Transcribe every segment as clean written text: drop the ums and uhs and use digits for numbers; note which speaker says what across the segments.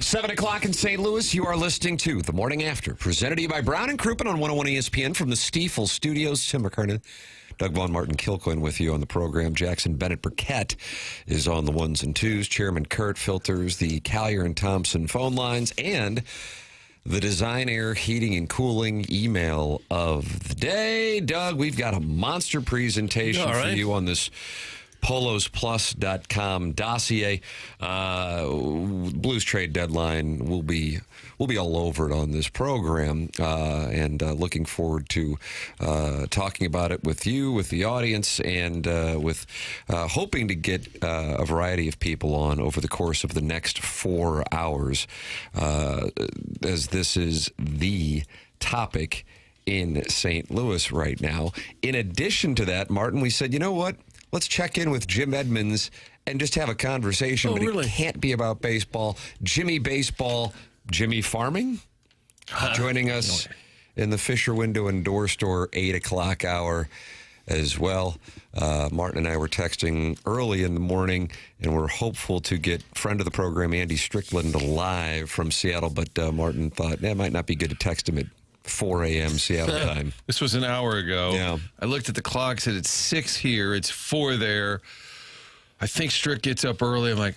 Speaker 1: 7 o'clock in St. Louis, you are listening to The Morning After, presented to you by Brown and Crouppen on 101 ESPN from the Stiefel Studios. Tim McKernan, Doug Vaughn, Martin Kilcoyne with you on the program. Jackson Burkett is on the ones and twos. Chairman Kurt filters the Collier and Thompson phone lines and the Design Air Heating and Cooling email of the day. Doug, we've got a monster presentation for you on this polosplus.com dossier. Blues trade deadline will be all over it on this program, and looking forward to talking about it with you, with the audience, and with hoping to get a variety of people on over the course of the next 4 hours, as this is the topic in St. Louis right now. In addition to that, Martin, we said, you know what? Let's check in with Jim Edmonds and just have a conversation. But really? It can't be about baseball. Jimmy Baseball, Jimmy Farming, joining us in the Fisher Window and Door Store 8 o'clock hour as well. Martin and I were texting early in the morning, and we're hopeful to get friend of the program, Andy Strickland, live from Seattle. But Martin thought it might not be good to text him at 4 a.m. Seattle time.
Speaker 2: This was an hour ago.
Speaker 1: Yeah.
Speaker 2: I looked at the clock, said it's 6 here, it's 4 there. I think Strick gets up early. I'm like,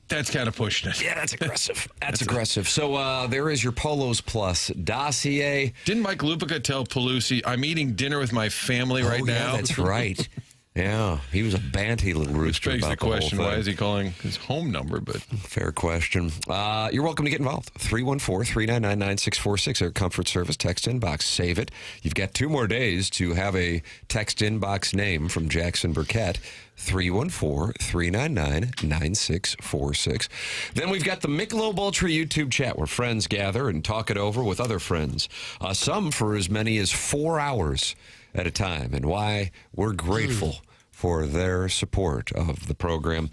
Speaker 2: that's kind of pushing it.
Speaker 1: Yeah, that's aggressive. That's aggressive. So there is your Polos Plus dossier.
Speaker 2: Didn't Mike Lupica tell Pelusi, I'm eating dinner with my family right now?
Speaker 1: That's right. Yeah, he was a banty little rooster.
Speaker 2: Which begs
Speaker 1: about
Speaker 2: the question,
Speaker 1: whole thing.
Speaker 2: why is he calling his home number? But
Speaker 1: fair question. You're welcome to get involved. 314-399-9646, our comfort service text inbox. Save it. You've got 2 more days to have a text inbox name from Jackson Burkett. 314-399-9646. Then we've got the Michelob Ultra YouTube chat where friends gather and talk it over with other friends. Some for as many as 4 hours at a time, and why we're grateful for their support of the program,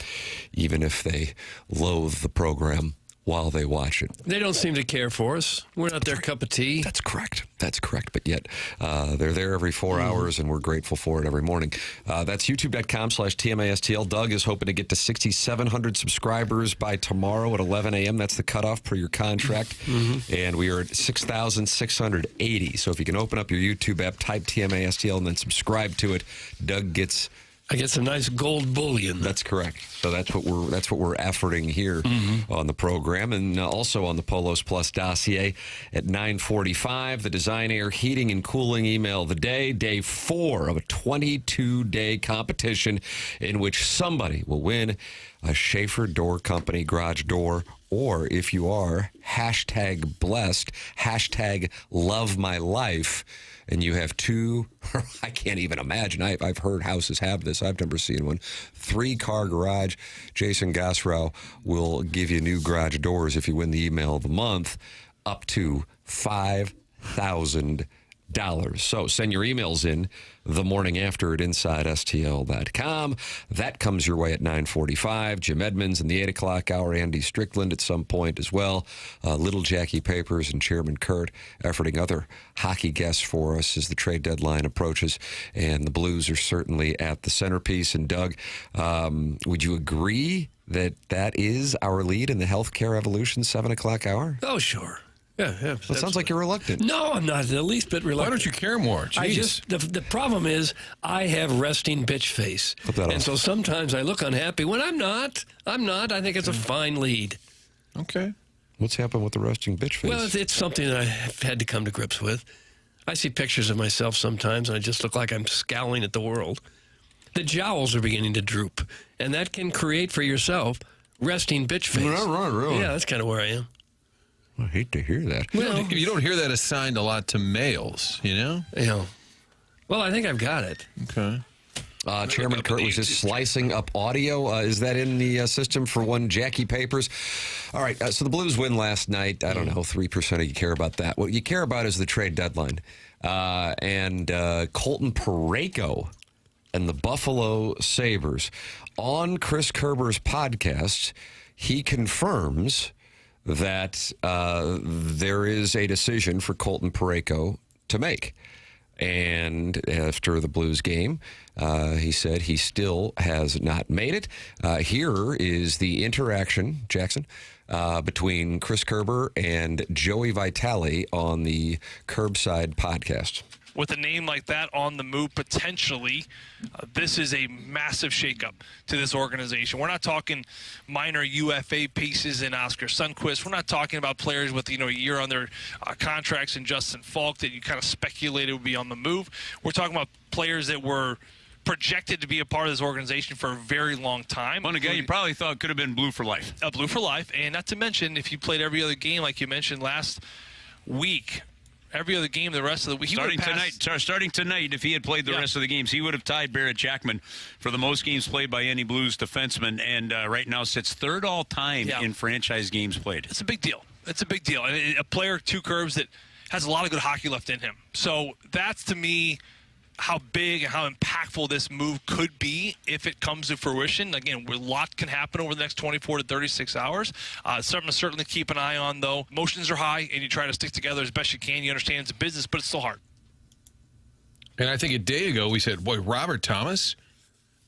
Speaker 1: even if they loathe the program while they watch it.
Speaker 3: They don't seem to care for us. We're not their cup of tea.
Speaker 1: That's correct. That's correct. But yet, they're there every 4 hours, and we're grateful for it every morning. That's youtube.com/TMASTL. Doug is hoping to get to 6,700 subscribers by tomorrow at 11 a.m. That's the cutoff per your contract. And we are at 6,680. So if you can open up your YouTube app, type TMASTL, and then subscribe to it, Doug gets...
Speaker 3: I get some nice gold bullion.
Speaker 1: That's correct. So that's what we're efforting here on the program, and also on the Polos Plus dossier at 9:45. The Design Air Heating and Cooling email of the day, day 4 of a 22-day competition in which somebody will win a Schaefer Door Company garage door, or if you are #blessed, #LoveMyLife. And you have 2, I can't even imagine. I've heard houses have this. I've never seen one. 3-car garage. Jason Gosrow will give you new garage doors if you win the email of the month, up to $5,000. So send your emails in the morning after at InsideSTL.com. That comes your way at 9:45. Jim Edmonds in the 8 o'clock hour. Andy Strickland at some point as well. Little Jackie Papers and Chairman Kurt efforting other hockey guests for us as the trade deadline approaches. And the Blues are certainly at the centerpiece. And Doug, would you agree that that is our lead in the healthcare evolution 7 o'clock hour?
Speaker 3: Oh, sure. Yeah.
Speaker 1: Well, it sounds like you're reluctant.
Speaker 3: No, I'm not the least bit reluctant.
Speaker 2: why don't you care more? Jeez.
Speaker 3: The problem is I have resting bitch face. And so sometimes I look unhappy when I'm not. I think it's a fine lead.
Speaker 2: Okay.
Speaker 1: What's happened with the resting bitch face?
Speaker 3: Well, it's something that I've had to come to grips with. I see pictures of myself sometimes, and I just look like I'm scowling at the world. The jowls are beginning to droop, and that can create for yourself resting bitch face.
Speaker 1: No, really.
Speaker 3: Yeah, that's kind of where I am.
Speaker 1: I hate to hear that.
Speaker 2: Well, you don't hear that assigned a lot to males, you know?
Speaker 3: Yeah. Well, I think I've got it.
Speaker 2: Okay.
Speaker 1: Chairman Kurt was just slicing up audio. Is that in the system for one Jackie Papers? All right, so the Blues win last night. I don't know, 3% of you care about that. What you care about is the trade deadline. And Colton Parayko and the Buffalo Sabres. On Chris Kerber's podcast, he confirms that there is a decision for Colton Parayko to make. And after the Blues game, he said he still has not made it. Here is the interaction, Jackson, between Chris Kerber and Joey Vitale on the Curbside podcast.
Speaker 4: With a name like that on the move, potentially, this is a massive shakeup to this organization. We're not talking minor UFA pieces in Oscar Sundqvist. We're not talking about players with, a year on their contracts in Justin Falk that you kind of speculated would be on the move. We're talking about players that were projected to be a part of this organization for a very long time.
Speaker 5: One guy you probably thought could have been blue for life.
Speaker 4: Blue for life, and not to mention, if you played every other game like you mentioned last week, every other game the rest of the week.
Speaker 5: Starting tonight, if he had played the rest of the games, he would have tied Barrett Jackman for the most games played by any Blues defenseman, and right now sits third all-time in franchise games played.
Speaker 4: It's a big deal. It's a big deal. And a player, two curves, that has a lot of good hockey left in him. So that's, to me, how big and how impactful this move could be if it comes to fruition. Again, a lot can happen over the next 24 to 36 hours. Something to certainly keep an eye on, though. Emotions are high, and you try to stick together as best you can. You understand it's a business, but it's still hard.
Speaker 2: And I think a day ago we said, boy, Robert Thomas,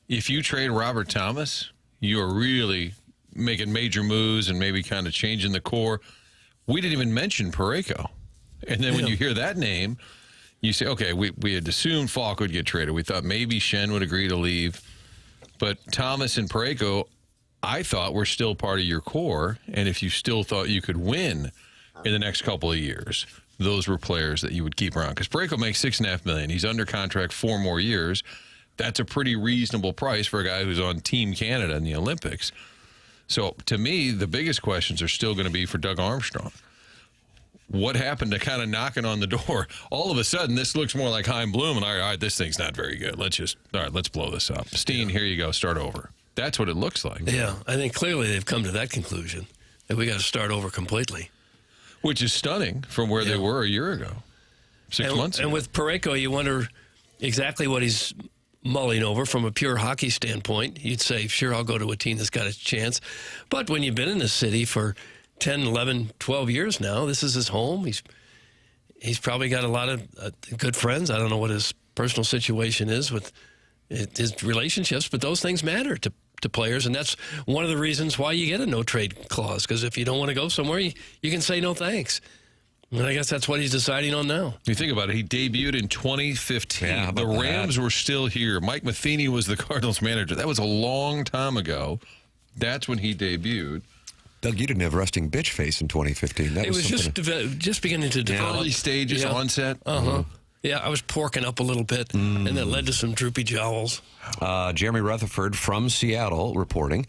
Speaker 2: if you trade Robert Thomas, you are really making major moves and maybe kind of changing the core. We didn't even mention Parayko. And then when you hear that name, you say, okay, we had assumed Falk would get traded. We thought maybe Shen would agree to leave. But Thomas and Parayko, I thought, were still part of your core. And if you still thought you could win in the next couple of years, those were players that you would keep around. Because Parayko makes $6.5 million. He's under contract 4 more years. That's a pretty reasonable price for a guy who's on Team Canada in the Olympics. So, to me, the biggest questions are still going to be for Doug Armstrong. What happened to kind of knocking on the door? All of a sudden, this looks more like Chaim Bloom, and all right, this thing's not very good. Let's blow this up. Steen, here you go, start over. That's what it looks like.
Speaker 3: Yeah, I think clearly they've come to that conclusion, that we got to start over completely.
Speaker 2: Which is stunning from where they were a year ago, 6 months ago.
Speaker 3: And with Parayko, you wonder exactly what he's mulling over from a pure hockey standpoint. You'd say, sure, I'll go to a team that's got a chance. But when you've been in the city for 10, 11, 12 years now, this is his home. He's probably got a lot of good friends. I don't know what his personal situation is with his relationships, but those things matter to players, and that's one of the reasons why you get a no-trade clause, because if you don't want to go somewhere, you can say no thanks. And I guess that's what he's deciding on now.
Speaker 2: You think about it, he debuted in 2015. Yeah, the Rams were still here. Mike Matheny was the Cardinals manager. That was a long time ago. That's when he debuted.
Speaker 1: Doug, you didn't have resting bitch face in 2015.
Speaker 3: It was just beginning to develop.
Speaker 2: Early stages, onset.
Speaker 3: Yeah, I was porking up a little bit, and that led to some droopy jowls.
Speaker 1: Jeremy Rutherford from Seattle reporting.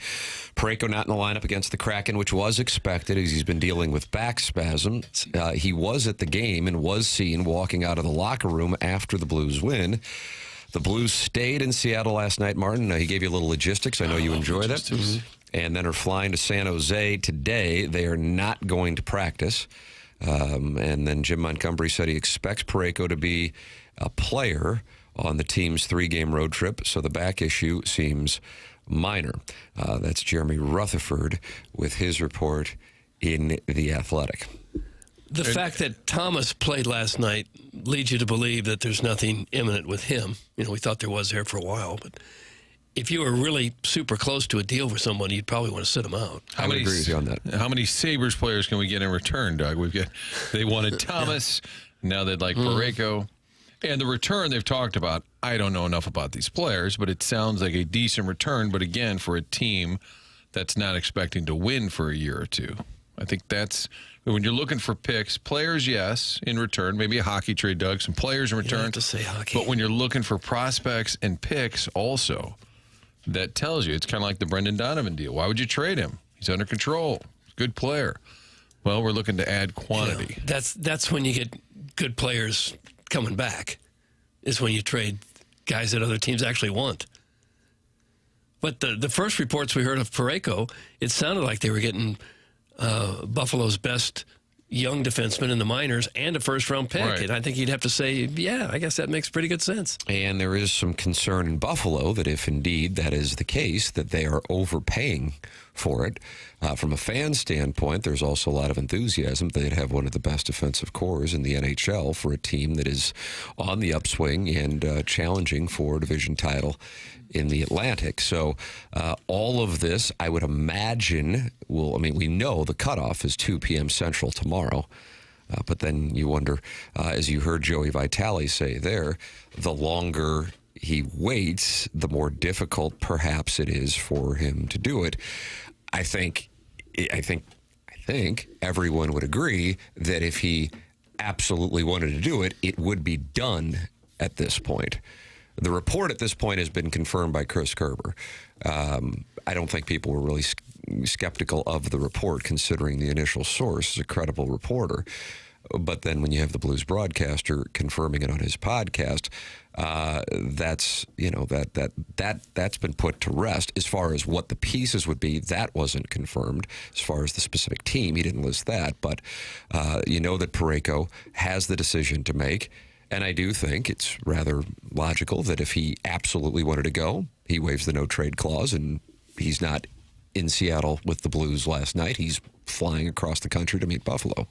Speaker 1: Parayko not in the lineup against the Kraken, which was expected as he's been dealing with back spasms. He was at the game and was seen walking out of the locker room after the Blues win. The Blues stayed in Seattle last night, Martin. He gave you a little logistics. I know you enjoyed it. And then are flying to San Jose today. They are not going to practice. And then Jim Montgomery said he expects Parayko to be a player on the team's 3-game road trip, so the back issue seems minor. That's Jeremy Rutherford with his report in The Athletic.
Speaker 3: The fact that Thomas played last night leads you to believe that there's nothing imminent with him. We thought there was there for a while, but if you were really super close to a deal for someone, you'd probably want to sit them out.
Speaker 1: I would agree with you on that.
Speaker 2: How many Sabres players can we get in return, Doug? They wanted Thomas. Now they'd like Parayko. And the return they've talked about, I don't know enough about these players, but it sounds like a decent return. But again, for a team that's not expecting to win for a year or two. I think that's, when you're looking for picks, players, yes, in return, maybe a hockey trade, Doug, some players in return.
Speaker 3: You have to say hockey.
Speaker 2: But when you're looking for prospects and picks also, that tells you, it's kind of like the Brendan Donovan deal. Why would you trade him? He's under control. Good player. Well, we're looking to add quantity.
Speaker 3: That's when you get good players coming back, is when you trade guys that other teams actually want. But the first reports we heard of Parayko, it sounded like they were getting Buffalo's best young defenseman in the minors and a first-round pick.
Speaker 2: Right.
Speaker 3: And I think you'd have to say, yeah, I guess that makes pretty good sense.
Speaker 1: And there is some concern in Buffalo that if indeed that is the case, that they are overpaying for it. From a fan standpoint, there's also a lot of enthusiasm. They'd have one of the best defensive cores in the NHL for a team that is on the upswing and challenging for a division title in the Atlantic. So all of this, I would imagine, we know the cutoff is 2 p.m. Central tomorrow. But then you wonder, as you heard Joey Vitale say there, the longer he waits, the more difficult perhaps it is for him to do it. I think everyone would agree that if he absolutely wanted to do it, it would be done at this point. The report at this point has been confirmed by Chris Kerber. I don't think people were really skeptical of the report, considering the initial source is a credible reporter. But then when you have the Blues broadcaster confirming it on his podcast, that's been put to rest. As far as what the pieces would be, that wasn't confirmed. As far as the specific team, he didn't list that. But you know that Parayko has the decision to make. And I do think it's rather logical that if he absolutely wanted to go, he waives the no-trade clause, and he's not in Seattle with the Blues last night. He's flying across the country to meet Buffalo.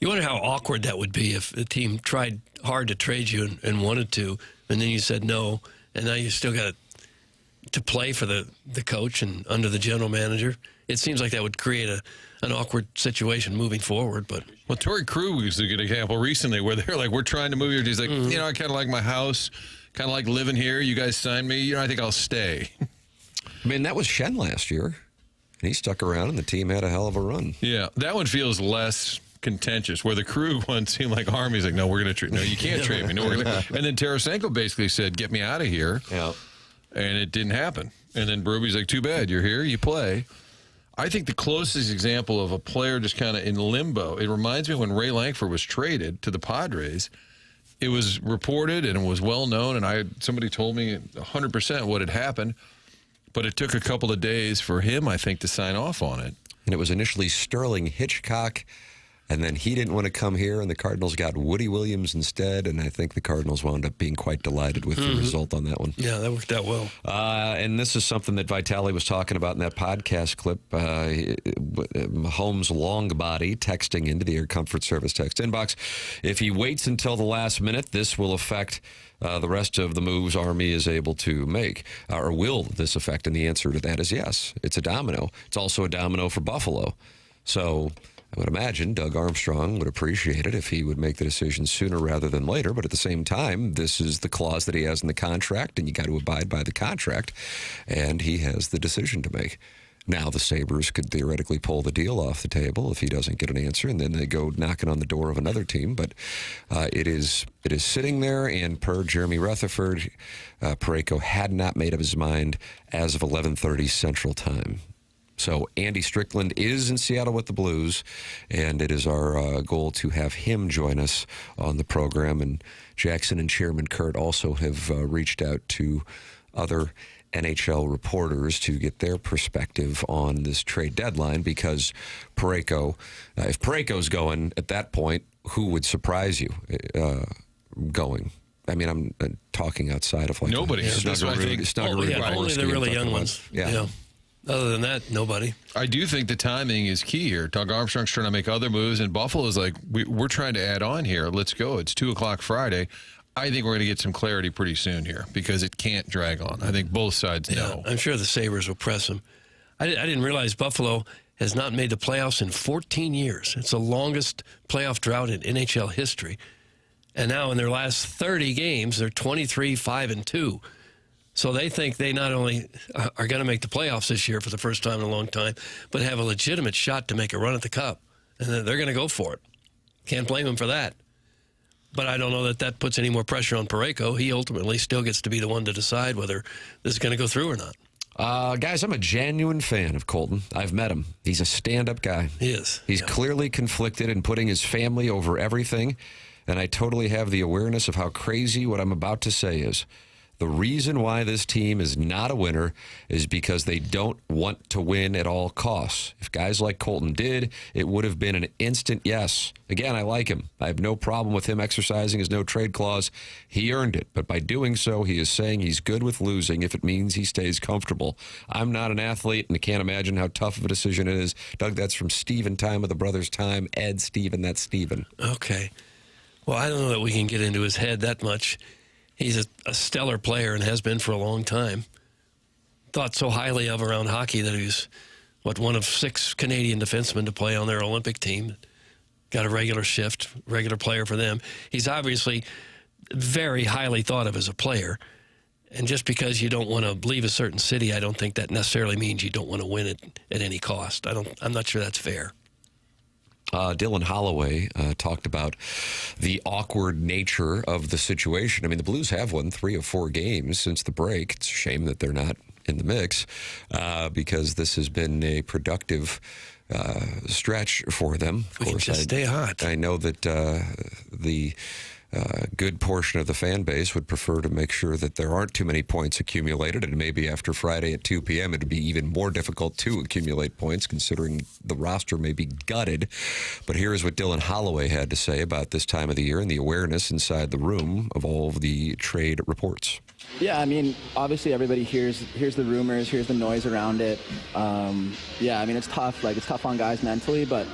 Speaker 3: You wonder how awkward that would be if a team tried hard to trade you and wanted to, and then you said no, and now you still got to play for the coach and under the general manager. It seems like that would create an awkward situation moving forward. But
Speaker 2: Well, Torrey Krug is a good example recently where they're like, we're trying to move here. He's like, I kind of like my house, kind of like living here. You guys signed me. I think I'll stay.
Speaker 1: I mean, that was Shen last year, and he stuck around, and the team had a hell of a run.
Speaker 2: Yeah, that one feels less contentious, where the Krug one seemed like Army's like, no, we're going to trade. No, you can't trade me. No, we're gonna. And then Tarasenko basically said, get me out of here.
Speaker 1: Yeah.
Speaker 2: And it didn't happen. And then Berube's like, too bad. You're here. You play. I think the closest example of a player just kind of in limbo, it reminds me when Ray Lankford was traded to the Padres. It was reported and it was well known, and somebody told me 100% what had happened, but it took a couple of days for him, I think, to sign off on it.
Speaker 1: And it was initially Sterling Hitchcock, and then he didn't want to come here, and the Cardinals got Woody Williams instead, and I think the Cardinals wound up being quite delighted with the result on that one.
Speaker 3: yeah, that worked out well.
Speaker 1: And this is something that Vitale was talking about in that podcast clip. Mahomes' long body texting into the Air Comfort Service text inbox. If he waits until the last minute, this will affect the rest of the moves Army is able to make. Or will this affect? And the answer to that is yes. It's a domino. It's also a domino for Buffalo. So I would imagine Doug Armstrong would appreciate it if he would make the decision sooner rather than later. But at the same time, this is the clause that he has in the contract, and you got to abide by the contract. And he has the decision to make. Now, the Sabres could theoretically pull the deal off the table if he doesn't get an answer, and then they go knocking on the door of another team. But it is sitting there, and per Jeremy Rutherford, Parayko had not made up his mind as of 11:30 Central Time. So Andy Strickland is in Seattle with the Blues, and it is our goal to have him join us on the program. And Jackson and Chairman Kurt also have reached out to other NHL reporters to get their perspective on this trade deadline, because Parayko, if Parayko's going at that point, who would surprise you going? I mean, I'm talking outside of like
Speaker 2: nobody.
Speaker 3: Only the really young ones.
Speaker 1: Yeah.
Speaker 3: Other than that, nobody.
Speaker 2: I do think the timing is key here. Doug Armstrong's trying to make other moves, and Buffalo's like, we're trying to add on here. Let's go. It's 2 o'clock Friday. I think we're going to get some clarity pretty soon here, because it can't drag on. I think both sides know.
Speaker 3: I'm sure the Sabres will press him. I didn't realize Buffalo has not made the playoffs in 14 years. It's the longest playoff drought in NHL history. And now in their last 30 games, they're 23-5-2. So they think they not only are going to make the playoffs this year for the first time in a long time, but have a legitimate shot to make a run at the Cup. And they're going to go for it. Can't blame them for that. But I don't know that puts any more pressure on Parayko. He ultimately still gets to be the one to decide whether this is going to go through or not.
Speaker 1: Guys, I'm a genuine fan of Colton. I've met him. He's a stand-up guy.
Speaker 3: He is.
Speaker 1: He's clearly conflicted in putting his family over everything, and I totally have the awareness of how crazy what I'm about to say is. The reason why this team is not a winner is because they don't want to win at all costs. If guys like Colton did, it would have been an instant yes. Again, I like him. I have no problem with him exercising his no-trade clause. He earned it. But by doing so, he is saying he's good with losing if it means he stays comfortable. I'm not an athlete, and I can't imagine how tough of a decision it is. Doug, that's from Steven Time of the Brothers Time. Ed, Steven, that's Steven.
Speaker 3: Okay. Well, I don't know that we can get into his head that much. He's a stellar player and has been for a long time. Thought so highly of around hockey that he was, one of 6 Canadian defensemen to play on their Olympic team. Got a regular shift, regular player for them. He's obviously very highly thought of as a player. And just because you don't want to leave a certain city, I don't think that necessarily means you don't want to win it at any cost. I'm not sure that's fair.
Speaker 1: Dylan Holloway talked about the awkward nature of the situation. I mean, the Blues have won 3 of 4 games since the break. It's a shame that they're not in the mix because this has been a productive stretch for them. Of course,
Speaker 3: just stay hot.
Speaker 1: I know that the good portion of the fan base would prefer to make sure that there aren't too many points accumulated, and maybe after Friday at 2 p.m. it would be even more difficult to accumulate points considering the roster may be gutted. But here is what Dylan Holloway had to say about this time of the year and the awareness inside the room of all of the trade reports.
Speaker 6: Yeah, I mean, obviously everybody hears the rumors, hears the noise around it. Yeah, I mean, it's tough. Like, it's tough on guys mentally, but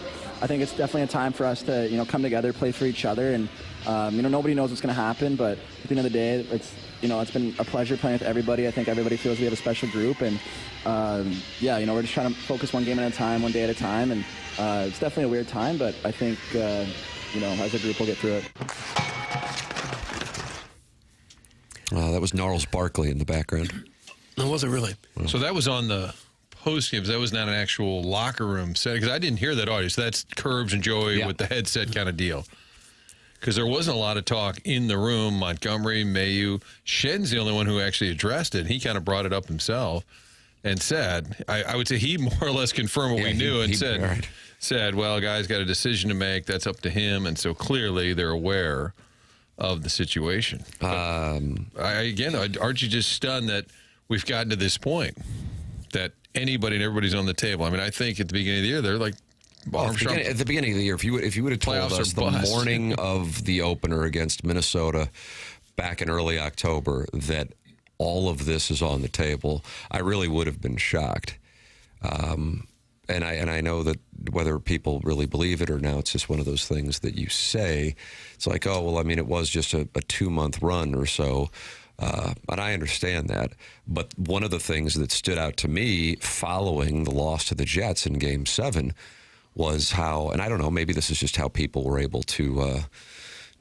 Speaker 6: I think it's definitely a time for us to, come together, play for each other, and nobody knows what's going to happen, but at the end of the day, it's been a pleasure playing with everybody. I think everybody feels we have a special group, and we're just trying to focus one game at a time, one day at a time, and it's definitely a weird time, but I think as a group we'll get through it.
Speaker 1: That was Gnarls Barkley in the background.
Speaker 3: No, was it really?
Speaker 2: So that was on the post games. That was not an actual locker room set, because I didn't hear that audio. So that's Curbs and Joey with the headset kind of deal. Because there wasn't a lot of talk in the room. Montgomery, Mayu, Shen's the only one who actually addressed it. He kind of brought it up himself and said, I would say he more or less confirmed what we knew and said, well, guys got a decision to make. That's up to him. And so clearly they're aware of the situation. Again, aren't you just stunned that we've gotten to this point, that anybody and everybody's on the table? I mean, I think at the beginning of the year, they're like,
Speaker 1: at the beginning of the year, if you would have told us the morning of the opener against Minnesota back in early October that all of this is on the table, I really would have been shocked. And I know that whether people really believe it or now, it's just one of those things that you say. It's like, oh, well, I mean, it was just a 2-month run or so. And I understand that. But one of the things that stood out to me following the loss to the Jets in Game 7 was how, and I don't know, maybe this is just how people were able to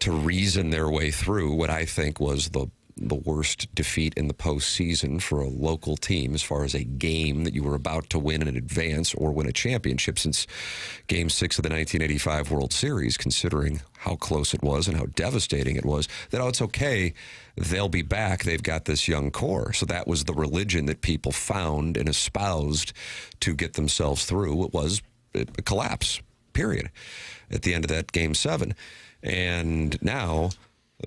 Speaker 1: reason their way through what I think was the worst defeat in the postseason for a local team as far as a game that you were about to win in advance or win a championship since Game 6 of the 1985 World Series, considering how close it was and how devastating it was, that, oh, it's okay, they'll be back, they've got this young core. So that was the religion that people found and espoused to get themselves through. It was a collapse, period, at the end of that Game 7. And now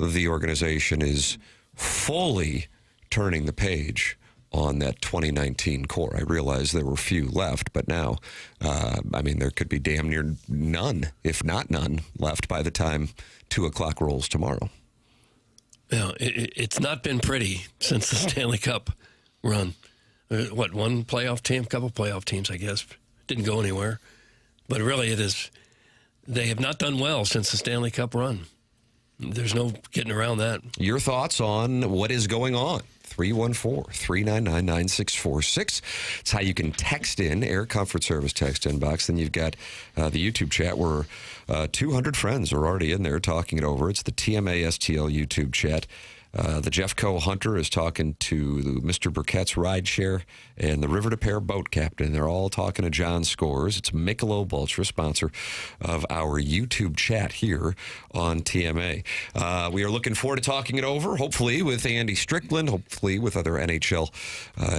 Speaker 1: the organization is fully turning the page on that 2019 core. I realize there were few left, but now, there could be damn near none, if not none, left by the time 2 o'clock rolls tomorrow.
Speaker 3: Yeah, it's not been pretty since the Stanley Cup run. One playoff team, couple playoff teams, I guess, didn't go anywhere. But really, they have not done well since the Stanley Cup run. There's no getting around that. Your thoughts on what is going on? 314-399-9646. It's how you can text in, Air Comfort Service text inbox. Then you've got the YouTube chat where 200 friends are already in there talking it over. It's the TMA STL YouTube chat. The Jeffco Hunter is talking to Mr. Burkett's rideshare and the River to Pair boat captain. They're all talking to John Scores. It's Michelob Ultra, sponsor of our YouTube chat here on TMA. We are looking forward to talking it over, hopefully with Andy Strickland, hopefully with other NHL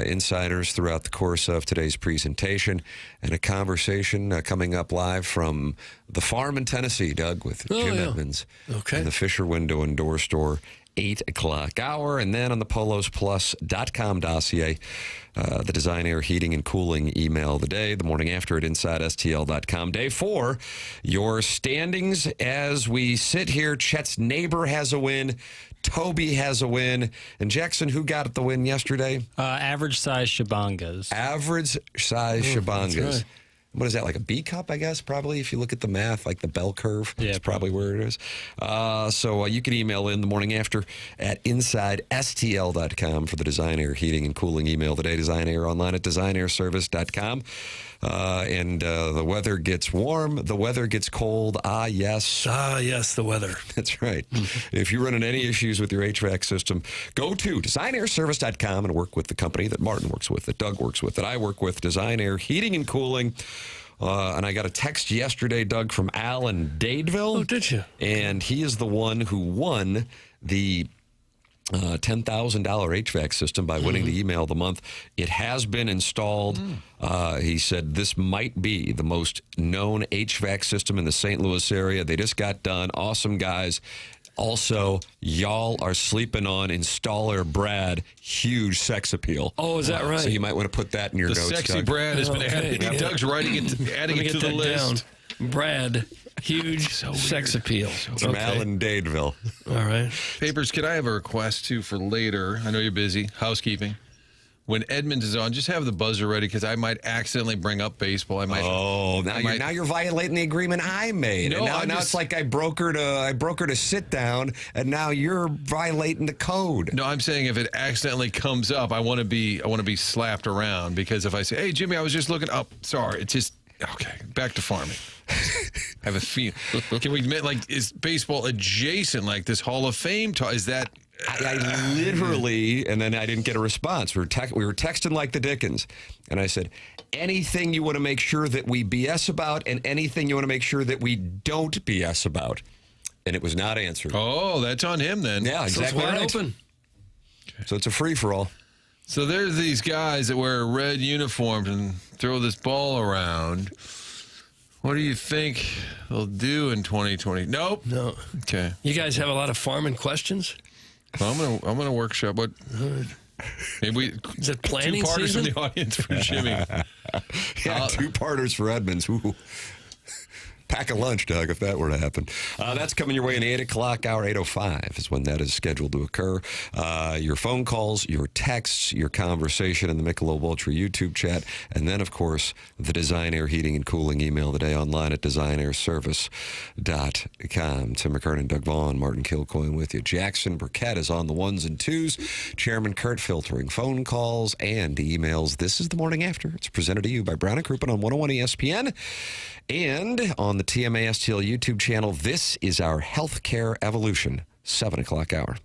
Speaker 3: insiders throughout the course of today's presentation, and a conversation coming up live from the farm in Tennessee, Doug, with Jim Edmonds and the Fisher Window and Door Store
Speaker 1: 8 o'clock hour. And then on the polosplus.com dossier, the Design Air Heating and Cooling email of the day, the morning after at InsideSTL.com. Day 4, your standings as we sit here. Chet's neighbor has a win. Toby has a win. And Jackson, who got the win yesterday?
Speaker 7: Average size shabangas.
Speaker 1: Average size shabangas.
Speaker 3: Right.
Speaker 1: What is that, like a B cup, I guess, probably, if you look at the math, like the bell curve.
Speaker 7: Yeah,
Speaker 1: that's probably where it is. So you can email in the morning after at InsideSTL.com for the Design Air Heating and Cooling email today. Design Air online at DesignAirService.com. And the weather gets warm. The weather gets cold. Yes.
Speaker 3: Yes, the weather.
Speaker 1: That's right. If you're running any issues with your HVAC system, go to DesignAirService.com and work with the company that Martin works with, that Doug works with, that I work with, Design Air Heating and Cooling. And I got a text yesterday, Doug, from Al in Dadeville.
Speaker 3: Oh, did you?
Speaker 1: And he is the one who won the $10,000 HVAC system by winning the email of the month. It has been installed. He said this might be the most known HVAC system in the St. Louis area. They just got done. Awesome guys. Also, y'all are sleeping on installer Brad. Huge sex appeal.
Speaker 3: Oh, is that right?
Speaker 1: So you might want to put that in your
Speaker 2: The
Speaker 1: notes.
Speaker 2: sexy
Speaker 1: Doug.
Speaker 2: Brad has been
Speaker 3: Okay.
Speaker 2: added. Doug's writing it, adding it to the list.
Speaker 3: Down. Brad, huge sex appeal.
Speaker 1: From Al in Dadeville.
Speaker 3: All right.
Speaker 2: Papers, could I have a request, too, for later? I know you're busy. Housekeeping. When Edmonds is on, just have the buzzer ready because I might accidentally bring up baseball. I might.
Speaker 1: Oh, now you're violating the agreement I made.
Speaker 2: No,
Speaker 1: and now it's like I brokered a sit down, and now you're violating the code.
Speaker 2: No, I'm saying if it accidentally comes up, I want to be slapped around because if I say, "Hey, Jimmy, I was just looking up," sorry, it's just okay. Back to farming. Have a feel. Can we admit, like, is baseball adjacent, like this Hall of Fame? Is that?
Speaker 1: I literally, and then I didn't get a response. We were texting like the Dickens, and I said, anything you want to make sure that we BS about, and anything you want to make sure that we don't BS about, and it was not answered.
Speaker 2: Oh, that's on him then.
Speaker 1: Yeah, exactly.
Speaker 3: So it's wide
Speaker 1: right.
Speaker 3: open.
Speaker 1: So it's a free for all.
Speaker 2: So there's these guys that wear red uniforms and throw this ball around. What do you think they'll do in 2020? Nope.
Speaker 3: No.
Speaker 2: Okay.
Speaker 3: You guys have a lot of farming questions?
Speaker 2: Well, I'm gonna workshop what. Maybe
Speaker 3: Is it planning
Speaker 2: two-parters
Speaker 3: season?
Speaker 2: from the audience for Jimmy.
Speaker 1: Yeah, 2 parters for Edmonds. Ooh. Pack a lunch, Doug, if that were to happen. That's coming your way in the 8 o'clock hour. 8:05 is when that is scheduled to occur. Your phone calls, your texts, your conversation in the Michelob Ultra YouTube chat, and then, of course, the Design Air Heating and Cooling email today online at DesignAirService.com. Tim McKernan, Doug Vaughn, Martin Kilcoyne with you. Jackson Burkett is on the ones and twos. Chairman Kurt filtering phone calls and emails. This is the morning after. It's presented to you by Brown & Crouppen on 101 ESPN. And on the TMA STL YouTube channel, this is our Healthcare Evolution, 7 o'clock hour.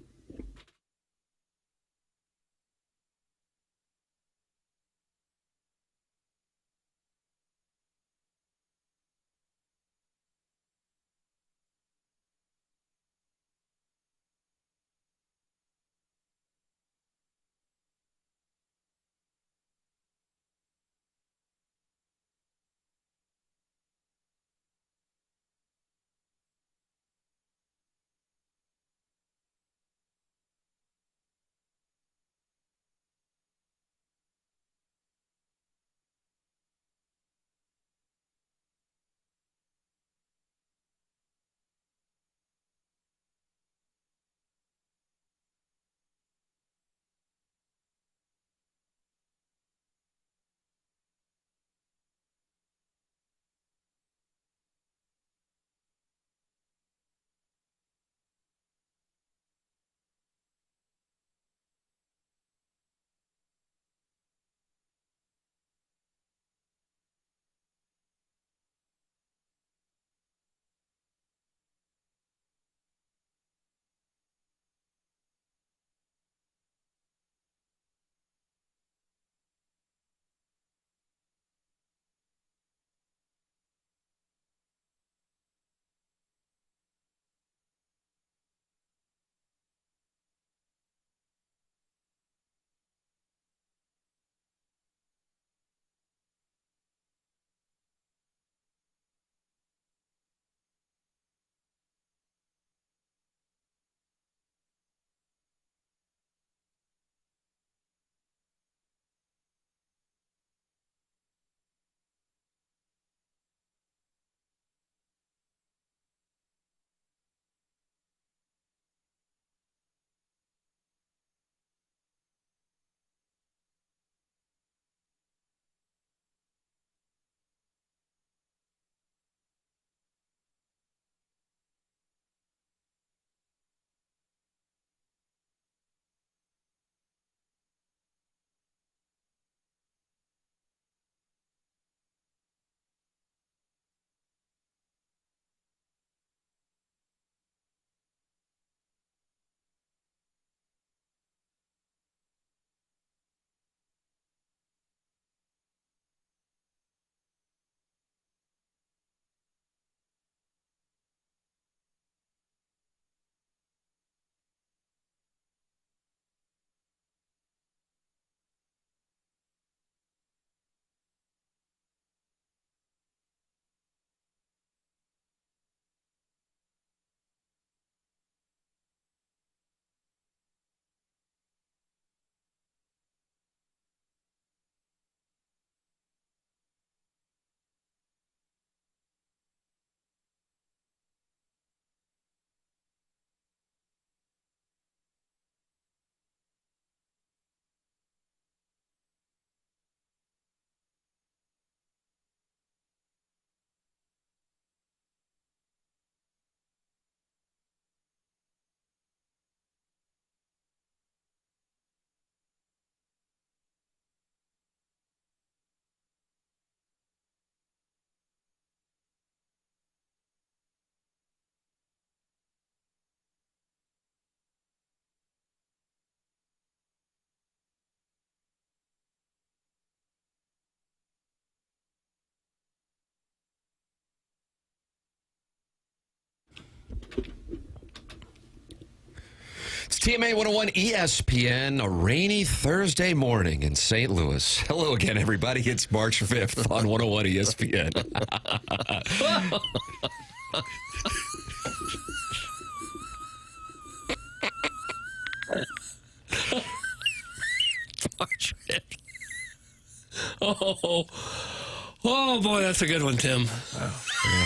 Speaker 1: It's TMA 101 ESPN, a rainy Thursday morning in St. Louis. Hello again, everybody. It's March 5th on 101 ESPN.
Speaker 3: March 5th. Oh, boy, that's a good one, Tim.
Speaker 1: Yeah,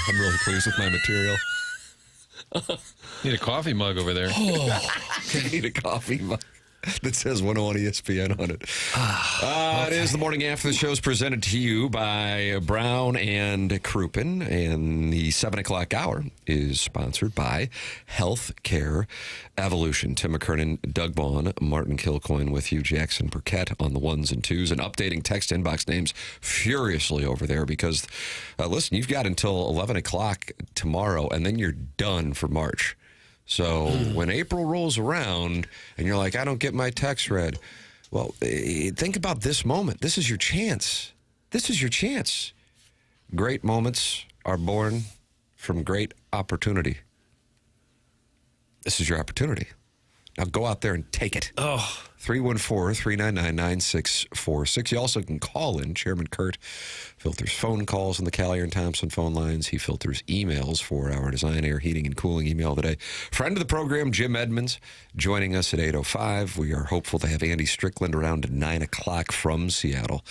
Speaker 1: I'm really pleased with my material.
Speaker 2: Need a coffee mug over there.
Speaker 1: I need a coffee mug that says 101 ESPN on it. It is the morning after. The show is presented to you by Brown and Crouppen, and the 7 o'clock hour is sponsored by Healthcare Evolution. Tim McKernan, Doug Vaughn, Martin Kilcoyne with you, Jackson Burkett on the ones and twos, and updating text inbox names furiously over there because, listen, you've got until 11 o'clock tomorrow, and then you're done for March. So when April rolls around and you're like, I don't get my text read, well, think about this moment. This is your chance. This is your chance. Great moments are born from great opportunity. This is your opportunity. Now go out there and take it. 314-399-9646. You also can call in. Chairman Kurt filters phone calls on the Callier and Thompson phone lines. He filters emails for our design, air, heating, and cooling email today. Friend of the program, Jim Edmonds, joining us at 8:05. We are hopeful to have Andy Strickland around at 9 o'clock from Seattle,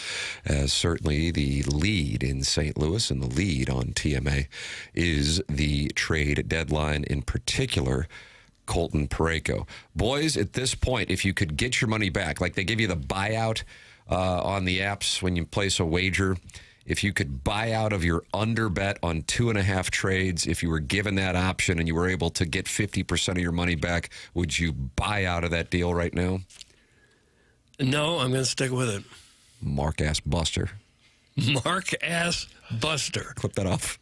Speaker 1: as certainly the lead in St. Louis and the lead on TMA is the trade deadline, in particular Colton Parayko. Boys, at this point, if you could get your money back, like they give you the buyout on the apps when you place a wager, if you could buy out of your under bet on 2.5 trades, if you were given that option and you were able to get 50% of your money back, would you buy out of that deal right now?
Speaker 3: No, I'm going to stick with it.
Speaker 1: Mark-ass buster.
Speaker 3: Mark-ass buster.
Speaker 1: Clip that off.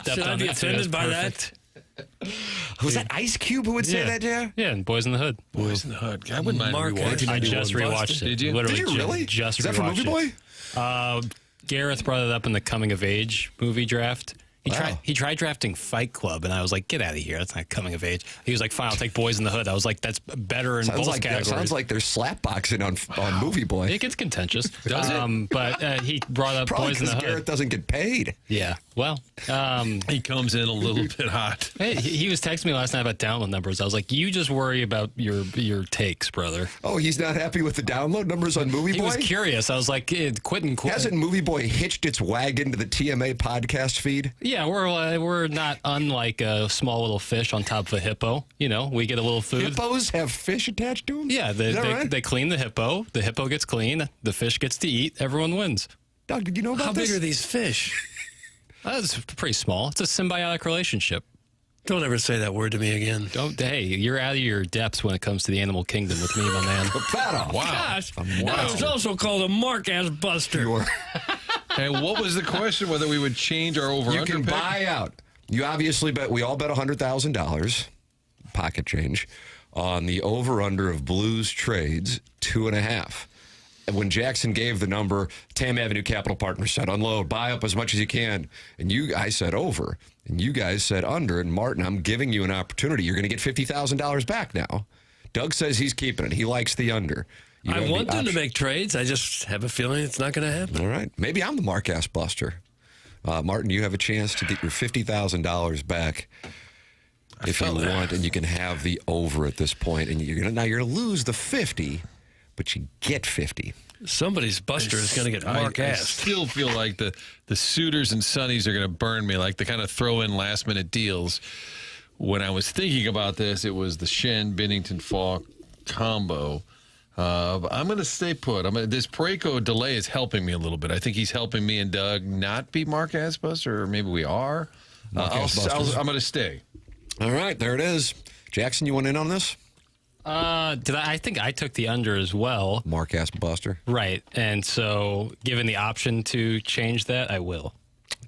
Speaker 3: Should I be offended by that?
Speaker 1: Was that Ice Cube who would say that, yeah?
Speaker 7: Yeah, and Boys in the Hood.
Speaker 2: Boys in the Hood. I wouldn't mind rewatching.
Speaker 7: I just rewatched it.
Speaker 2: Did you?
Speaker 7: Literally
Speaker 1: Did you really?
Speaker 7: Just
Speaker 1: is that for
Speaker 7: rewatched
Speaker 1: Movie Boy?
Speaker 7: Gareth brought it up in the coming of age movie draft. He tried drafting Fight Club, and I was like, get out of here. That's not coming of age. He was like, fine, I'll take Boys in the Hood. I was like, that's better in both categories.
Speaker 1: Sounds like there's slapboxing on Movie Boy.
Speaker 7: It gets contentious. Does it? But he brought up
Speaker 1: Probably
Speaker 7: Boys in the Hood.
Speaker 1: Garrett doesn't get paid.
Speaker 7: Yeah, well.
Speaker 2: He comes in a little bit hot.
Speaker 7: Hey, he was texting me last night about download numbers. I was like, you just worry about your takes, brother.
Speaker 1: Oh, he's not happy with the download numbers on Movie Boy?
Speaker 7: He was curious. I was like, quit.
Speaker 1: Hasn't Movie Boy hitched its wagon to the TMA podcast feed?
Speaker 7: Yeah, we're not unlike a small little fish on top of a hippo. You know, we get a little food.
Speaker 1: Hippos have fish attached to them?
Speaker 7: Yeah, they clean the hippo. The hippo gets clean. The fish gets to eat. Everyone wins.
Speaker 1: Doug, did you know about this?
Speaker 3: How big are these fish?
Speaker 7: It's pretty small. It's a symbiotic relationship.
Speaker 3: Don't ever say that word to me again.
Speaker 7: Hey, you're out of your depths when it comes to the animal kingdom with me, my man.
Speaker 1: That off.
Speaker 3: Wow. Gosh, that was also called a mark-ass buster.
Speaker 2: And what was the question? Whether we would change our over-under
Speaker 1: You can
Speaker 2: pick?
Speaker 1: buy out. You obviously bet. We all bet $100,000, pocket change, on the over-under of Blues trades 2.5. And when Jackson gave the number, Tam Avenue Capital Partners said unload, buy up as much as you can. And I said over, and you guys said under. And Martin, I'm giving you an opportunity. You're going to get $50,000 back now. Doug says he's keeping it. He likes the under.
Speaker 3: I want them to make trades. I just have a feeling it's not going to happen.
Speaker 1: All right. Maybe I'm the Mark-ass buster. Martin, you have a chance to get your $50,000 back if you want, and you can have the over at this point. And you're going to lose the 50, but you get 50.
Speaker 3: Somebody's buster is going to get
Speaker 2: I
Speaker 3: mark-assed.
Speaker 2: still feel like the suitors and sunnies are going to burn me, like the kind of throw in last minute deals. When I was thinking about this, it was the Shen Bennington Falk combo. I'm going to stay put. This Parayko delay is helping me a little bit. I think he's helping me and Doug not be Mark-ass buster, or maybe we are. I'm going to stay.
Speaker 1: All right, there it is. Jackson, you want in on this?
Speaker 7: I think I took the under as well.
Speaker 1: Mark-ass buster.
Speaker 7: Right. And so given the option to change that, I will.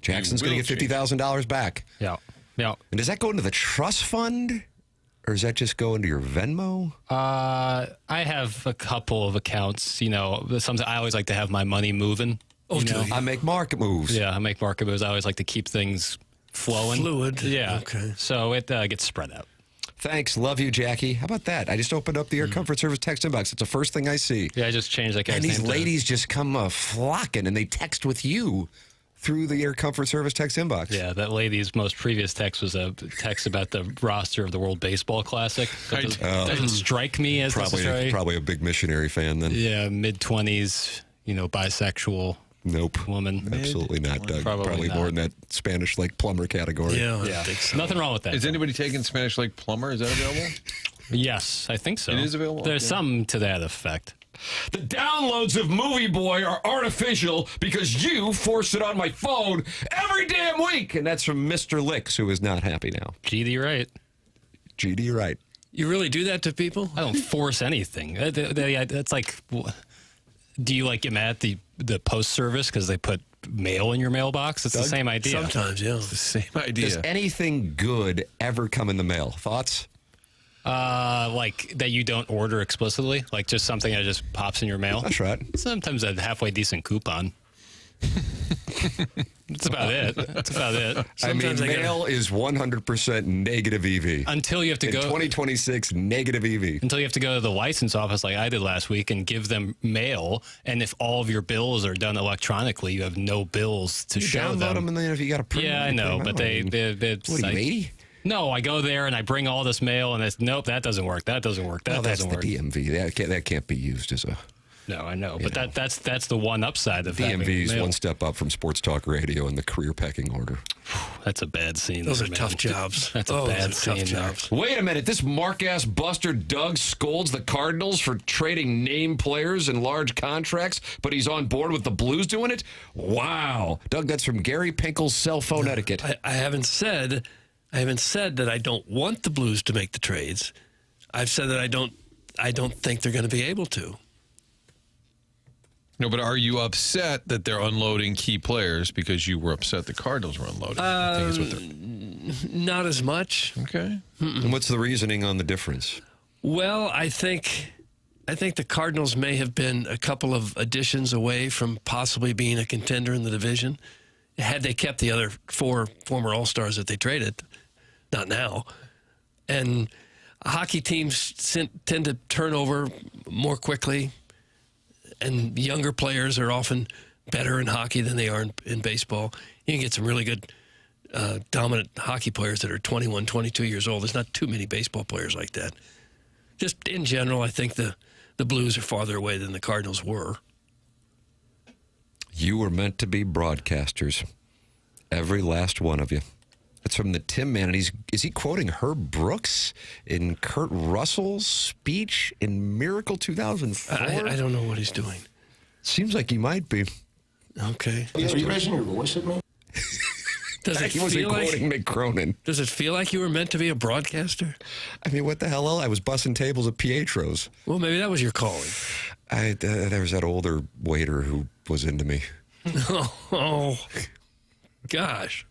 Speaker 1: Jackson's going to get $50,000 back.
Speaker 7: Yeah. Yeah.
Speaker 1: And does that go into the trust fund? Or does that just go into your Venmo?
Speaker 7: I have a couple of accounts. You know, I always like to have my money moving.
Speaker 3: Oh,
Speaker 7: you know?
Speaker 1: I make market moves.
Speaker 7: Yeah, I make market moves. I always like to keep things flowing.
Speaker 3: Fluid.
Speaker 7: Yeah.
Speaker 3: Okay.
Speaker 7: So it gets spread out.
Speaker 1: Thanks. Love you, Jackie. How about that? I just opened up the Air Comfort Service text inbox. It's the first thing I see.
Speaker 7: Yeah, I just changed that guy's
Speaker 1: And these
Speaker 7: name to-
Speaker 1: ladies just come flocking, and they text with you through the Air Comfort Service text inbox.
Speaker 7: Yeah, that lady's most previous text was a text about the roster of the World Baseball Classic. That doesn't strike me as necessary.
Speaker 1: Probably a big missionary fan then.
Speaker 7: Yeah, mid-20s, bisexual woman.
Speaker 1: Absolutely not, Doug.
Speaker 7: Probably
Speaker 1: more in that Spanish Lake plumber category.
Speaker 3: Yeah, I think so.
Speaker 7: Nothing wrong with that.
Speaker 2: Is anybody taking Spanish Lake Plumber? Is that available?
Speaker 7: Yes, I think so.
Speaker 2: It is available?
Speaker 7: There's
Speaker 2: Okay.
Speaker 7: some to that effect.
Speaker 1: The downloads of Movie Boy are artificial because you force it on my phone every damn week. And that's from Mr. Licks, who is not happy now.
Speaker 7: GD right.
Speaker 1: GD, you're right.
Speaker 3: You really do that to people?
Speaker 7: I don't force anything. That's like, do you get mad at the post service because they put mail in your mailbox? It's the same idea.
Speaker 3: Sometimes, yeah.
Speaker 2: The same idea.
Speaker 1: Does anything good ever come in the mail? Thoughts?
Speaker 7: Like that you don't order explicitly, like just something that just pops in your mail.
Speaker 1: That's right.
Speaker 7: Sometimes a halfway decent coupon. That's about it.
Speaker 3: Sometimes
Speaker 1: mail is 100% negative EV.
Speaker 7: Until you have to
Speaker 1: In
Speaker 7: go
Speaker 1: 2026, negative EV.
Speaker 7: Until you have to go to the license office like I did last week and give them mail. And if all of your bills are done electronically, you have no bills to show
Speaker 1: download them, and then if you got a print,
Speaker 7: yeah, I know, but they
Speaker 1: what are you, 80?
Speaker 7: No, I go there and I bring all this mail, and it's nope, that doesn't work. That doesn't work. That
Speaker 1: That's
Speaker 7: doesn't
Speaker 1: the
Speaker 7: work.
Speaker 1: DMV. That can't be used as a.
Speaker 7: No, I know, but that's the one upside of having
Speaker 1: DMV is
Speaker 7: mail.
Speaker 1: one step up from sports talk radio in the career pecking order.
Speaker 7: That's a bad scene.
Speaker 3: Those
Speaker 7: there,
Speaker 3: are
Speaker 7: man.
Speaker 3: tough jobs.
Speaker 7: That's a bad scene.
Speaker 3: tough
Speaker 7: there.
Speaker 3: jobs.
Speaker 1: Wait a minute. This mark-ass buster Doug scolds the Cardinals for trading name players and large contracts, but he's on board with the Blues doing it? Wow. Doug, that's from Gary Pinkel's cell phone etiquette.
Speaker 3: I haven't said that I don't want the Blues to make the trades. I've said that I don't think they're going to be able to.
Speaker 2: No, but are you upset that they're unloading key players because you were upset the Cardinals were unloading? I think is what they're...
Speaker 3: Not as much.
Speaker 2: Okay.
Speaker 1: And what's the reasoning on the difference?
Speaker 3: Well, I think the Cardinals may have been a couple of additions away from possibly being a contender in the division had they kept the other 4 former All-Stars that they traded. Not now. And hockey teams tend to turn over more quickly, and younger players are often better in hockey than they are in baseball. You can get some really good dominant hockey players that are 21, 22 years old. There's not too many baseball players like that. Just in general, I think the Blues are farther away than the Cardinals were.
Speaker 1: You were meant to be broadcasters. Every last one of you. That's from the Tim Man. And is he quoting Herb Brooks in Kurt Russell's speech in Miracle 2004?
Speaker 3: I don't know what he's doing.
Speaker 1: Seems like he might be.
Speaker 3: Okay.
Speaker 8: Are you raising your voice at me?
Speaker 3: Does it
Speaker 1: He wasn't
Speaker 3: feel like
Speaker 1: quoting McKernan.
Speaker 3: Does it feel like you were meant to be a broadcaster?
Speaker 1: I mean, what the hell? I was bussing tables at Pietro's.
Speaker 3: Well, maybe that was your calling.
Speaker 1: There was that older waiter who was into me.
Speaker 3: Oh, gosh.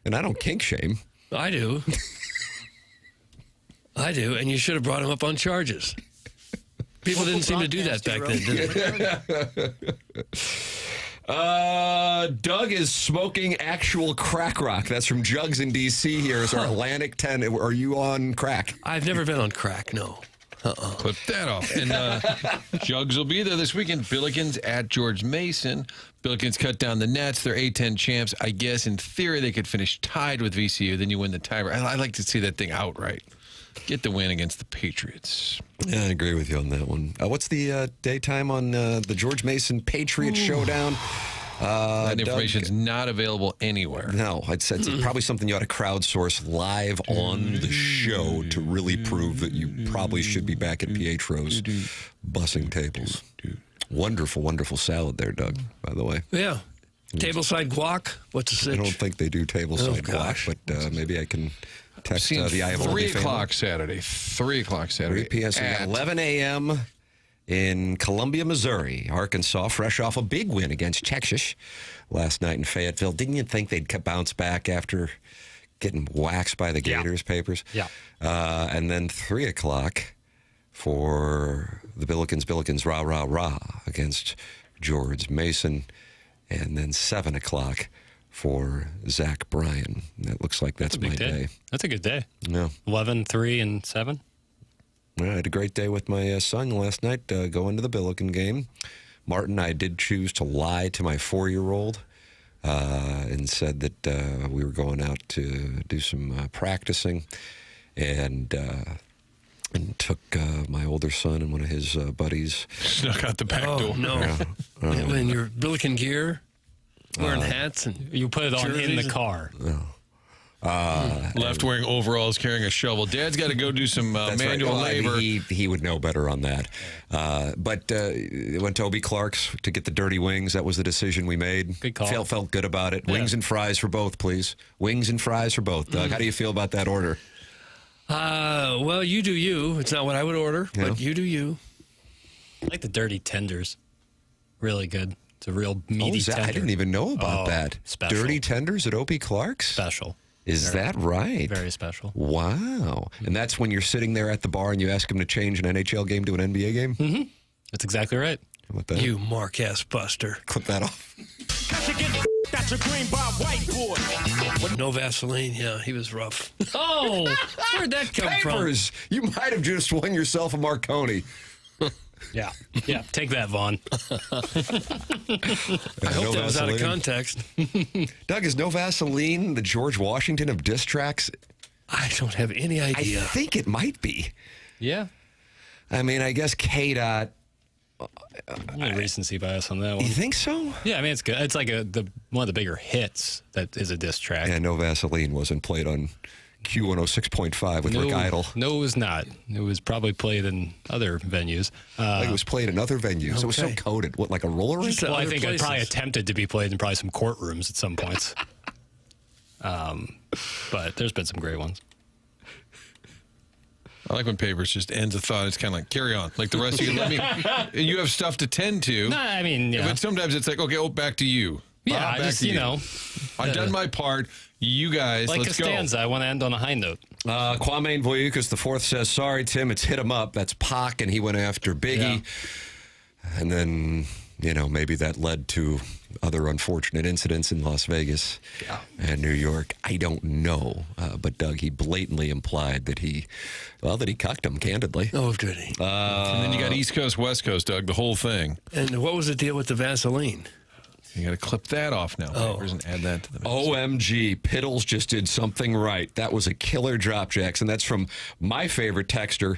Speaker 1: And I don't kink shame.
Speaker 3: I do. I do, and you should have brought him up on charges. People didn't seem to do that back then, did they?
Speaker 1: Doug is smoking actual crack rock. That's from Jugs in D.C. here. It's our Atlantic 10. Are you on crack?
Speaker 3: I've never been on crack, no.
Speaker 2: Put that off. And Jugs will be there this weekend. Billikens at George Mason. Billikens cut down the nets. They're A-10 champs. I guess in theory they could finish tied with VCU. Then you win the tiebreaker. I'd like to see that thing outright. Get the win against the Patriots.
Speaker 1: Yeah, I agree with you on that one. What's the daytime on the George Mason Patriot Showdown?
Speaker 2: That information's not available anywhere.
Speaker 1: No, it's probably something you ought to crowdsource live on the show to really prove that you probably should be back at Pietro's bussing tables. Wonderful, wonderful salad there, Doug, by the way.
Speaker 3: Yeah. Tableside guac? What's the
Speaker 1: I
Speaker 3: sitch?
Speaker 1: don't think they do tableside
Speaker 3: gosh.
Speaker 1: guac, but maybe I can text
Speaker 2: Seeing
Speaker 1: the Iowa
Speaker 2: 3
Speaker 1: family.
Speaker 2: o'clock Saturday. 3 o'clock
Speaker 1: 3
Speaker 2: Saturday.
Speaker 1: p.m. So we got 11 a.m. in Columbia, Missouri. Arkansas, fresh off a big win against Texas last night in Fayetteville. Didn't you think they'd bounce back after getting waxed by the Gators papers?
Speaker 7: Yeah.
Speaker 1: And then 3 o'clock for the Billikens, rah, rah, rah, against George Mason. And then 7 o'clock for Zach Bryan. That looks like that's my day.
Speaker 7: That's a good day.
Speaker 1: Yeah.
Speaker 7: 11, 3, and 7.
Speaker 1: I had a great day with my son last night, going to the Billiken game. Martin, I did choose to lie to my 4-year-old and said that we were going out to do some practicing, and took my older son and one of his buddies.
Speaker 2: Snuck out the back door.
Speaker 3: No. In your Billiken gear, wearing hats, and
Speaker 7: you put it on in the car.
Speaker 2: Left wearing overalls, carrying a shovel. Dad's got to go do some manual labor.
Speaker 1: He would know better on that. But went to Obie Clark's to get the dirty wings. That was the decision we made.
Speaker 7: Good call.
Speaker 1: Felt good about it.
Speaker 7: Yeah.
Speaker 1: Wings and fries for both, please. Wings and fries for both. Doug, how do you feel about that order?
Speaker 3: Well, you do you. It's not what I would order, but you do you.
Speaker 7: I like the dirty tenders. Really good. It's a real meaty tender.
Speaker 1: I didn't even know about that.
Speaker 7: Special.
Speaker 1: Dirty tenders at Obie Clark's?
Speaker 7: Special.
Speaker 1: Is that right?
Speaker 7: Very special.
Speaker 1: Wow. And that's when you're sitting there at the bar and you ask him to change an NHL game to an NBA game?
Speaker 7: Mm-hmm. That's exactly right.
Speaker 1: How about that?
Speaker 3: You Mark-ass buster.
Speaker 1: Clip that off.
Speaker 3: No Vaseline. Yeah, he was rough. Oh, where'd that come
Speaker 1: Papers. You might have just won yourself a Marconi.
Speaker 7: Yeah. Yeah. Take that, Vaughn.
Speaker 3: I hope that was out of context.
Speaker 1: Doug, is No Vaseline the George Washington of diss tracks?
Speaker 3: I don't have any idea.
Speaker 1: I think it might be.
Speaker 7: Yeah.
Speaker 1: I mean, I guess K-Dot.
Speaker 7: Recency bias on that one.
Speaker 1: You think so?
Speaker 7: Yeah, I mean, it's good. It's like one of the bigger hits that is a diss track.
Speaker 1: Yeah, No Vaseline wasn't played on Q106.5 with Rick Idle.
Speaker 7: No, it was not. It was probably played in other venues.
Speaker 1: Like it was played in other venues. It was so coded. What, like a roller rink?
Speaker 7: Well, I think it probably attempted to be played in probably some courtrooms at some points. But there's been some great ones.
Speaker 2: I like when Papers just ends a thought. It's kind of like, carry on. Like the rest of you. You have stuff to tend to.
Speaker 7: No, I mean, yeah.
Speaker 2: But sometimes it's like, okay, back to you.
Speaker 7: Yeah,
Speaker 2: back to you. I've done my part. You guys,
Speaker 7: like
Speaker 2: let's
Speaker 7: Costanza, I want to end on a high note.
Speaker 1: Kwame Voyukas the fourth says, sorry, Tim, it's hit him up. That's Pac, and he went after Biggie. Yeah. And then, maybe that led to other unfortunate incidents in Las Vegas and New York. I don't know. But Doug, he blatantly implied that he cucked him, candidly.
Speaker 3: Oh, did he?
Speaker 2: And then you got East Coast, West Coast, Doug, the whole thing.
Speaker 3: And what was the deal with the Vaseline?
Speaker 2: You got to clip that off now, Papers, and add that to the mix.
Speaker 1: OMG, Piddles just did something right. That was a killer drop, Jackson. That's from my favorite texter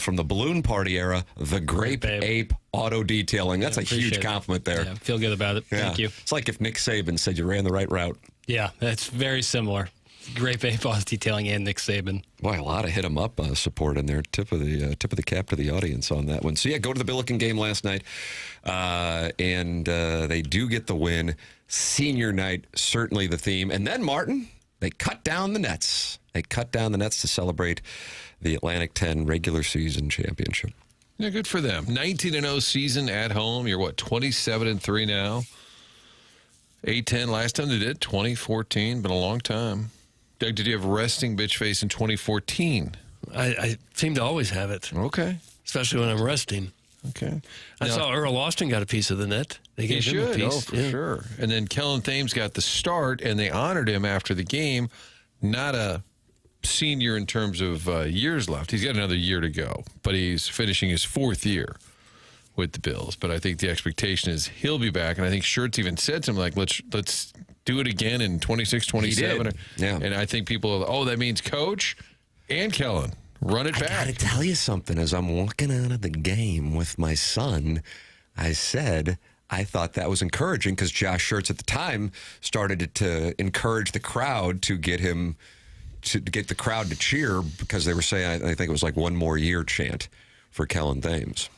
Speaker 1: from the balloon party era, the Grape Ape Auto Detailing. That's a huge compliment there.
Speaker 7: Yeah, feel good about it.
Speaker 1: Yeah.
Speaker 7: Thank you.
Speaker 1: It's like if Nick Saban said you ran the right route.
Speaker 7: Yeah, that's very similar. Grape Ape Auto Detailing and Nick Saban.
Speaker 1: Boy, a lot of hit 'em up support in there. Tip of the cap to the audience on that one. So yeah, go to the Billiken game last night, and they do get the win. Senior night, certainly the theme. And then Martin, they cut down the nets. They cut down the nets to celebrate the Atlantic 10 regular season championship.
Speaker 2: Yeah, good for them. 19-0 season at home. You're 27-3 now. 8-10 last time they did. 2014. Been a long time. Doug, did you have resting bitch face in 2014?
Speaker 3: I seem to always have it.
Speaker 2: Okay.
Speaker 3: Especially when I'm resting.
Speaker 2: Okay.
Speaker 3: I saw Earl Austin got a piece of the net. They gave him a piece.
Speaker 2: Oh, for sure. And then Kellen Thames got the start, and they honored him after the game. Not a senior in terms of years left. He's got another year to go, but he's finishing his 4th year with the Bills. But I think the expectation is he'll be back, and I think Schertz even said to him, like, let's do it again in 26, 27.
Speaker 1: Yeah.
Speaker 2: And I think people are, that means Coach and Kellen. Run it back.
Speaker 1: I got to tell you something. As I'm walking out of the game with my son, I said I thought that was encouraging because Josh Schertz at the time started to encourage the crowd to get him to get the crowd to cheer because they were saying, I think it was like one more year chant for Kellen Thames.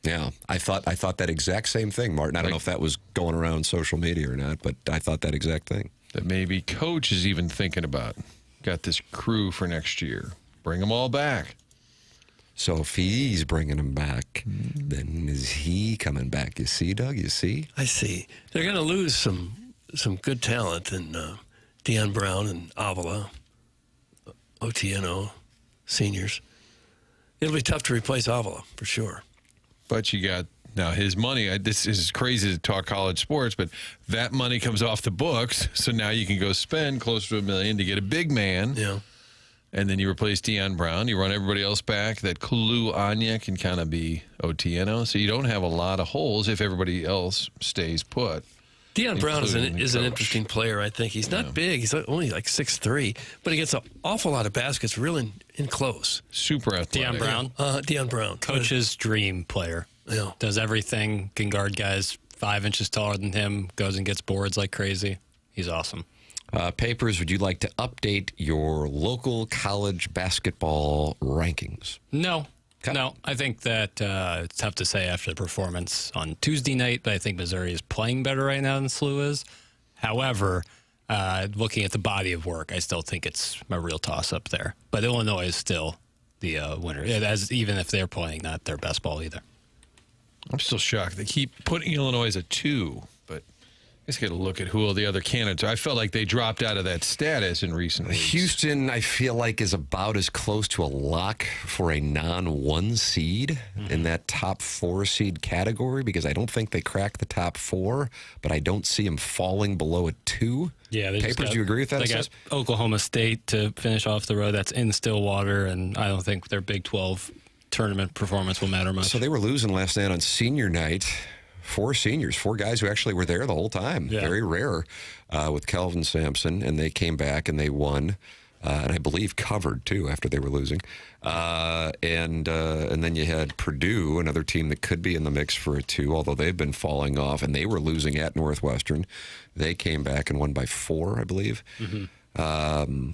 Speaker 1: Yeah, I thought that exact same thing, Martin. I don't know if that was going around social media or not, but I thought that exact thing.
Speaker 2: That maybe Coach is even thinking about. Got this crew for next year. Bring them all back.
Speaker 1: So if he's bringing them back, then is he coming back? You see, Doug? You see?
Speaker 3: I see. They're going to lose some good talent in Deion Brown and Avila, OTNO, seniors. It'll be tough to replace Avila, for sure.
Speaker 2: But you got Now, his money, this is crazy to talk college sports, but that money comes off the books, so now you can go spend close to $1 million to get a big man.
Speaker 3: Yeah.
Speaker 2: And then you replace Deion Brown. You run everybody else back. That Kulu Anya can kind of be Otieno. So you don't have a lot of holes if everybody else stays put.
Speaker 3: Deion Brown is an
Speaker 2: coach.
Speaker 3: interesting player, I think. He's not big. He's only like 6'3", but he gets an awful lot of baskets real in close.
Speaker 2: Super athletic.
Speaker 7: Deion Brown?
Speaker 3: Deion Brown.
Speaker 7: Coach's dream player.
Speaker 3: Yeah.
Speaker 7: Does everything, can guard guys 5 inches taller than him, goes and gets boards like crazy. He's awesome.
Speaker 1: Papers, would you like to update your local college basketball rankings?
Speaker 7: No. No, I think that it's tough to say after the performance on Tuesday night, but I think Missouri is playing better right now than SLU is. However, looking at the body of work, I still think it's a real toss-up there. But Illinois is still the winner, even if they're playing not their best ball either.
Speaker 2: I'm still shocked. They keep putting Illinois as a 2, but I just got to look at who all the other candidates are. I felt like they dropped out of that status in recent weeks.
Speaker 1: Houston, I feel like, is about as close to a lock for a non-1 seed in that top 4 seed category because I don't think they crack the top 4, but I don't see them falling below a 2.
Speaker 7: Yeah,
Speaker 1: Papers, do you agree with that?
Speaker 7: They got Oklahoma State to finish off the road. That's in Stillwater, and I don't think their Big 12 tournament performance will matter much.
Speaker 1: So they were losing last night on senior night. 4 seniors, 4 guys who actually were there the whole time. Yeah. Very rare with Kelvin Sampson, and they came back and they won, and I believe covered too after they were losing. And then you had Purdue, another team that could be in the mix for a 2, although they've been falling off, and they were losing at Northwestern. They came back and won by 4, I believe. Mm-hmm.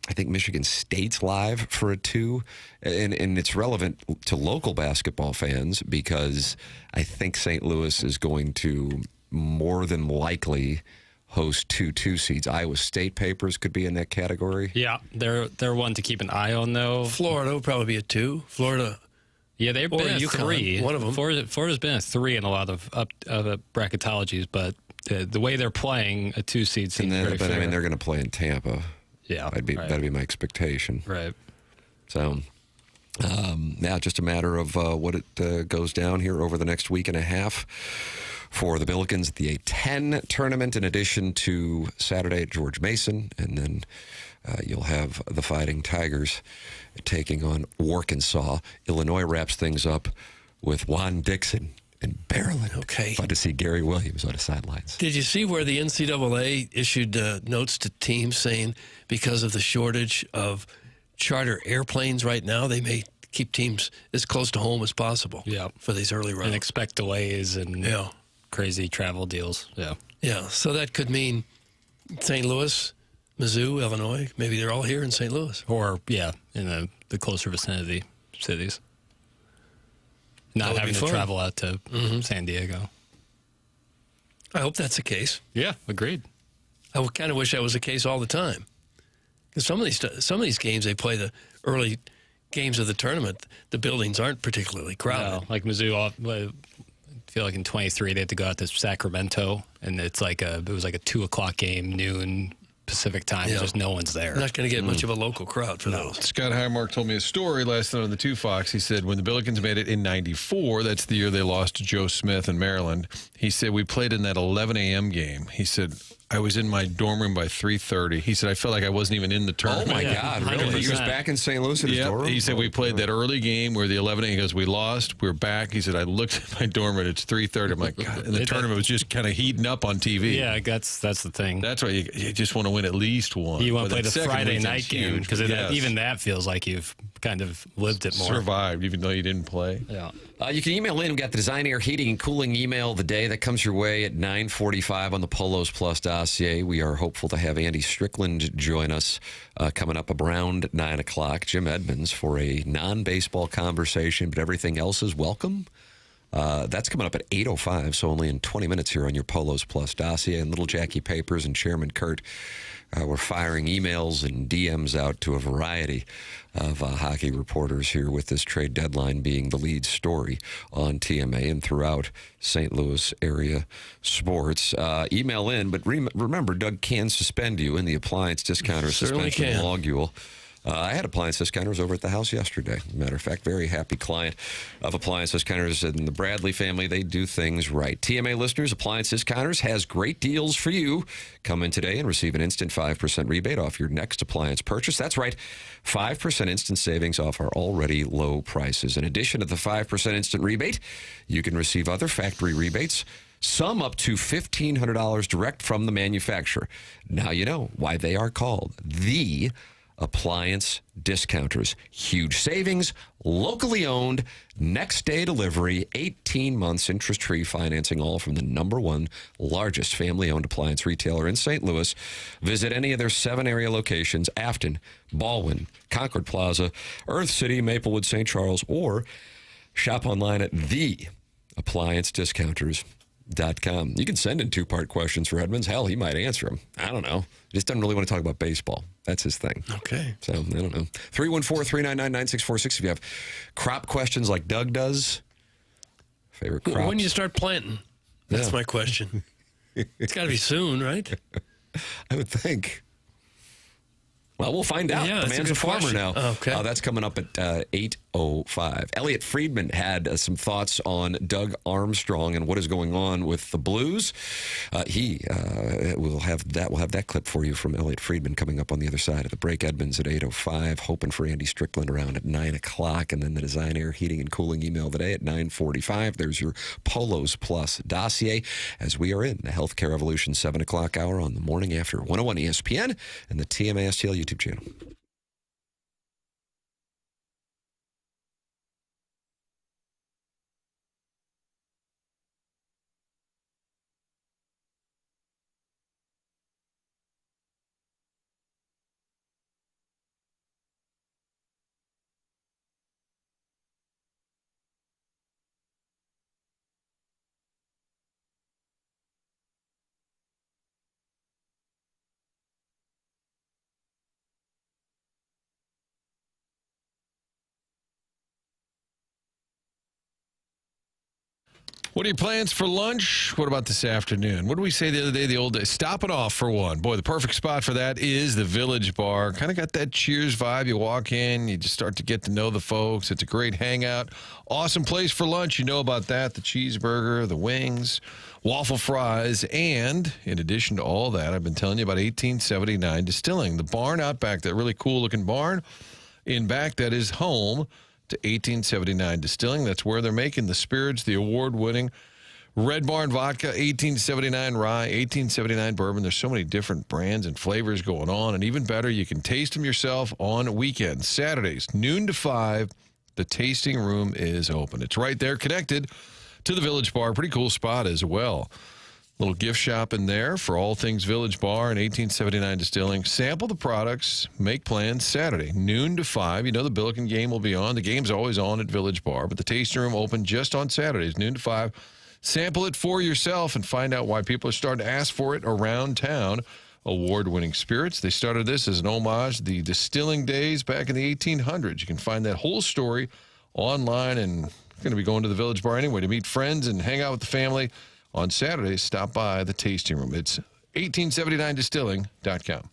Speaker 1: I think Michigan State's live for a 2, and it's relevant to local basketball fans because I think St. Louis is going to more than likely host 2 seeds. Iowa State, Papers could be in that category.
Speaker 7: Yeah, they're one to keep an eye on, though.
Speaker 3: Florida will probably be a 2. Florida.
Speaker 7: Yeah, they've been a 3.
Speaker 3: One of them.
Speaker 7: Florida's been a 3 in a lot of bracketologies, but the way they're playing, a 2 seed seems very fair.
Speaker 1: I mean, they're going to play in Tampa.
Speaker 7: Yeah,
Speaker 1: that'd be my expectation.
Speaker 7: Right.
Speaker 1: So, now just a matter of what it goes down here over the next week and a half for the Billikens at the A10 tournament, in addition to Saturday at George Mason, and then you'll have the Fighting Tigers taking on Arkansas. Illinois wraps things up with Juan Dixon and Maryland.
Speaker 3: Okay.
Speaker 1: Fun to see Gary Williams on the sidelines.
Speaker 3: Did you see where the NCAA issued notes to teams saying because of the shortage of charter airplanes right now, they may keep teams as close to home as possible for these early rounds?
Speaker 7: And expect delays and crazy travel deals. Yeah.
Speaker 3: Yeah, so that could mean St. Louis, Mizzou, Illinois, maybe they're all here in St. Louis.
Speaker 7: Or, in the closer vicinity cities. Not having to travel out to San Diego.
Speaker 3: I hope that's the case.
Speaker 7: Yeah, agreed.
Speaker 3: I kind of wish that was the case all the time. Because some of these games, they play the early games of the tournament, the buildings aren't particularly crowded.
Speaker 7: No, like Mizzou, I feel like in 23 they had to go out to Sacramento, and it was like a 2 o'clock game, noon Pacific time. Just no one's there.
Speaker 3: Not going to get much of a local crowd for those.
Speaker 2: Scott Highmark told me a story last night on the 2 Fox. He said when the Billikens made it in '94, that's the year they lost to Joe Smith in Maryland. He said we played in that 11 a.m. game. He said I was in my dorm room by 3:30. He said I felt like I wasn't even in the tournament.
Speaker 1: Oh my God! Really? He was back in St. Louis in his dorm room.
Speaker 2: He said we played that early game where the 11 a.m. He goes, we lost. We're back. He said I looked at my dorm room and it's 3:30. I'm like, God. And the tournament was just kind of heating up on TV.
Speaker 7: Yeah, that's the thing.
Speaker 2: That's why you just want to win at least one.
Speaker 7: You want to play the Friday night game because even that feels like you've kind of lived it more.
Speaker 2: Survived, even though you didn't play.
Speaker 7: Yeah.
Speaker 1: You can email in. We've got the Design Air Heating and Cooling email of the day that comes your way at 9:45 on the Polos Plus dossier. We are hopeful to have Andy Strickland join us coming up around 9 o'clock. Jim Edmonds for a non-baseball conversation, but everything else is welcome. That's coming up at 8:05, so only in 20 minutes here on your Polos Plus dossier. And Little Jackie Papers and Chairman Kurt we're firing emails and DMs out to a variety of hockey reporters here with this trade deadline being the lead story on TMA and throughout St. Louis area sports. Email in, but remember, Doug can suspend you in the appliance discount or suspension logule. I had appliance discounters over at the house yesterday. Matter of fact, very happy client of appliance discounters in the Bradley family. They do things right. TMA listeners, appliance discounters has great deals for you. Come in today and receive an instant 5% rebate off your next appliance purchase. That's right, 5% instant savings off our already low prices. In addition to the 5% instant rebate, you can receive other factory rebates, some up to $1,500 direct from the manufacturer. Now you know why they are called the appliance discounters. Huge savings, locally owned, next day delivery, 18 months interest-free financing, all from the #1 largest family-owned appliance retailer in St. Louis. Visit any of their 7 area locations: Afton, Baldwin, Concord Plaza, Earth City, Maplewood, St. Charles, or shop online at theappliancediscounters.com. You can send in 2-part questions for Edmonds. Hell, he might answer them. I don't know. He just doesn't really want to talk about baseball. That's his thing.
Speaker 3: Okay.
Speaker 1: So, I don't know. 314-399-9646 if you have crop questions like Doug does. Favorite crops.
Speaker 3: When do you start planting? That's my question. It's got to be soon, right?
Speaker 1: I would think. Well, we'll find out.
Speaker 3: Yeah,
Speaker 1: the man's a farmer
Speaker 3: question.
Speaker 1: now.
Speaker 3: Okay.
Speaker 1: That's coming up at 8:05. Elliot Friedman had some thoughts on Doug Armstrong and what is going on with the Blues. He will have that clip for you from Elliot Friedman coming up on the other side of the break. Edmonds at 8:05. Hoping for Andy Strickland around at 9 o'clock. And then the Design Air Heating and Cooling email today at 9:45. There's your Polos Plus dossier as we are in the Healthcare Revolution 7 o'clock hour on the morning after 101 ESPN and the TMASTL YouTube channel.
Speaker 2: What are your plans for lunch? What about this afternoon? What did we say the other day, the old day? Stop it off for one. Boy, the perfect spot for that is the Village Bar. Kind of got that Cheers vibe. You walk in, you just start to get to know the folks. It's a great hangout. Awesome place for lunch. You know about that. The cheeseburger, the wings, waffle fries. And in addition to all that, I've been telling you about 1879 Distilling. The barn out back, that really cool looking barn in back, that is home to 1879 Distilling. That's where they're making the spirits, the award-winning Red Barn Vodka, 1879 Rye, 1879 Bourbon. There's so many different brands and flavors going on, and even better, you can taste them yourself on weekends. Saturdays, noon to 5, the tasting room is open. It's right there connected to the Village Bar. Pretty cool spot as well. Little gift shop in there for all things Village Bar and 1879 Distilling. Sample the products, make plans Saturday, noon to 5. You know the Billiken game will be on. The game's always on at Village Bar, but the tasting room open just on Saturdays, noon to 5. Sample it for yourself and find out why people are starting to ask for it around town. Award-winning spirits. They started this as an homage to the distilling days back in the 1800s. You can find that whole story online, and you're going to be going to the Village Bar anyway to meet friends and hang out with the family. On Saturdays, stop by the tasting room. It's 1879distilling.com.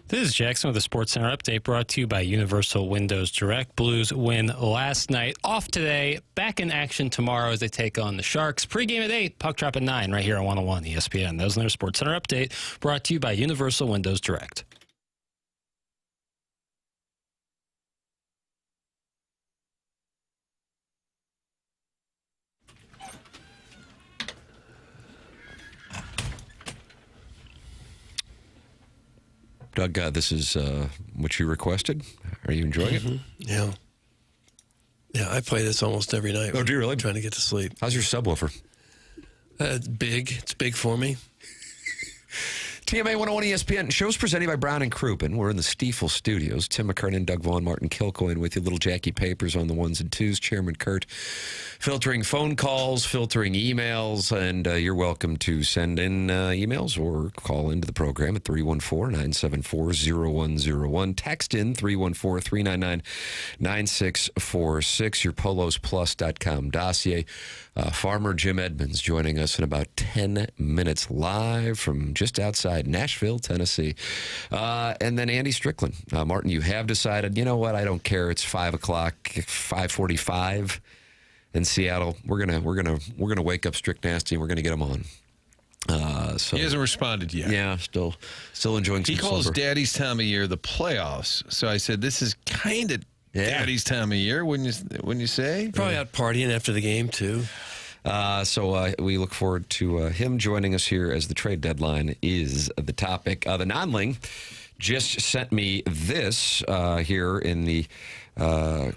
Speaker 7: This is Jackson with the Sports Center update brought to you by Universal Windows Direct. Blues win last night, off today, back in action tomorrow as they take on the Sharks. Pre-game at 8, puck drop at 9 right here on 101 ESPN. That was their Sports Center update brought to you by Universal Windows Direct.
Speaker 1: Doug, this is what you requested. Are you enjoying it?
Speaker 3: Yeah. Yeah, I play this almost every night.
Speaker 1: Oh, do you really?
Speaker 3: Trying to get to sleep.
Speaker 1: How's your subwoofer?
Speaker 3: It's big. It's big for me.
Speaker 1: TMA 101 ESPN. Shows presented by Brown and Crouppen. We're in the Stiefel studios. Tim McKernan, Doug Vaughn, Martin Kilcoyne with you. Little Jackie Papers on the ones and twos. Chairman Kurt filtering phone calls, filtering emails, and you're welcome to send in emails or call into the program at 314-974-0101. Text in 314-399-9646. Your polosplus.com dossier. Farmer Jim Edmonds joining us in about 10 minutes live from just outside Nashville, Tennessee. And then Andy Strickland. Martin, you have decided, you know what, I don't care. It's 5 o'clock, 5:45 in Seattle. We're gonna wake up Strick Nasty and we're gonna get him on. So
Speaker 2: He hasn't responded yet.
Speaker 1: yeah, still enjoying some
Speaker 2: He calls
Speaker 1: slumber.
Speaker 2: Daddy's time of year the playoffs. So I said, this is kind of Daddy's time of year, wouldn't you say?
Speaker 3: Probably out partying after the game, too.
Speaker 1: So we look forward to him joining us here as the trade deadline is the topic. The non-ling just sent me this here in the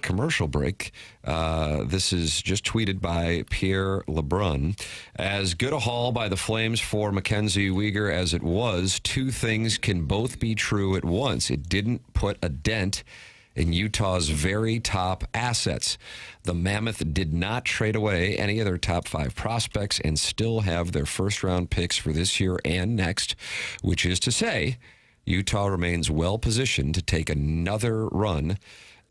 Speaker 1: commercial break. This is just tweeted by Pierre Lebrun. As good a haul by the Flames for Mackenzie Weegar as it was, two things can both be true at once. It didn't put a dent in Utah's very top assets. The Mammoth did not trade away any of their top 5 prospects and still have their first-round picks for this year and next, which is to say, Utah remains well-positioned to take another run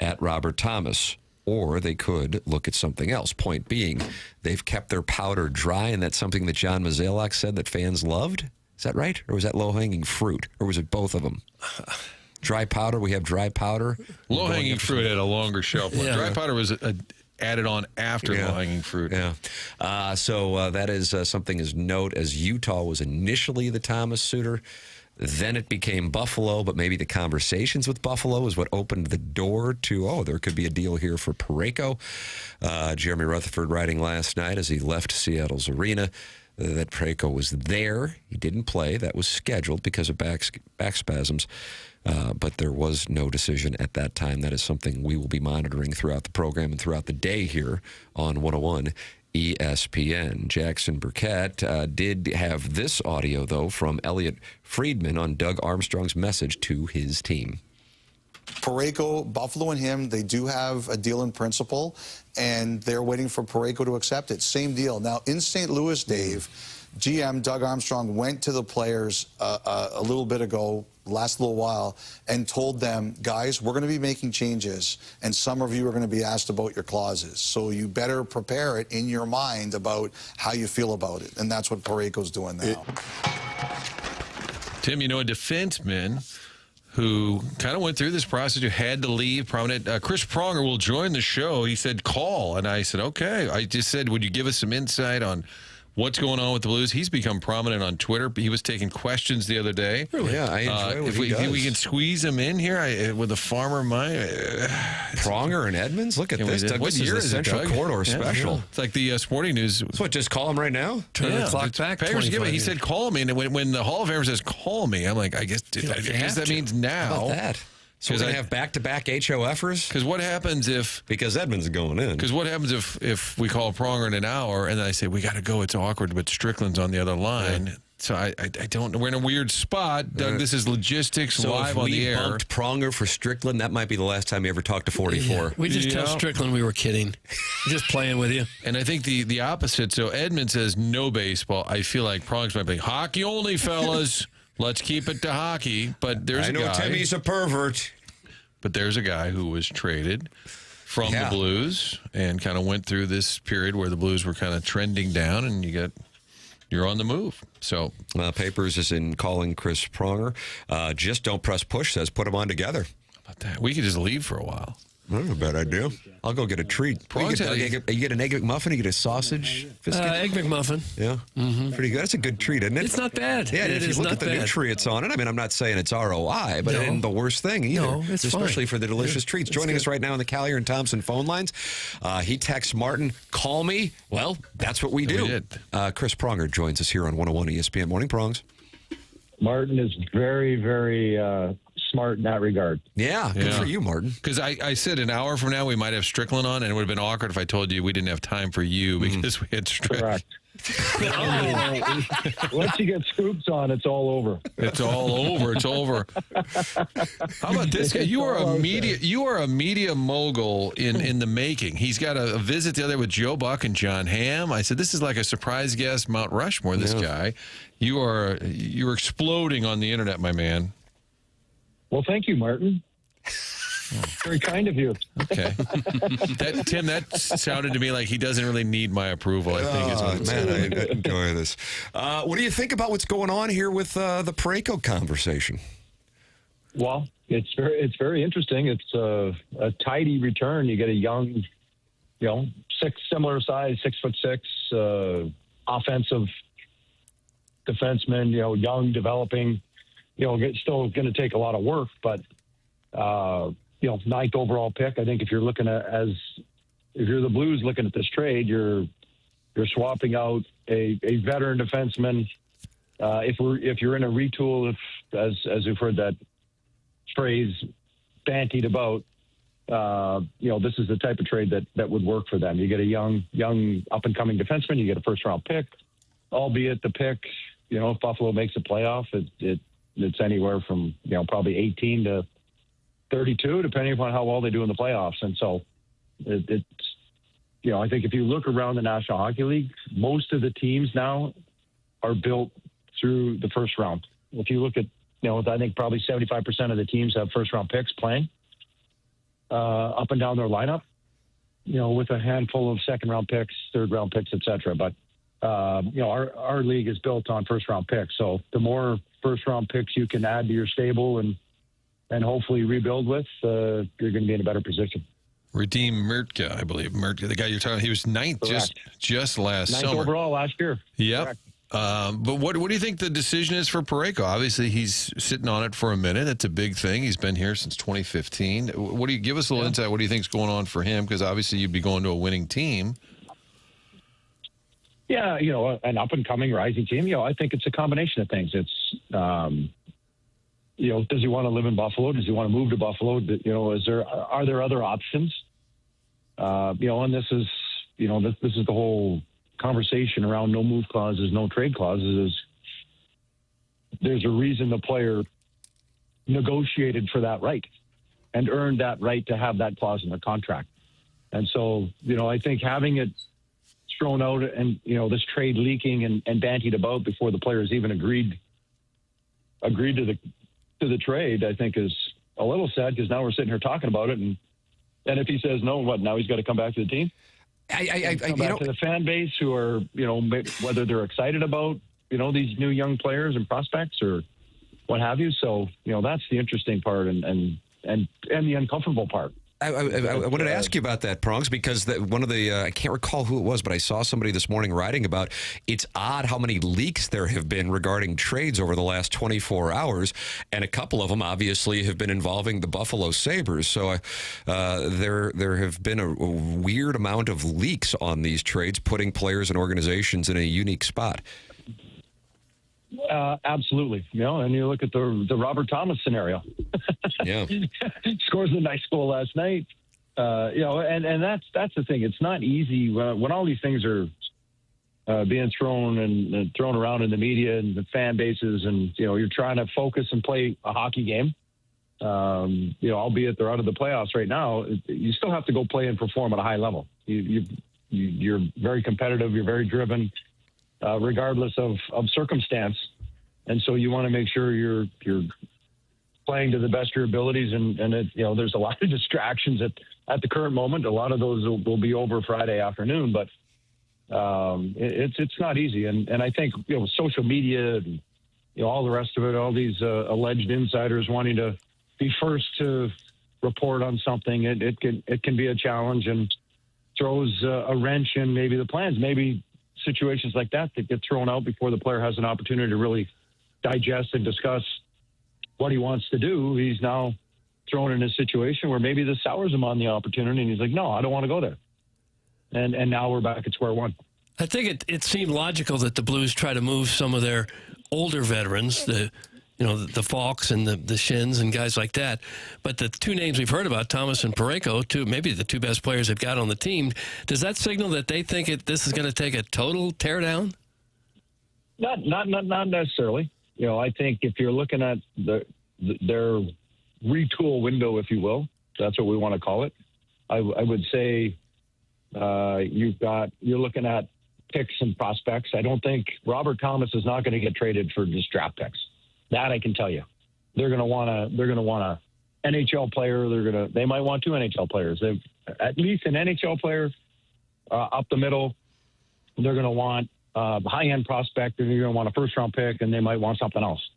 Speaker 1: at Robert Thomas, or they could look at something else. Point being, they've kept their powder dry, and that's something that John Mozeliak said that fans loved. Is that right? Or was that low-hanging fruit? Or was it both of them? Dry powder, we have dry powder.
Speaker 2: Low-hanging fruit had a longer shelf life.
Speaker 3: Yeah.
Speaker 2: Dry powder was added on after low-hanging fruit.
Speaker 1: Yeah. So that is something as note as Utah was initially the Thomas suitor. Then it became Buffalo, but maybe the conversations with Buffalo is what opened the door to, there could be a deal here for Parayko. Jeremy Rutherford writing last night as he left Seattle's arena that Parayko was there. He didn't play. That was scheduled because of back spasms. But there was no decision at that time. That is something we will be monitoring throughout the program and throughout the day here on 101 ESPN. Jackson Burkett did have this audio, though, from Elliot Friedman on Doug Armstrong's message to his team.
Speaker 8: Parayko, Buffalo and him, they do have a deal in principle, and they're waiting for Parayko to accept it. Same deal. Now, in St. Louis, Dave, GM Doug Armstrong went to the players a little bit ago, last little while, and told them, guys, we're going to be making changes, and some of you are going to be asked about your clauses. So you better prepare it in your mind about how you feel about it. And that's what Parayko's doing now.
Speaker 2: Tim, a defenseman who kind of went through this process, who had to leave, prominent. Chris Pronger will join the show. He said, call. And I said, okay. I just said, would you give us some insight on what's going on with the Blues? He's become prominent on Twitter. He was taking questions the other day.
Speaker 1: Really? Yeah, I enjoy what he does.
Speaker 2: If we can squeeze him in here with a farmer mind.
Speaker 1: Pronger and Edmonds? Look at this. Doug,
Speaker 2: What
Speaker 1: this
Speaker 2: year
Speaker 1: is
Speaker 2: is
Speaker 1: the
Speaker 2: it,
Speaker 1: Central
Speaker 2: Doug?
Speaker 1: Corridor
Speaker 2: Yeah,
Speaker 1: special.
Speaker 2: yeah. It's like the Sporting News.
Speaker 1: So what, just call him right now?
Speaker 3: Turn the clock back.
Speaker 2: Packers give it.
Speaker 3: 25
Speaker 2: He
Speaker 3: years.
Speaker 2: said, call me. And when the Hall of Famer says, call me, I'm like, I guess that means now.
Speaker 1: How about that? So we're going to have back-to-back HOFers?
Speaker 2: Because what happens if...
Speaker 1: Because Edmonds is going in.
Speaker 2: Because what happens if we call Pronger in an hour and then I say, we got to go, it's awkward, but Strickland's on the other line. Yeah. So I don't know. We're in a weird spot. Doug, this is logistics live on the air.
Speaker 1: So if we bumped Pronger for Strickland, that might be the last time we ever talked to 44.
Speaker 3: Yeah. We just tell Strickland we were kidding. Just playing with you.
Speaker 2: And I think the opposite. So Edmund says no baseball. I feel like Pronger's might be hockey only, fellas. Let's keep it to hockey. But there's a guy. I know
Speaker 1: Timmy's a pervert.
Speaker 2: But there's a guy who was traded from the Blues and kind of went through this period where the Blues were kind of trending down, and you got you're on the move. So
Speaker 1: Papers is in calling Chris Pronger. Just don't press push, says put them on together.
Speaker 2: How about that? We could just leave for a while.
Speaker 1: That's a bad idea. I'll go get a treat. You get an Egg McMuffin, you get a sausage biscuit?
Speaker 3: Egg McMuffin.
Speaker 1: Yeah. Mm-hmm. Pretty good. That's a good treat, isn't it?
Speaker 3: It's not bad.
Speaker 1: Yeah, if you look at the nutrients on it, I mean, I'm not saying it's ROI, but it isn't the worst thing either.
Speaker 3: No, it's
Speaker 1: especially
Speaker 3: fine.
Speaker 1: for the delicious treats. Joining us right now on the Callier and Thompson phone lines, he texts Martin, call me. Well, that's what we do. Chris Pronger joins us here on 101 ESPN. Morning, Prongs.
Speaker 9: Martin is very, very smart in that regard.
Speaker 1: Yeah, good for you, Martin.
Speaker 2: Because I said an hour from now we might have Strickland on, and it would have been awkward if I told you we didn't have time for you because we had Strickland.
Speaker 9: Correct. Once you get scoops on, it's all over.
Speaker 2: It's all over. It's over. How about this guy? You are a media mogul in the making. He's got a visit the other with Joe Buck and John Hamm. I said, this is like a surprise guest, Mount Rushmore, this guy. You're exploding on the internet, my man.
Speaker 9: Well, thank you, Martin. Very kind of you.
Speaker 2: Okay. Tim, that sounded to me like he doesn't really need my approval, I think.
Speaker 1: I enjoy this. What do you think about what's going on here with the Parayko conversation?
Speaker 9: Well, it's very interesting. It's a tidy return. You get a young, similar size, 6'6", offensive defenseman, young, developing, still going to take a lot of work, but, 9th overall pick. I think if you're looking at, if you're the Blues looking at this trade, you're swapping out a veteran defenseman. If you're in a retool, as we've heard that phrase bantied about, this is the type of trade that would work for them. You get a young up and coming defenseman, you get a first round pick, albeit the pick, if Buffalo makes a playoff, it's anywhere from, probably 18 to 32, depending upon how well they do in the playoffs. And so it's, I think if you look around the National Hockey League, most of the teams now are built through the first round. If you look at, I think probably 75% of the teams have first round picks playing up and down their lineup, with a handful of second round picks, third round picks, et cetera. But, our league is built on first round picks. So the more first round picks you can add to your stable and hopefully rebuild with, you're going to be in a better position.
Speaker 2: Redeem Mertka, I believe. Mertka, the guy you're talking about, he was 9th just last summer.
Speaker 9: 9th overall last year.
Speaker 2: Yep. But what do you think the decision is for Parayko? Obviously, he's sitting on it for a minute. It's a big thing. He's been here since 2015. What do you give us a little insight? What do you think is going on for him? Because obviously, you'd be going to a winning team.
Speaker 9: Yeah, an up-and-coming rising team. I think it's a combination of things. It's, does he want to live in Buffalo? Does he want to move to Buffalo? Are there other options? And this is the whole conversation around no move clauses, no trade clauses. There's a reason the player negotiated for that right and earned that right to have that clause in their contract. And so, I think having it thrown out and, this trade leaking and bantied about before the players even agreed to the trade, I think is a little sad because now we're sitting here talking about it. And if he says no, now he's got to come back to the team? Come back to the fan base who are, whether they're excited about, these new young players and prospects or what have you. So, that's the interesting part and the uncomfortable part.
Speaker 1: I wanted to ask you about that, Prongs, because one of the, I can't recall who it was, but I saw somebody this morning writing about it's odd how many leaks there have been regarding trades over the last 24 hours, and a couple of them obviously have been involving the Buffalo Sabres. So there have been a weird amount of leaks on these trades, putting players and organizations in a unique spot.
Speaker 9: Absolutely. And you look at the Robert Thomas scenario.
Speaker 1: Yeah.
Speaker 9: Scores a nice goal last night. And that's the thing. It's not easy when all these things are being thrown around in the media and the fan bases, and you're trying to focus and play a hockey game. Albeit they're out of the playoffs right now, you still have to go play and perform at a high level. You're very competitive. You're very driven. Regardless of circumstance. And so you want to make sure you're playing to the best of your abilities. And there's a lot of distractions at the current moment. A lot of those will be over Friday afternoon. But, It's not easy. And I think, social media and, all the rest of it, all these alleged insiders wanting to be first to report on something, it can be a challenge and throws a wrench in maybe the plans. Maybe situations like that get thrown out before the player has an opportunity to really digest and discuss what he wants to do. He's now thrown in a situation where maybe this sours him on the opportunity, and he's like, no, I don't want to go there. And now we're back at square one.
Speaker 3: I think it seemed logical that the Blues try to move some of their older veterans, the Falks and the Shins and guys like that. But the two names we've heard about, Thomas and Parayko, maybe the two best players they've got on the team, does that signal that they think this is going to take a total teardown?
Speaker 9: Not necessarily. I think if you're looking at their retool window, if you will, that's what we want to call it, I would say you're looking at picks and prospects. I don't think Robert Thomas is not going to get traded for just draft picks. That I can tell you. They're going to want a NHL player. They might want two NHL players. At least an NHL player up the middle. They're going to want a high-end prospect, and you're going to want a first-round pick, and they might want something else.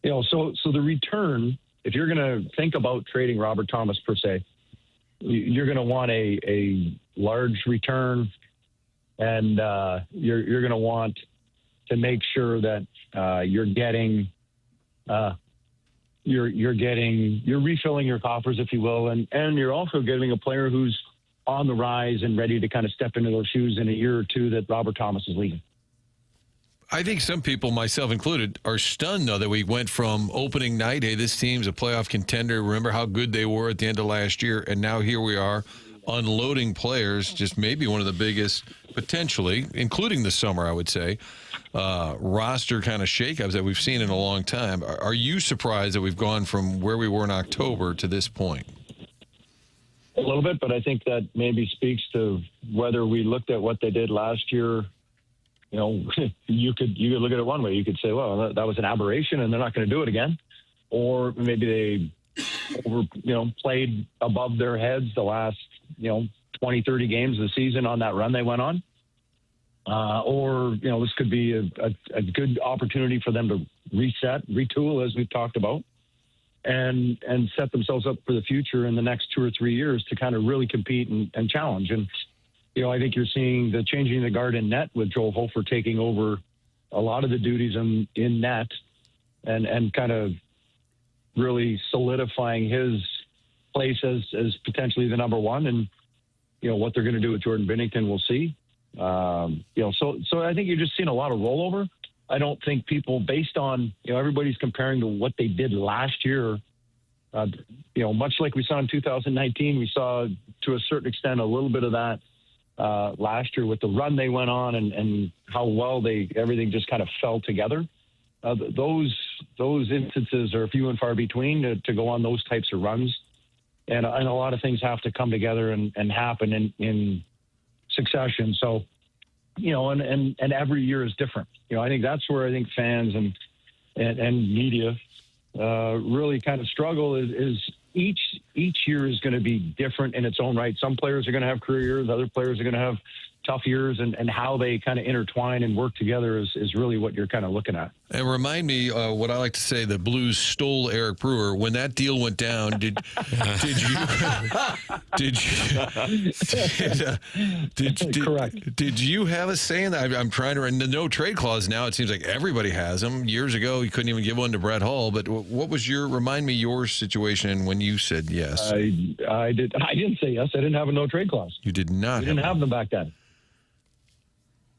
Speaker 9: So the return, if you're going to think about trading Robert Thomas per se, you're going to want a large return, and you're going to want to make sure that you're refilling your coffers, if you will, and you're also getting a player who's on the rise and ready to kind of step into those shoes in a year or two that Robert Thomas is leading.
Speaker 2: I think some people, myself included, are stunned, though, that we went from opening night, hey, this team's a playoff contender. Remember how good they were at the end of last year, and now here we are unloading players, just maybe one of the biggest, potentially, including the summer, I would say, roster kind of shakeups that we've seen in a long time. Are you surprised that we've gone from where we were in October to this point?
Speaker 9: A little bit, but I think that maybe speaks to whether we looked at what they did last year. You could look at it one way. You could say, well, that was an aberration and they're not going to do it again. Or maybe they played above their heads the last, 20, 30 games of the season on that run they went on. Or this could be a good opportunity for them to reset, retool, as we've talked about, and set themselves up for the future in the next 2 or 3 years to kind of really compete and challenge. And, I think you're seeing the changing the guard in net with Joel Hofer taking over a lot of the duties in net and kind of really solidifying his place as potentially the number one. And, what they're going to do with Jordan Binnington, we'll see. So I think you're just seeing a lot of rollover. I don't think people, based on, everybody's comparing to what they did last year, much like we saw in 2019, we saw to a certain extent a little bit of that last year with the run they went on and how well everything just kind of fell together. Those instances are few and far between to go on those types of runs. And a lot of things have to come together and happen in succession. So, and every year is different. I think that's where I think fans and media really kind of struggle is each year is going to be different in its own right. Some players are going to have career years, other players are going to have tough years, and how they kind of intertwine and work together is really what you're kind of looking at.
Speaker 2: And remind me what I like to say, the Blues stole Eric Brewer. When that deal went down, did you have a say in that? I'm trying to run the no trade clause now. It seems like everybody has them. Years ago, you couldn't even give one to Brett Hull. But what was remind me your situation when you said yes?
Speaker 9: I didn't say yes. I didn't have a no trade clause.
Speaker 2: You did not.
Speaker 9: We didn't have them back then.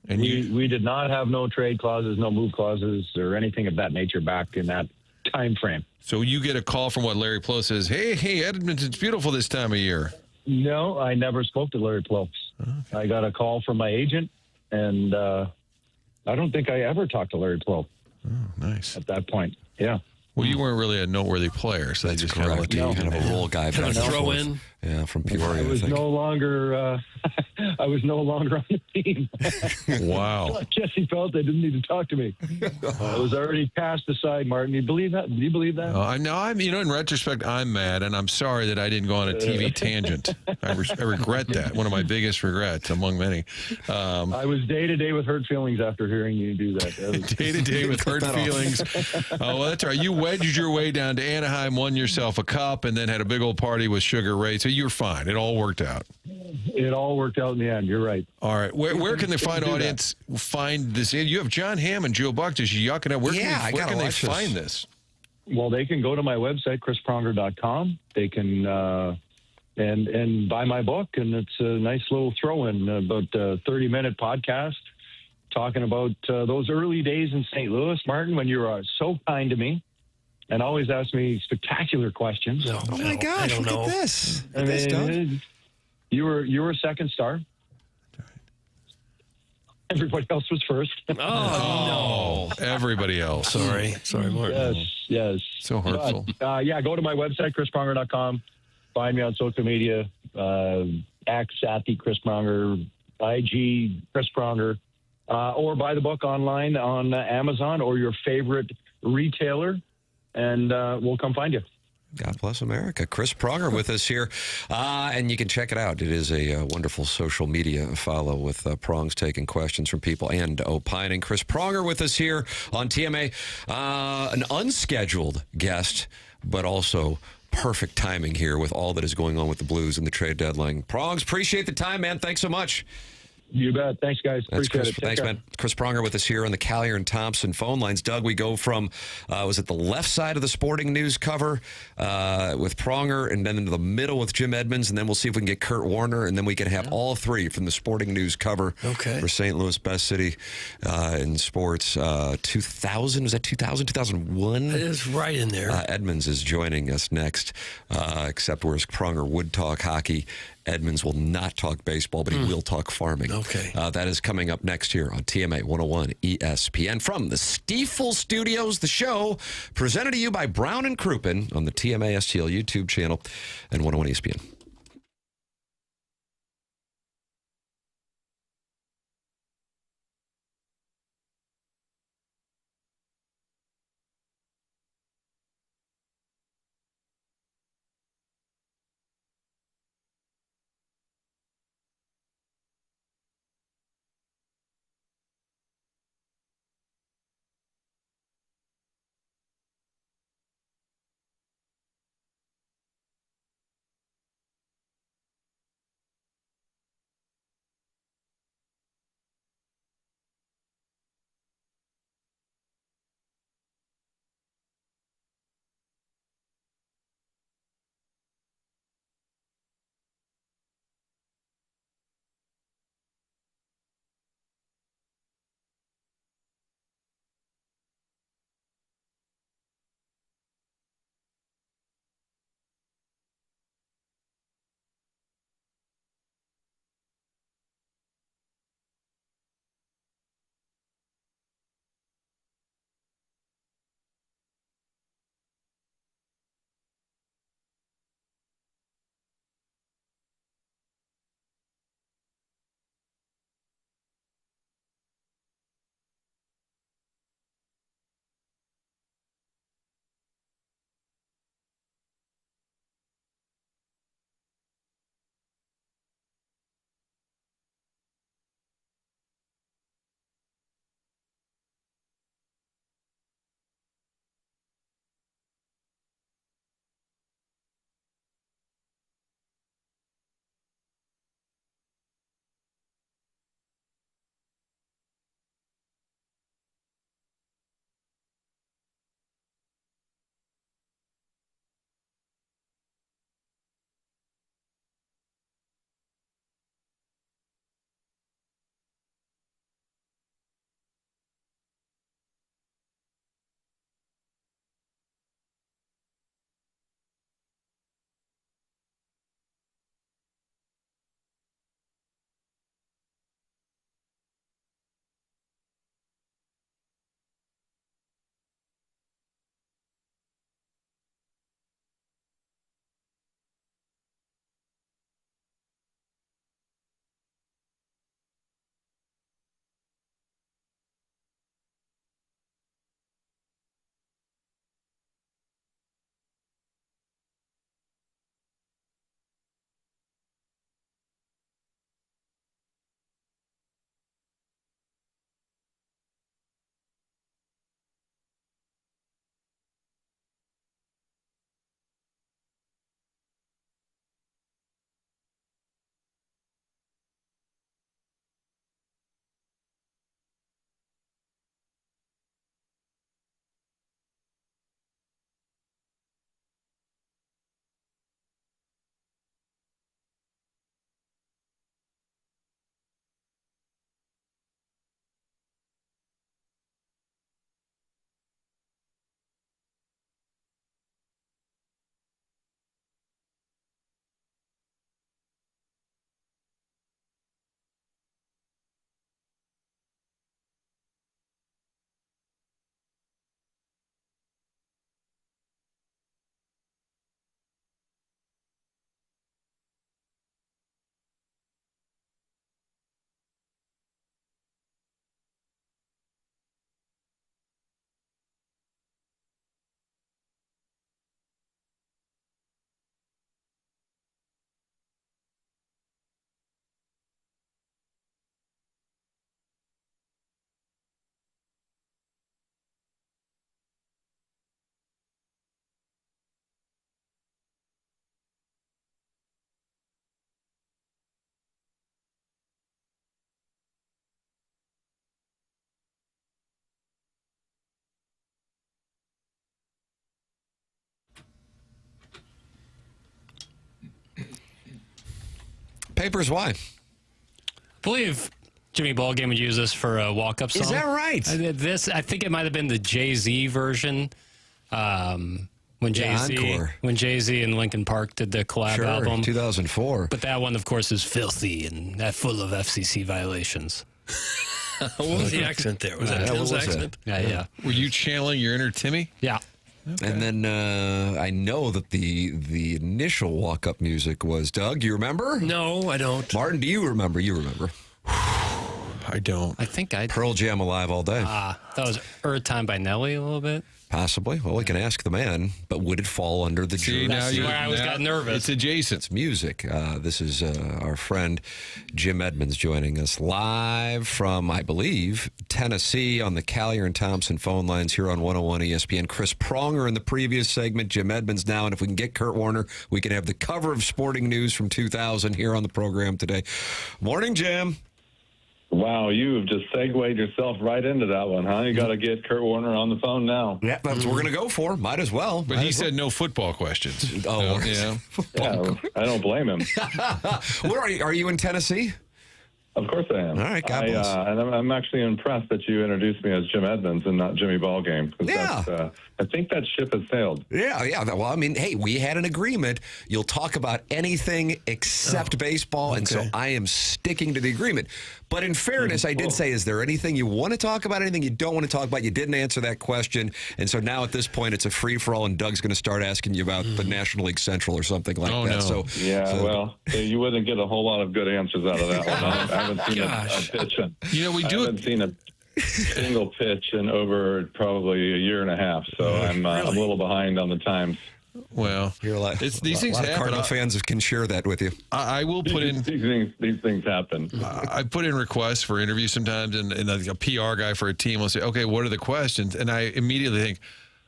Speaker 9: And we did not have no trade clauses, no move clauses, or anything of that nature back in that time frame.
Speaker 2: So you get a call from Larry Plow says, hey, Edmonds, it's beautiful this time of year.
Speaker 9: No, I never spoke to Larry Plow. Okay. I got a call from my agent, and I don't think I ever talked to Larry Plow.
Speaker 2: Oh, nice.
Speaker 9: At that point, yeah.
Speaker 2: Well, you weren't really a noteworthy player, so they just kind of let you
Speaker 1: kind of a role guy.
Speaker 3: Kind of throw in.
Speaker 1: Yeah, from Peoria.
Speaker 9: I was no longer I was no longer on the team.
Speaker 2: Wow.
Speaker 9: Jesse felt they didn't need to talk to me. I was already cast aside, Martin. Do you believe that? Do you believe that?
Speaker 2: I know. In retrospect, I'm mad, and I'm sorry that I didn't go on a TV tangent. I regret that. One of my biggest regrets, among many.
Speaker 9: I was day to day with hurt feelings after hearing you do that.
Speaker 2: Day to day with hurt feelings. Oh, well, that's right. You wedged your way down to Anaheim, won yourself a cup, and then had a big old party with Sugar Ray. So you're fine. It all worked out.
Speaker 9: It all worked out in the end. You're right.
Speaker 2: All right. Where can the fine audience find this? You have John Hamm and Joe Buck just yucking it. Where can they find this?
Speaker 9: Well, they can go to my website, chrispronger.com. They can and buy my book, and it's a nice little throw-in, about a 30-minute podcast talking about those early days in St. Louis, Martin, when you were so kind to me and always asked me spectacular questions.
Speaker 1: Oh my gosh! Look at this.
Speaker 9: You were a second star. Everybody else was first.
Speaker 2: Oh, no. Everybody else.
Speaker 3: Sorry, Martin.
Speaker 9: Yes.
Speaker 2: So hurtful.
Speaker 9: Go to my website, chrispronger.com. Find me on social media, X, Sathy, Chris Pronger, IG, Chris Pronger, or buy the book online on Amazon or your favorite retailer, and we'll come find you.
Speaker 1: God bless America. Chris Pronger with us here. And you can check it out. It is a wonderful social media follow with Prongs taking questions from people and opining. Chris Pronger with us here on TMA. An unscheduled guest, but also perfect timing here with all that is going on with the Blues and the trade deadline. Prongs, appreciate the time, man. Thanks so much.
Speaker 9: You bet. Thanks, guys. Appreciate it.
Speaker 1: Thanks, man. Chris Pronger with us here on the Callier and Thompson phone lines. Doug, we go from, was it the left side of the Sporting News cover with Pronger, and then into the middle with Jim Edmonds, and then we'll see if we can get Kurt Warner, and then we can have all three from the Sporting News cover for St. Louis, best city in sports. 2000, was that 2000, 2001?
Speaker 3: It is right in there.
Speaker 1: Edmonds is joining us next, except whereas Pronger would talk hockey, Edmonds will not talk baseball, but he will talk farming.
Speaker 3: Okay.
Speaker 1: That is coming up next year on TMA 101 ESPN. From the Stiefel Studios, the show presented to you by Brown and Crouppen on the TMA STL YouTube channel and 101 ESPN. Papers, why?
Speaker 7: I believe Jimmy Ballgame would use this for a walk-up song.
Speaker 1: Is that right?
Speaker 7: I think it might have been the Jay-Z version. When Jay-Z and Linkin Park did the collab album.
Speaker 1: 2004.
Speaker 7: But that one, of course, is filthy and full of FCC violations.
Speaker 3: What was the accent there? Was that Tim's accent?
Speaker 7: Yeah.
Speaker 2: Were you channeling your inner Timmy?
Speaker 7: Yeah.
Speaker 1: Okay. And then I know that the initial walk-up music was, Doug, you remember?
Speaker 3: No, I don't.
Speaker 1: Martin, do you remember? You remember.
Speaker 2: I don't.
Speaker 7: I think I
Speaker 1: Pearl Jam Alive All Day.
Speaker 7: That was Earth Time by Nelly a little bit.
Speaker 1: Possibly. Well, we can ask the man, but would it fall under the
Speaker 2: See, now
Speaker 7: I got nervous.
Speaker 2: It's adjacent.
Speaker 1: It's music. This is our friend Jim Edmonds joining us live from, I believe, Tennessee on the Callier and Thompson phone lines here on 101 ESPN. Chris Pronger in the previous segment, Jim Edmonds now, and if we can get Kurt Warner, we can have the cover of Sporting News from 2000 here on the program today. Morning, Jim.
Speaker 10: Wow, you have just segued yourself right into that one, huh? You got to get Kurt Warner on the phone now.
Speaker 1: Yeah, that's what we're going to go for. Might as well.
Speaker 2: But he said no football questions.
Speaker 1: Oh,
Speaker 2: yeah.
Speaker 10: Yeah, I don't blame him.
Speaker 1: Where are you? Are you in Tennessee?
Speaker 10: Of course I am.
Speaker 1: All right, God bless.
Speaker 10: And I'm actually impressed that you introduced me as Jim Edmonds and not Jimmy Ballgame.
Speaker 1: Yeah.
Speaker 10: I think that ship has sailed.
Speaker 1: Yeah. Well, I mean, hey, we had an agreement. You'll talk about anything except baseball, and so I am sticking to the agreement. But in fairness, I did say, is there anything you want to talk about, anything you don't want to talk about? You didn't answer that question, and so now at this point, it's a free-for-all, and Doug's going to start asking you about the National League Central or something like that.
Speaker 2: No.
Speaker 10: Well, you wouldn't get a whole lot of good answers out of that one. I haven't seen a pitch. I haven't seen a single pitch in over probably a year and a half, so I'm a little behind on the times.
Speaker 2: Well, these things happen.
Speaker 1: Cardinal fans can share that with you.
Speaker 2: I will put in
Speaker 10: these things happen.
Speaker 2: I put in requests for interviews sometimes, and a PR guy for a team will say, "Okay, what are the questions?" And I immediately think,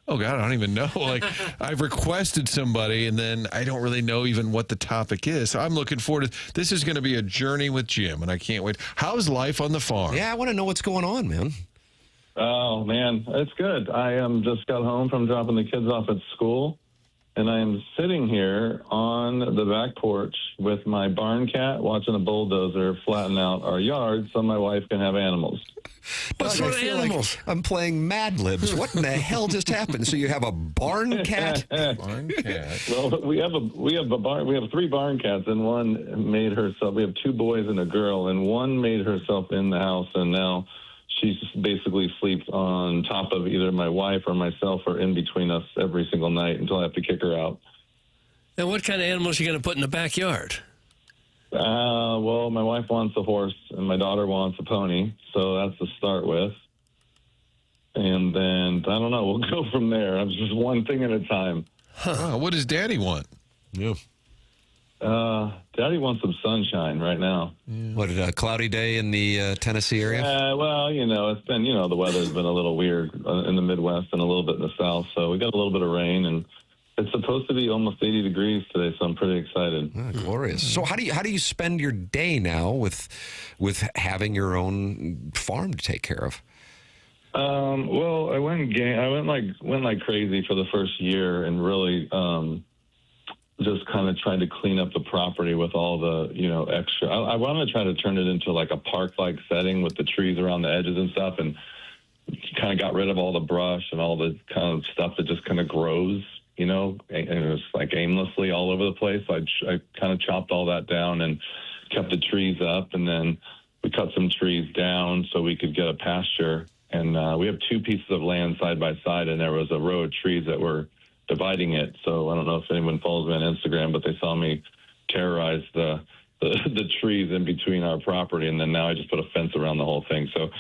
Speaker 2: "Oh God, I don't even know." Like I've requested somebody, and then I don't really know even what the topic is. So I'm looking forward to this. Is going to be a journey with Jim, and I can't wait. How's life on the farm?
Speaker 1: Yeah, I want to know what's going on, man.
Speaker 10: Oh man, it's good. I just got home from dropping the kids off at school. And I am sitting here on the back porch with my barn cat watching a bulldozer flatten out our yard so my wife can have animals.
Speaker 1: What sort of animals? Like I'm playing Mad Libs. What in the hell just happened? So you have a barn cat?
Speaker 2: Barn cat.
Speaker 10: Well, we have three barn cats, and one made herself. We have two boys and a girl, and one made herself in the house, and now she basically sleeps on top of either my wife or myself or in between us every single night until I have to kick her out.
Speaker 3: And what kind of animals are you going to put in the backyard?
Speaker 10: Well, my wife wants a horse and my daughter wants a pony, so that's to start with. And then, I don't know, we'll go from there. It's just one thing at a time.
Speaker 2: Wow, what does Daddy want?
Speaker 1: Yeah.
Speaker 10: Daddy wants some sunshine right now.
Speaker 1: Yeah. What, a cloudy day in the Tennessee area?
Speaker 10: Well, it's been, the weather's been a little weird in the Midwest and a little bit in the South. So we got a little bit of rain, and it's supposed to be almost 80 degrees today, so I'm pretty excited.
Speaker 1: Oh, glorious. So how do you spend your day now with having your own farm to take care of?
Speaker 10: Well, I went like crazy for the first year and really just kind of trying to clean up the property with all the, extra. I want to try to turn it into like a park-like setting with the trees around the edges and stuff, and kind of got rid of all the brush and all the kind of stuff that just kind of grows, and it was like aimlessly all over the place. So I kind of chopped all that down and kept the trees up, and then we cut some trees down so we could get a pasture. And we have two pieces of land side by side, and there was a row of trees that were dividing it. So I don't know if anyone follows me on Instagram, but they saw me terrorize the trees in between our property, and then now I just put a fence around the whole thing. So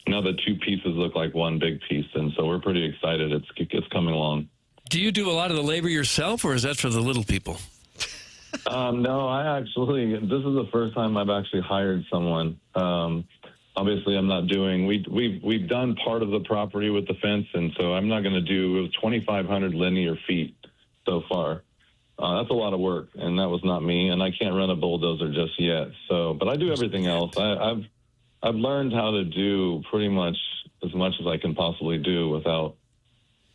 Speaker 10: now the two pieces look like one big piece, and so we're pretty excited. It's coming along.
Speaker 3: Do you do a lot of the labor yourself, or is that for the little people?
Speaker 10: No, this is the first time I've actually hired someone. Obviously, I'm not doing. We've done part of the property with the fence, and so I'm not going to do. It was 2,500 linear feet so far. That's a lot of work, and that was not me. And I can't run a bulldozer just yet. So, but I do everything else. I've learned how to do pretty much as I can possibly do without,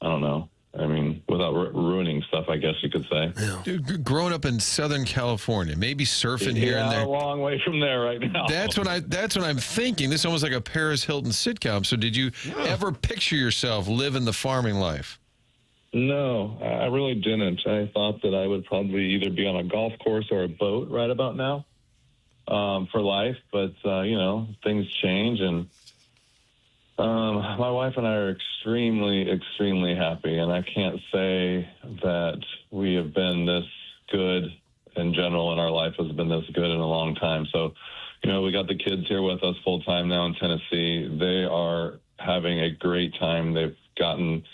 Speaker 10: I don't know, I mean, without ruining stuff, I guess you could say.
Speaker 3: Yeah.
Speaker 2: Dude, growing up in Southern California, maybe surfing here and there.
Speaker 10: A long way from there right now.
Speaker 2: That's what I'm thinking. This is almost like a Paris Hilton sitcom. So did you ever picture yourself living the farming life?
Speaker 10: No, I really didn't. I thought that I would probably either be on a golf course or a boat right about now for life. But, things change. And my wife and I are extremely, extremely happy. And I can't say that we have been this good in general, and our life has been this good in a long time. So, we got the kids here with us full time now in Tennessee. They are having a great time. They've gotten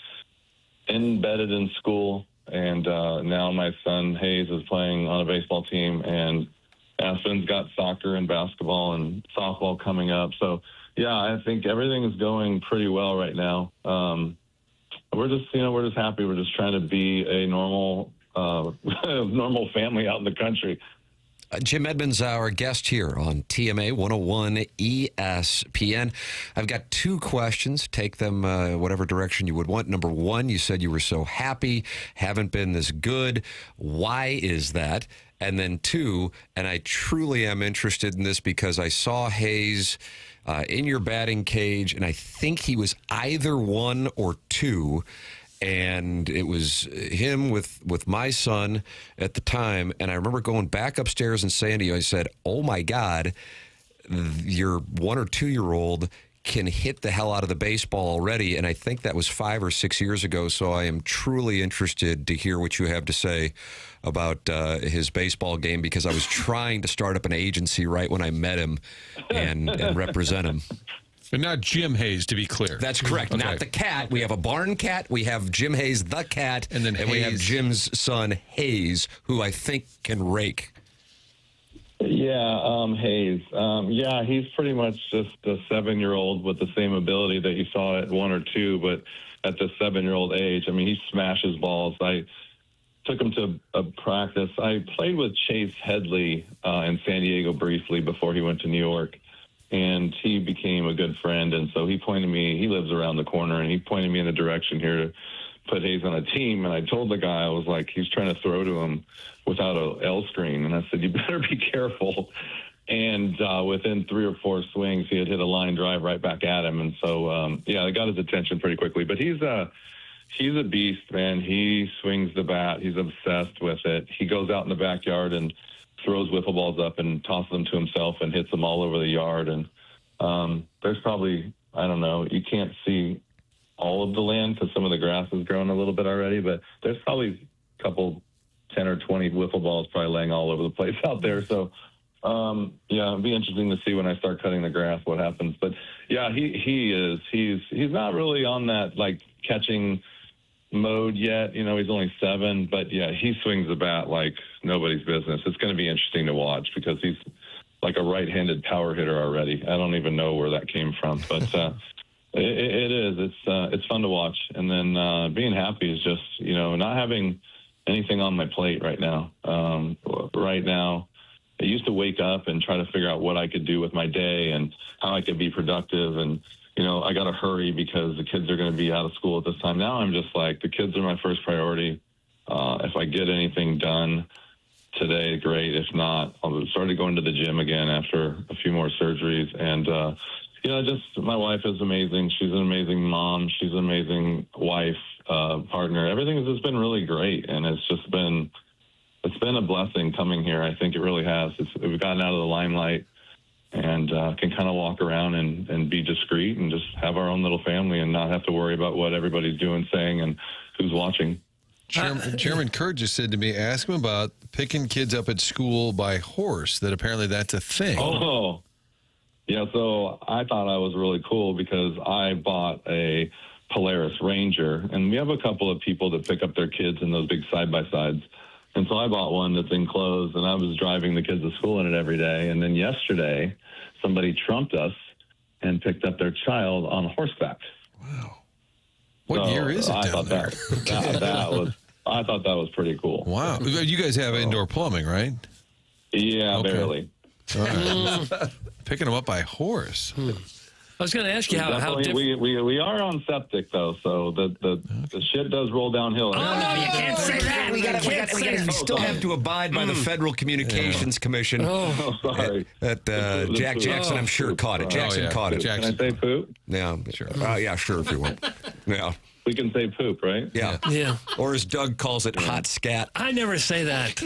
Speaker 10: embedded in school, and now my son Hayes is playing on a baseball team, and Aspen's got soccer and basketball and softball coming up. So yeah, I think everything is going pretty well right now. We're just happy. We're just trying to be a normal family out in the country.
Speaker 1: Jim Edmonds, our guest here on TMA 101 ESPN. I've got 2 questions. Take them whatever direction you would want. Number 1, you said you were so happy, haven't been this good. Why is that? And then 2, and I truly am interested in this because I saw Hayes in your batting cage, and I think he was either 1 or 2. And it was him with my son at the time. And I remember going back upstairs and saying to you, I said, oh, my God, your 1 or 2-year-old can hit the hell out of the baseball already. And I think that was 5 or 6 years ago. So I am truly interested to hear what you have to say about his baseball game, because I was trying to start up an agency right when I met him and represent him.
Speaker 2: But not Jim Hayes, to be clear.
Speaker 1: That's correct. Okay. Not the cat. We have a barn cat. We have Jim Hayes, the cat. And we have Jim's son, Hayes, who I think can rake.
Speaker 10: Yeah, Hayes. Yeah, he's pretty much just a 7-year-old with the same ability that you saw at 1 or 2, but at the 7-year-old age. I mean, he smashes balls. I took him to a practice. I played with Chase Headley in San Diego briefly before he went to New York. And he became a good friend. And so he pointed me, he lives around the corner, and he pointed me in the direction here to put Hayes on a team. And I told the guy, I was like, he's trying to throw to him without a L screen. And I said, you better be careful. And within 3 or 4 swings, he had hit a line drive right back at him. And so, I got his attention pretty quickly. But he's a beast, man. He swings the bat. He's obsessed with it. He goes out in the backyard and throws wiffle balls up and tosses them to himself and hits them all over the yard. And there's probably, I don't know, you can't see all of the land because some of the grass has grown a little bit already, but there's probably a couple 10 or 20 wiffle balls probably laying all over the place out there. So, it'd be interesting to see when I start cutting the grass what happens. But, yeah, he's not really on that, like, catching mode yet. He's only 7, but yeah, he swings the bat like nobody's business. It's going to be interesting to watch because he's like a right-handed power hitter already. I don't even know where that came from, but it is. It's fun to watch. And then being happy is just, not having anything on my plate right now. Right now, I used to wake up and try to figure out what I could do with my day and how I could be productive, and I got to hurry because the kids are going to be out of school at this time. Now I'm just like, the kids are my first priority. If I get anything done today, great. If not, I'll start going to the gym again after a few more surgeries. And, my wife is amazing. She's an amazing mom. She's an amazing wife, partner. Everything has just been really great. And it's been a blessing coming here. I think it really has. We've gotten out of the limelight and can kind of walk around and be discreet and just have our own little family and not have to worry about what everybody's doing, saying, and who's watching.
Speaker 2: Chairman Kurt just said to me, ask him about picking kids up at school by horse, that apparently that's a thing.
Speaker 10: Oh, yeah, so I thought I was really cool because I bought a Polaris Ranger, and we have a couple of people that pick up their kids in those big side-by-sides. And so I bought one that's enclosed, and I was driving the kids to school in it every day. And then yesterday, somebody trumped us and picked up their child on horseback.
Speaker 2: Wow. What year is it down there?
Speaker 10: I thought that was pretty cool.
Speaker 2: Wow. You guys have indoor plumbing, right?
Speaker 10: Yeah, okay. Barely.
Speaker 2: All right. Picking them up by horse.
Speaker 3: I was going to ask you how different.
Speaker 10: We are on septic though, so the shit does roll downhill.
Speaker 3: Oh no, you can't say that.
Speaker 1: We still have to abide by the Federal Communications Commission.
Speaker 10: Oh, sorry.
Speaker 1: Jackson, I'm sure, caught it. Jackson caught it.
Speaker 10: Can I say poop?
Speaker 1: Yeah, sure. Yeah, sure, if you want. Yeah.
Speaker 10: We can say poop, right?
Speaker 3: Yeah.
Speaker 1: Or as Doug calls it, hot scat.
Speaker 3: I never say that.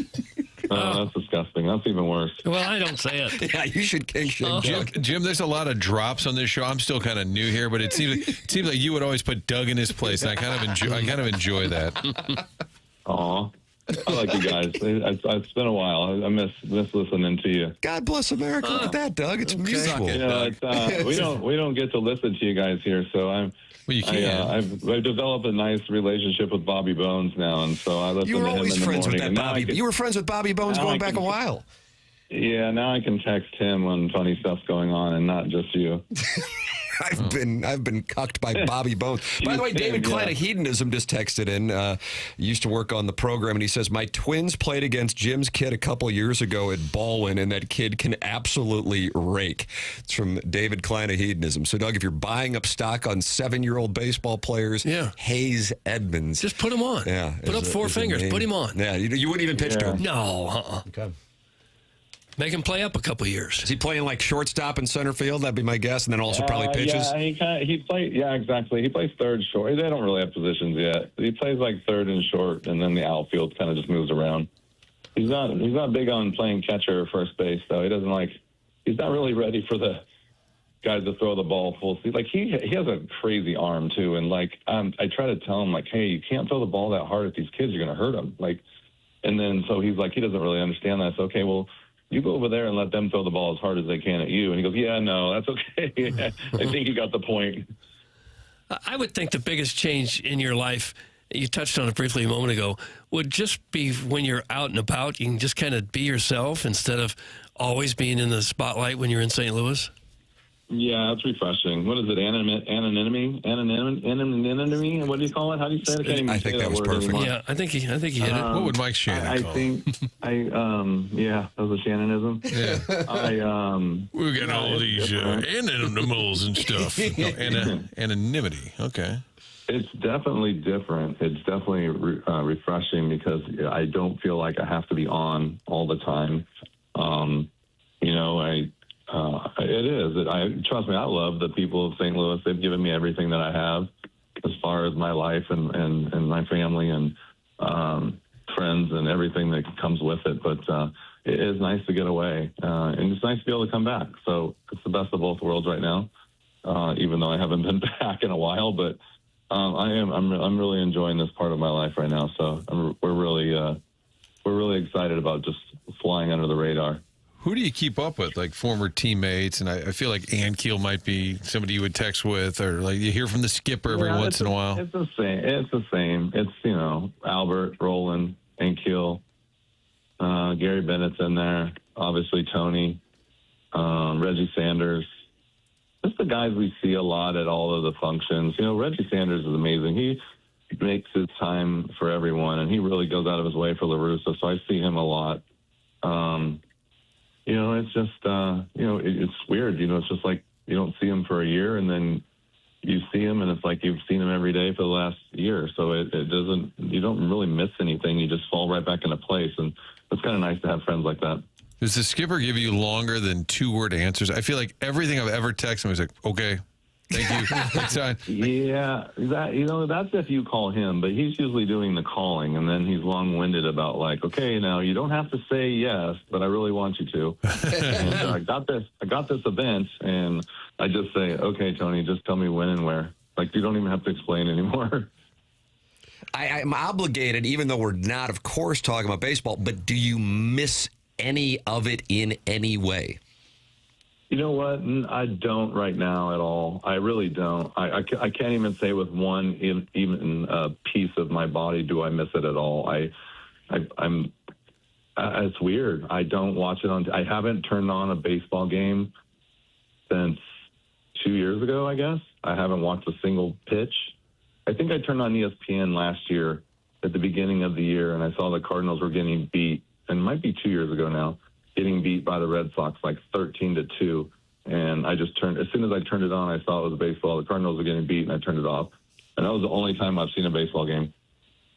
Speaker 10: Oh, that's disgusting. That's even worse.
Speaker 3: Well, I don't say it.
Speaker 1: Yeah, you should king shame
Speaker 2: Jim, there's a lot of drops on this show. I'm still kind of new here, but it seems like you would always put Doug in his place, and I kind of enjoy that.
Speaker 10: Aw. I like you guys. It's been a while. I miss listening to you.
Speaker 1: God bless America. Look at that, Doug. It's mutual.
Speaker 10: You know, we don't get to listen to you guys here, so
Speaker 2: Well, you can.
Speaker 10: I've developed a nice relationship with Bobby Bones now, and so I listen
Speaker 1: You were
Speaker 10: to him
Speaker 1: always
Speaker 10: in the
Speaker 1: friends with
Speaker 10: morning.
Speaker 1: that Bobby. You were friends with Bobby Bones going back a while.
Speaker 10: Yeah, now I can text him when funny stuff's going on, and not just you.
Speaker 1: I've been cucked by Bobby Bones. By the way, David Klein of Hedonism just texted in. Used to work on the program, and he says, my twins played against Jim's kid a couple years ago at Baldwin, and that kid can absolutely rake. It's from David Klein of Hedonism. So, Doug, if you're buying up stock on 7-year-old baseball players, Hayes Edmonds.
Speaker 3: Just put him on.
Speaker 1: Yeah.
Speaker 3: Put up 4 fingers. Put him on.
Speaker 1: Yeah, you wouldn't even pitch to him.
Speaker 3: No.
Speaker 1: Okay.
Speaker 3: Make him play up a couple years.
Speaker 1: Is he playing like shortstop and center field? That'd be my guess, and then also probably pitches.
Speaker 10: Yeah, he plays. Yeah, exactly. He plays third, short. They don't really have positions yet. He plays like third and short, and then the outfield kind of just moves around. He's not big on playing catcher or first base, though. He's not really ready for the guys to throw the ball full speed. Like he has a crazy arm too, and like I try to tell him like, hey, you can't throw the ball that hard at these kids. You're going to hurt them. Like, and then so he's like, he doesn't really understand that. So okay, well, you go over there and let them throw the ball as hard as they can at you. And he goes, yeah, no, that's okay. I think he got the point.
Speaker 3: I would think the biggest change in your life, you touched on it briefly a moment ago, would just be when you're out and about, you can just kind of be yourself instead of always being in the spotlight when you're in St. Louis.
Speaker 10: Yeah, that's refreshing. What is it? Anonymity? Anonymity? What do you call it? How do you say it?
Speaker 1: I think that was perfect.
Speaker 10: Anymore.
Speaker 3: Yeah, I think he hit it.
Speaker 2: What would Mike Shannon call it?
Speaker 10: Yeah, that was a Shannonism.
Speaker 2: Yeah. We've got all these animals and stuff. Anonymity. Okay.
Speaker 10: It's definitely different. It's definitely refreshing because I don't feel like I have to be on all the time. It is. Trust me, I love the people of St. Louis. They've given me everything that I have as far as my life and my family and friends and everything that comes with it. But it is nice to get away, and it's nice to be able to come back. So it's the best of both worlds right now, even though I haven't been back in a while. But I'm really enjoying this part of my life right now. So we're really excited about just flying under the radar.
Speaker 2: Who do you keep up with, like former teammates? And I feel like Ankiel might be somebody you would text with, or like you hear from the skipper every once in a while.
Speaker 10: It's the same. It's, Albert, Roland, Ankiel, Gary Bennett's in there, obviously Tony, Reggie Sanders. Just the guys we see a lot at all of the functions. Reggie Sanders is amazing. He makes his time for everyone, and he really goes out of his way for LaRusso, so I see him a lot. It's just, it's weird. It's just like you don't see him for a year and then you see him and it's like you've seen him every day for the last year. So you don't really miss anything. You just fall right back into place. And it's kind of nice to have friends like that.
Speaker 2: Does the skipper give you longer than 2-word answers? I feel like everything I've ever texted him is like, okay, thank you.
Speaker 10: Yeah, that's if you call him, but he's usually doing the calling, and then he's long-winded about like, okay, now you don't have to say yes, but I really want you to. And I got this event, and I just say, okay, Tony, just tell me when and where. Like you don't even have to explain anymore.
Speaker 1: I'm obligated, even though we're not, of course, talking about baseball. But do you miss any of it in any way?
Speaker 10: You know what? I don't right now at all. I really don't. I can't even say with one even piece of my body do I miss it at all. I'm. It's weird. I don't watch it on. I haven't turned on a baseball game since 2 years ago. I guess I haven't watched a single pitch. I think I turned on ESPN last year at the beginning of the year, and I saw the Cardinals were getting beat, and it might be 2 years ago now, getting beat by the Red Sox like 13-2. and I just turned. As soon as I turned it on, I saw it was baseball. The Cardinals were getting beat, and I turned it off. And that was the only time I've seen a baseball game.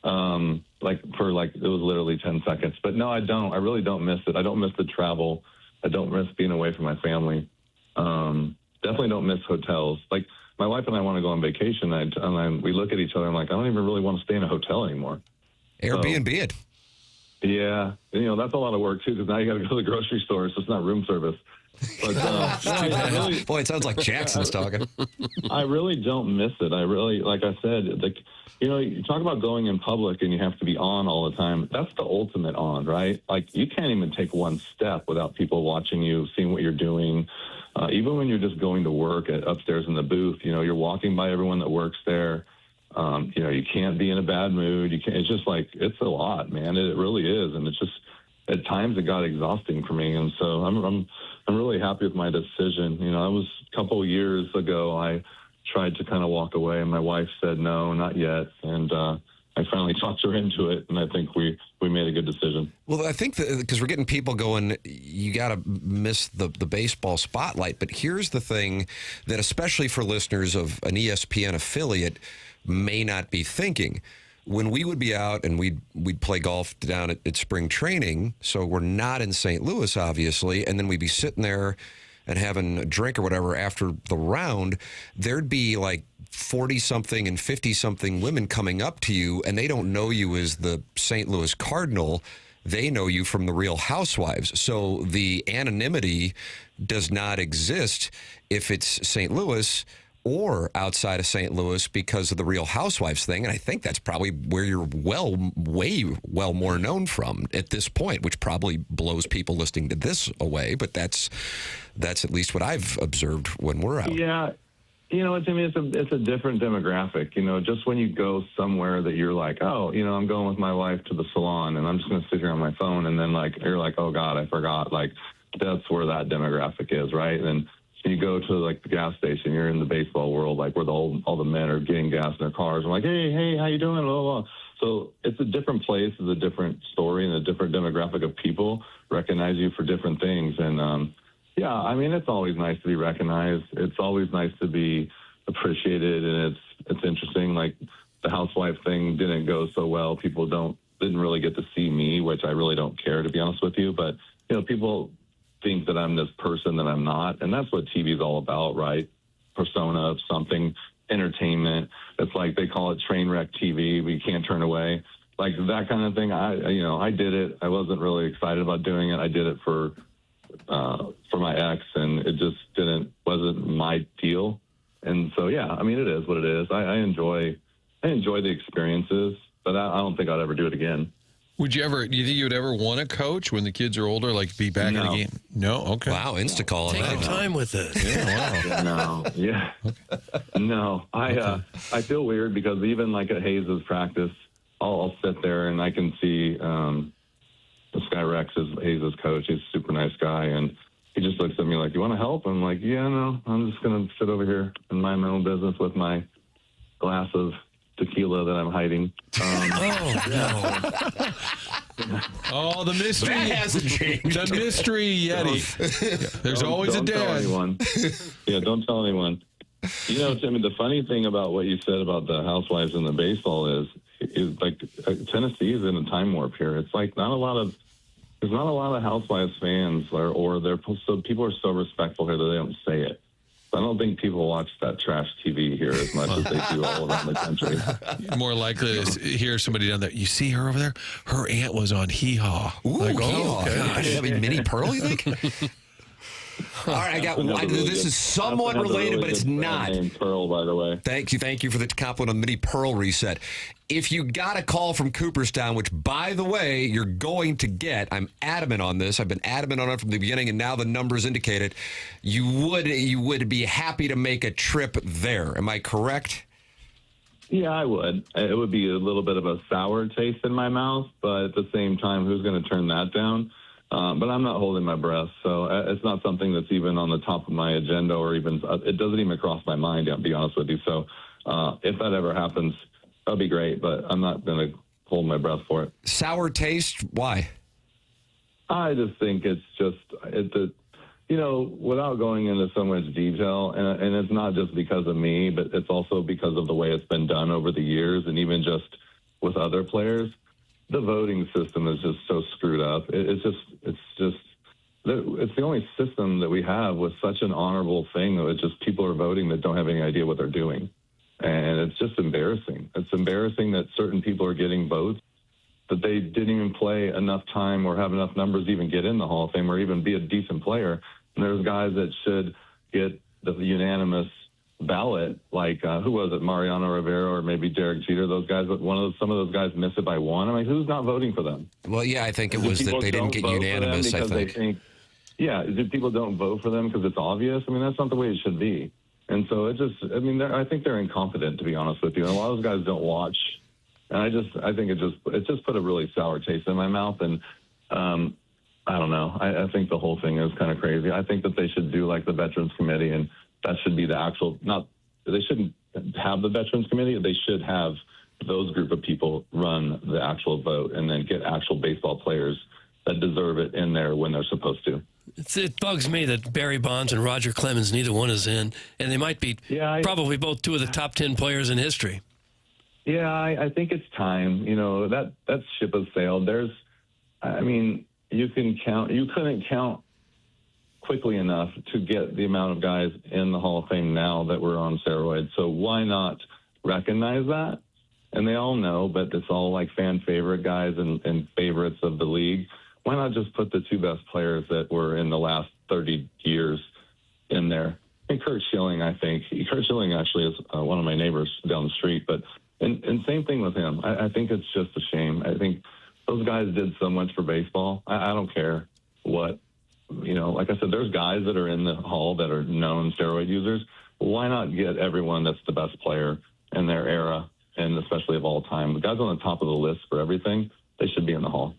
Speaker 10: It was literally 10 seconds. But no, I don't. I really don't miss it. I don't miss the travel. I don't miss being away from my family. Definitely don't miss hotels. Like, my wife and I want to go on vacation, and we look at each other and I'm like, I don't even really want to stay in a hotel anymore.
Speaker 1: Airbnb it.
Speaker 10: Yeah. That's a lot of work, too, because now you got to go to the grocery store, so it's not room service. But,
Speaker 1: Boy, it sounds like Jackson's talking.
Speaker 10: I really don't miss it. I really, like I said, you talk about going in public and you have to be on all the time. That's the ultimate on, right? Like, you can't even take one step without people watching you, seeing what you're doing. Even when you're just going to work upstairs in the booth, you're walking by everyone that works there. You can't be in a bad mood. It's just like, it's a lot, man. It really is. And it's just, at times it got exhausting for me. And so I'm really happy with my decision. I was a couple of years ago, I tried to kind of walk away, and my wife said, no, not yet. And I finally talked her into it, and I think we made a good decision.
Speaker 1: Well, I think because we're getting people going, you got to miss the baseball spotlight. But here's the thing that, especially for listeners of an ESPN affiliate, may not be thinking. When we would be out and we'd play golf down at spring training, so we're not in St. Louis, obviously, and then we'd be sitting there and having a drink or whatever after the round, there'd be like 40-something and 50-something women coming up to you, and they don't know you as the St. Louis Cardinal. They know you from the Real Housewives. So the anonymity does not exist if it's St. Louis or outside of St. Louis because of the Real Housewives thing. And I think that's probably where you're way more known from at this point, which probably blows people listening to this away. But that's at least what I've observed when we're out.
Speaker 10: Yeah. It's a different demographic. Just when you go somewhere that you're like, oh, I'm going with my wife to the salon and I'm just going to sit here on my phone. And then you're like, oh God, I forgot. That's where that demographic is. Right. And you go to the gas station, you're in the baseball world, where all the men are getting gas in their cars. I'm like, hey, how you doing? Blah, blah, blah. So it's a different place, it's a different story, and a different demographic of people recognize you for different things. And it's always nice to be recognized. It's always nice to be appreciated, and it's interesting. Like, the housewife thing didn't go so well. People didn't really get to see me, which I really don't care, to be honest with you. But people think that I'm this person that I'm not, and that's what TV is all about, right? Persona of something, entertainment. It's like they call it train wreck TV. We can't turn away, like that kind of thing. I did it. I wasn't really excited about doing it. I did it for my ex, and it just wasn't my deal. And so, it is what it is. I enjoy the experiences, but I don't think I'd ever do it again.
Speaker 2: Do you think you would ever want to coach when the kids are older, be back in the game? No? Okay.
Speaker 1: Wow, Insta-call.
Speaker 3: Take your time with this.
Speaker 2: Yeah, wow.
Speaker 10: No, yeah. No, I feel weird because even at Hayes' practice, I'll sit there and I can see this guy Rex is Hayes' coach. He's a super nice guy, and he just looks at me like, you want to help? I'm like, yeah, no, I'm just going to sit over here and mind my own business with my glass of tequila that I'm hiding.
Speaker 2: Oh, the mystery.
Speaker 1: That hasn't changed.
Speaker 2: The mystery Yeti. There's always a dad.
Speaker 10: Don't tell anyone. Yeah, don't tell anyone. Timmy, the funny thing about what you said about the housewives and the baseball is Tennessee is in a time warp here. It's there's not a lot of housewives fans, or people are so respectful here that they don't say it. I don't think people watch that trash TV here as much as they do all around the country.
Speaker 2: More likely to hear somebody down there. You see her over there? Her aunt was on Hee Haw.
Speaker 1: Ooh, gosh. I mean, Mini Pearl, you think? All right, this is somewhat related, but it's not.
Speaker 10: Pearl, by the way.
Speaker 1: Thank you for the compliment on Mini Pearl reset. If you got a call from Cooperstown, which, by the way, you're going to get, I'm adamant on this. I've been adamant on it from the beginning, and now the numbers indicate it. You would be happy to make a trip there. Am I correct?
Speaker 10: Yeah, I would. It would be a little bit of a sour taste in my mouth, but at the same time, who's going to turn that down? But I'm not holding my breath, so it's not something that's even on the top of my agenda, or even it doesn't even cross my mind, to be honest with you. So if that ever happens, that'd be great, but I'm not going to hold my breath for it. Sour taste? Why? I just think it's just without going into so much detail, and it's not just because of me, but it's also because of the way it's been done over the years, and even just with other players, the voting system is just so screwed up. It's the only system that we have with such an honorable thing that it's just people are voting that don't have any idea what they're doing. And it's just embarrassing. It's embarrassing that certain people are getting votes, that they didn't even play enough time or have enough numbers to even get in the Hall of Fame or even be a decent player. And there's guys that should get the unanimous ballot, like who was it, Mariano Rivera or maybe Derek Jeter? Those guys, some of those guys miss it by one. I mean, who's not voting for them?
Speaker 1: Well, yeah, I think it was that they didn't get unanimous. I think. People don't vote for them because it's obvious. I mean, that's not the way it should be. And so I think they're incompetent, to be honest with you. And a lot of those guys don't watch. And I think it just put a really sour taste in my mouth. And I don't know. I think the whole thing is kind of crazy. I think that they should do like the Veterans Committee, and that should be the actual. They shouldn't have the Veterans Committee. They should have those group of people run the actual vote, and then get actual baseball players that deserve it in there when they're supposed to.
Speaker 3: It bugs me that Barry Bonds and Roger Clemens, neither one is in, and they might be probably both two of the top 10 players in history.
Speaker 10: Yeah, I think it's time. That ship has sailed. You couldn't count quickly enough to get the amount of guys in the Hall of Fame now that were on steroids. So why not recognize that? And they all know, but it's all like fan favorite guys and favorites of the league. Why not just put the two best players that were in the last 30 years in there? And Kurt Schilling, I think. Kurt Schilling actually is one of my neighbors down the street. But and same thing with him. I think it's just a shame. I think those guys did so much for baseball. I don't care what, like I said, there's guys that are in the Hall that are known steroid users. Why not get everyone that's the best player in their era, and especially of all time? The guys on the top of the list for everything, they should be in the Hall.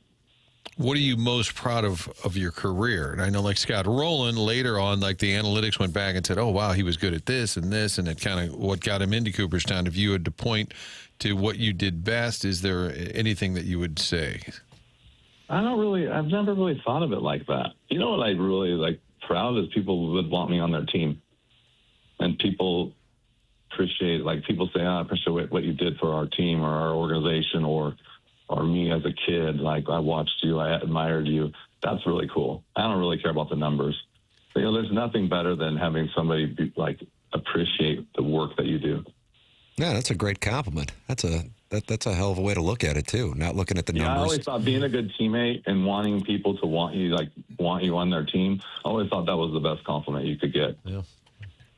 Speaker 2: What are you most proud of your career? And I know, like Scott Rowland, later on, like the analytics went back and said, oh, wow, he was good at this, and it kind of what got him into Cooperstown. If you had to point to what you did best, is there anything that you would say?
Speaker 10: I've never really thought of it like that. You know what I really proud is people would want me on their team. And people appreciate, people say, I appreciate what you did for our team or our organization or me as a kid. Like, I watched you, I admired you. That's really cool. I don't really care about the numbers. There's nothing better than having somebody appreciate the work that you do.
Speaker 1: Yeah, that's a great compliment. That's a hell of a way to look at it too. Not looking at the numbers.
Speaker 10: I always thought being a good teammate and wanting people to want you on their team. I always thought that was the best compliment you could get.
Speaker 2: Yeah.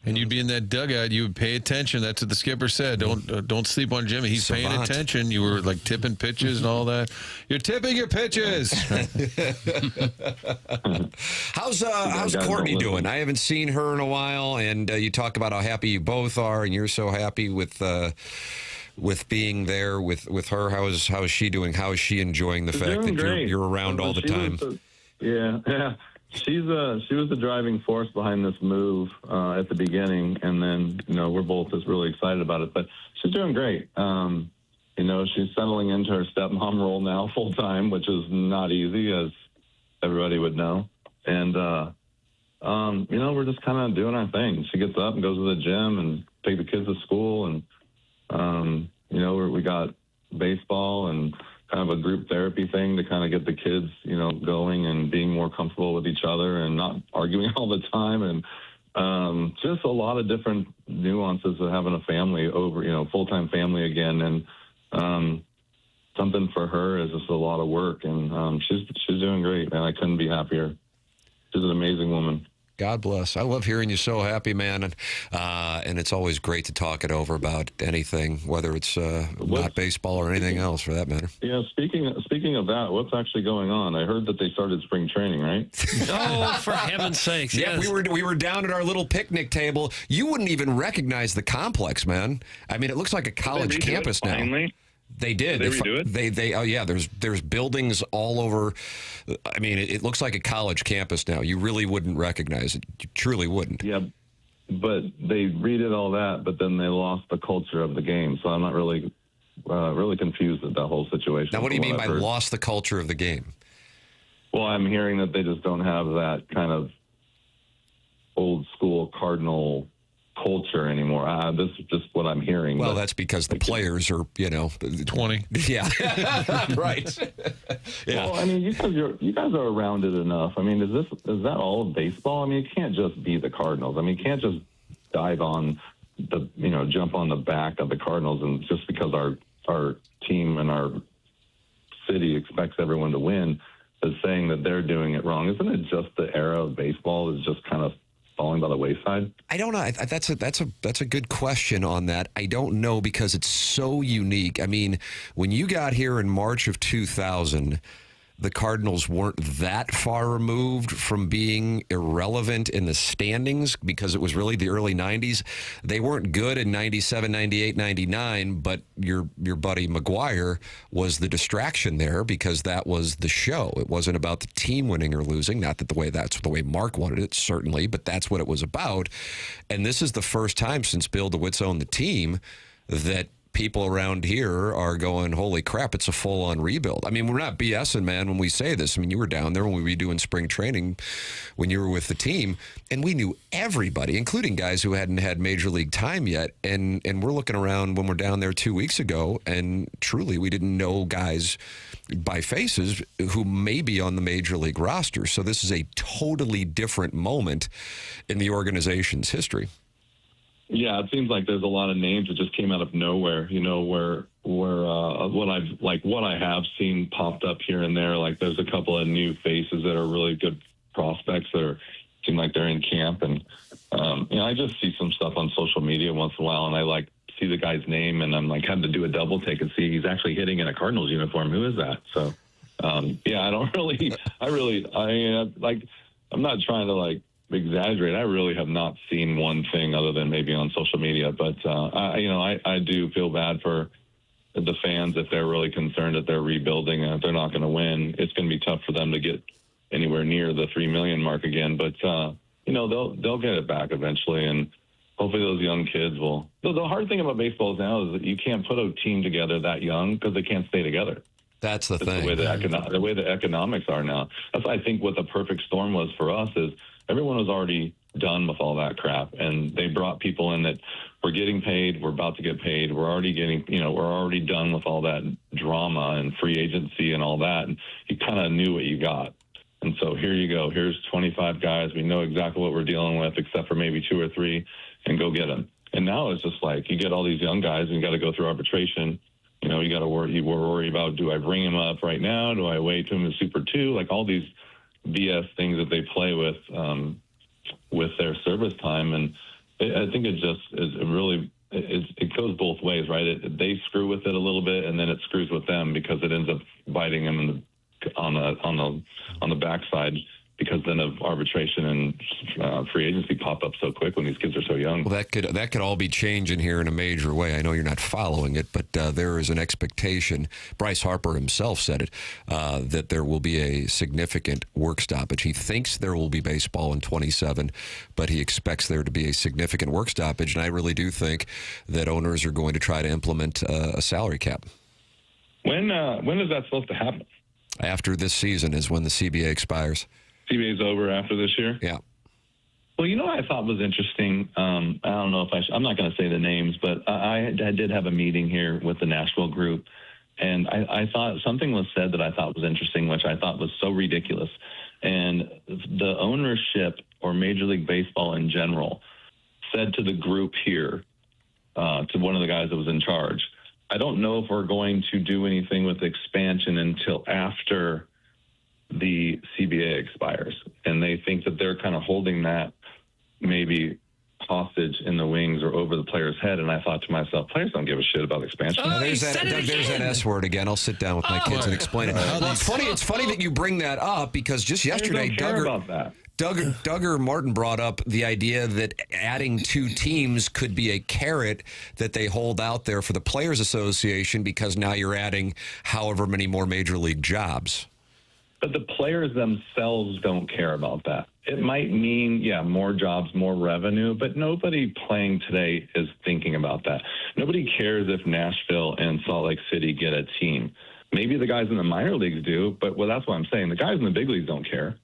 Speaker 2: And you'd be in that dugout. You would pay attention. That's what the skipper said. Don't sleep on Jimmy. He's paying attention. You were tipping pitches and all that. You're tipping your pitches.
Speaker 1: How's Courtney doing? I haven't seen her in a while, and you talk about how happy you both are, and you're so happy with being there with her. How is she doing? How is she enjoying the fact that you're around all the time?
Speaker 10: Yeah. She was the driving force behind this move at the beginning, and then we're both just really excited about it. But she's doing great. She's settling into her stepmom role now full time, which is not easy, as everybody would know. And we're just kind of doing our thing. She gets up and goes to the gym and take the kids to school, and we got baseball and kind of a group therapy thing to kind of get the kids, going and being more comfortable with each other and not arguing all the time. And just a lot of different nuances of having a family over, full-time family again. And something for her is just a lot of work. And she's doing great, man. I couldn't be happier. She's an amazing woman.
Speaker 1: God bless. I love hearing you so happy, man. And it's always great to talk it over about anything, whether it's not baseball or anything else for that matter.
Speaker 10: Yeah, speaking of that, what's actually going on? I heard that they started spring training, right?
Speaker 3: Oh, for heaven's sakes.
Speaker 1: Yeah,
Speaker 3: yes.
Speaker 1: we were down at our little picnic table. You wouldn't even recognize the complex, man. I mean, it looks like a college campus now.
Speaker 10: Finally?
Speaker 1: They did.
Speaker 10: Did they redo it?
Speaker 1: Oh yeah. There's buildings all over. I mean, it looks like a college campus now. You really wouldn't recognize it. You truly wouldn't.
Speaker 10: Yeah, but they redid all that, but then they lost the culture of the game. So I'm not really confused at that whole situation.
Speaker 1: Now, what do you mean by lost the culture of the game?
Speaker 10: Well, I'm hearing that they just don't have that kind of real Cardinal culture anymore. This is just what I'm hearing.
Speaker 1: Well, that's because the players are,
Speaker 2: 20.
Speaker 1: Yeah. Right. Yeah.
Speaker 10: Well, I mean, you guys are around it enough. I mean, is that all of baseball? I mean, it can't just be the Cardinals. I mean, you can't just dive on jump on the back of the Cardinals, and just because our team and our city expects everyone to win, is saying that they're doing it wrong. Isn't it just the era of baseball is just kind of falling by the wayside?
Speaker 1: I don't know. That's a good question on that. I don't know, because it's so unique. I mean, when you got here in March of 2000, the Cardinals weren't that far removed from being irrelevant in the standings, because it was really the early 90s. They weren't good in 97, 98, 99, but your buddy McGuire was the distraction there, because that was the show. It wasn't about the team winning or losing. Not that that's the way Mark wanted it, certainly, but that's what it was about. And this is the first time since Bill DeWitt's owned the team that people around here are going, holy crap, it's a full-on rebuild. I mean, we're not BSing, man, when we say this. I mean, you were down there when we were doing spring training when you were with the team, and we knew everybody, including guys who hadn't had Major League time yet, and we're looking around when we're down there 2 weeks ago, and truly we didn't know guys by faces who may be on the Major League roster. So this is a totally different moment in the organization's history.
Speaker 10: Yeah, it seems like there's a lot of names that just came out of nowhere, where what I have seen popped up here and there. Like, there's a couple of new faces that are really good prospects that seem like they're in camp. And, I just see some stuff on social media once in a while, and I see the guy's name, and I'm had to do a double take and see he's actually hitting in a Cardinals uniform. Who is that? So, I'm not trying to exaggerate. I really have not seen one thing other than maybe on social media, but I do feel bad for the fans if they're really concerned that they're rebuilding and if they're not going to win. It's going to be tough for them to get anywhere near the 3 million mark again, but they'll get it back eventually, and hopefully those young kids will. The hard thing about baseball now is that you can't put a team together that young because they can't stay together.
Speaker 1: That's the thing.
Speaker 10: The way the economics are now. That's, I think, what the perfect storm was for us is everyone was already done with all that crap, and they brought people in that were getting paid, we're about to get paid, we're already done with all that drama and free agency and all that, and you kind of knew what you got. And so here you go. Here's 25 guys. We know exactly what we're dealing with, except for maybe 2 or 3, and go get them. And now it's just you get all these young guys, and you got to go through arbitration. You got to worry about, do I bring him up right now? Do I wait to him in Super 2? All these BS things that they play with their service time, and I think it just is it goes both ways, right? They screw with it a little bit, and then it screws with them because it ends up biting them on the backside, because then of arbitration and free agency pop up so quick when these kids are so young.
Speaker 1: Well, that could all be changing here in a major way. I know you're not following it, but there is an expectation. Bryce Harper himself said it, that there will be a significant work stoppage. He thinks there will be baseball in 27, but he expects there to be a significant work stoppage, and I really do think that owners are going to try to implement a salary cap.
Speaker 10: When is that supposed to happen?
Speaker 1: After this season is when the CBA expires.
Speaker 10: CBA's over after this year?
Speaker 1: Yeah.
Speaker 10: Well, I thought was interesting. I don't know if I'm not going to say the names, but I did have a meeting here with the Nashville group, and I thought something was said that I thought was interesting, which I thought was so ridiculous. And the ownership, or Major League Baseball in general, said to the group here, to one of the guys that was in charge, I don't know if we're going to do anything with expansion until after the CBA expires. And they think that they're kind of holding that maybe hostage in the wings or over the player's head. And I thought to myself, players don't give a shit about expansion.
Speaker 1: Oh, there's that S word again. I'll sit down with my kids and explain it. Well, it's funny that you bring that up, because just yesterday, Doug Martin brought up the idea that adding 2 teams could be a carrot that they hold out there for the Players Association, because now you're adding however many more major league jobs.
Speaker 10: But the players themselves don't care about that. It might mean, more jobs, more revenue, but nobody playing today is thinking about that. Nobody cares if Nashville and Salt Lake City get a team. Maybe the guys in the minor leagues do, but that's what I'm saying. The guys in the big leagues don't care.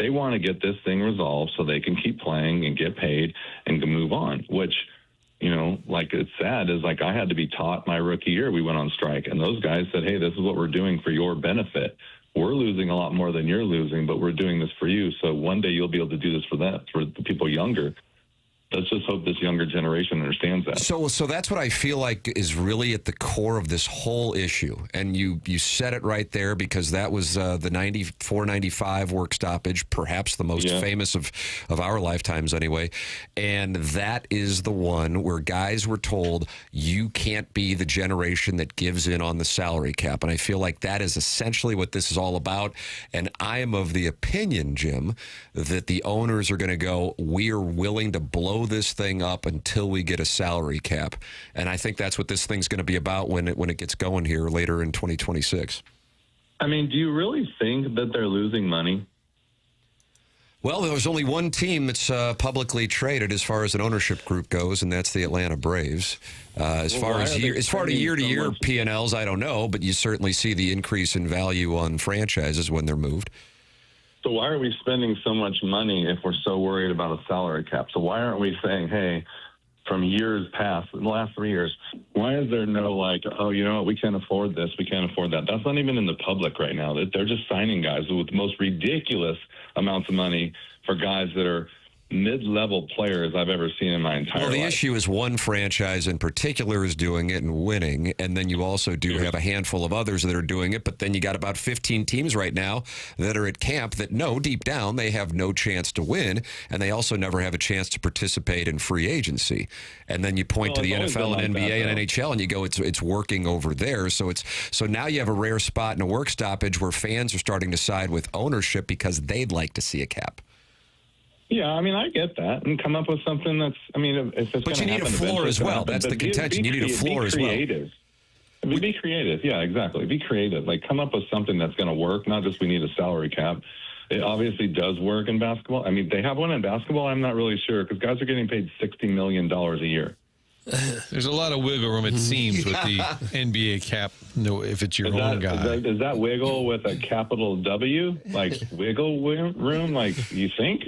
Speaker 10: They want to get this thing resolved so they can keep playing and get paid and move on, which, you know, like it's sad is like I had to be taught my rookie year. We went on strike and those guys said, hey, this is what we're doing for your benefit. We're losing a lot more than you're losing, but we're doing this for you. So one day you'll be able to do this for that, for the people younger. Let's just hope this younger generation understands that.
Speaker 1: So that's what I feel like is really at the core of this whole issue. And you said it right there, because that was the 94-95 work stoppage, perhaps the most famous of our lifetimes anyway. And that is the one where guys were told, you can't be the generation that gives in on the salary cap. And I feel like that is essentially what this is all about. And I am of the opinion, Jim, that the owners are going to go, we are willing to blow this thing up until we get a salary cap. And I think that's what this thing's going to be about when it gets going here later in 2026.
Speaker 10: I mean, do you really think that they're losing money?
Speaker 1: Well, there's only one team that's publicly traded as far as an ownership group goes, and that's the Atlanta Braves. As far as year-to-year P&Ls, I don't know, but you certainly see the increase in value on franchises when they're moved.
Speaker 10: So why are we spending so much money if we're so worried about a salary cap? So why aren't we saying, hey, from years past, in the last 3 years, why is there no like, oh, you know what, we can't afford this, we can't afford that? That's not even in the public right now. They're just signing guys with the most ridiculous amounts of money for guys that are mid-level players I've ever seen in my entire life.
Speaker 1: Well, the issue is one franchise in particular is doing it and winning, and then you also do have a handful of others that are doing it, but then you got about 15 teams right now that are at camp that know deep down they have no chance to win, and they also never have a chance to participate in free agency. And then you point to the NFL and NBA and NHL, and you go, it's working over there. So now you have a rare spot in a work stoppage where fans are starting to side with ownership because they'd like to see a cap.
Speaker 10: Yeah, I mean, I get that, and come up with something that's, I mean, if it's
Speaker 1: but you need a floor as well. That's the contention. You need a floor as well.
Speaker 10: Be creative. Yeah, exactly. Be creative. Like, come up with something that's going to work, not just we need a salary cap. It obviously does work in basketball. I mean, they have one in basketball. I'm not really sure, because guys are getting paid $60 million a year.
Speaker 2: There's a lot of wiggle room, it seems, with the NBA cap, if it's your own guy.
Speaker 10: Is that wiggle with a capital W? Like, wiggle room? Like, you think?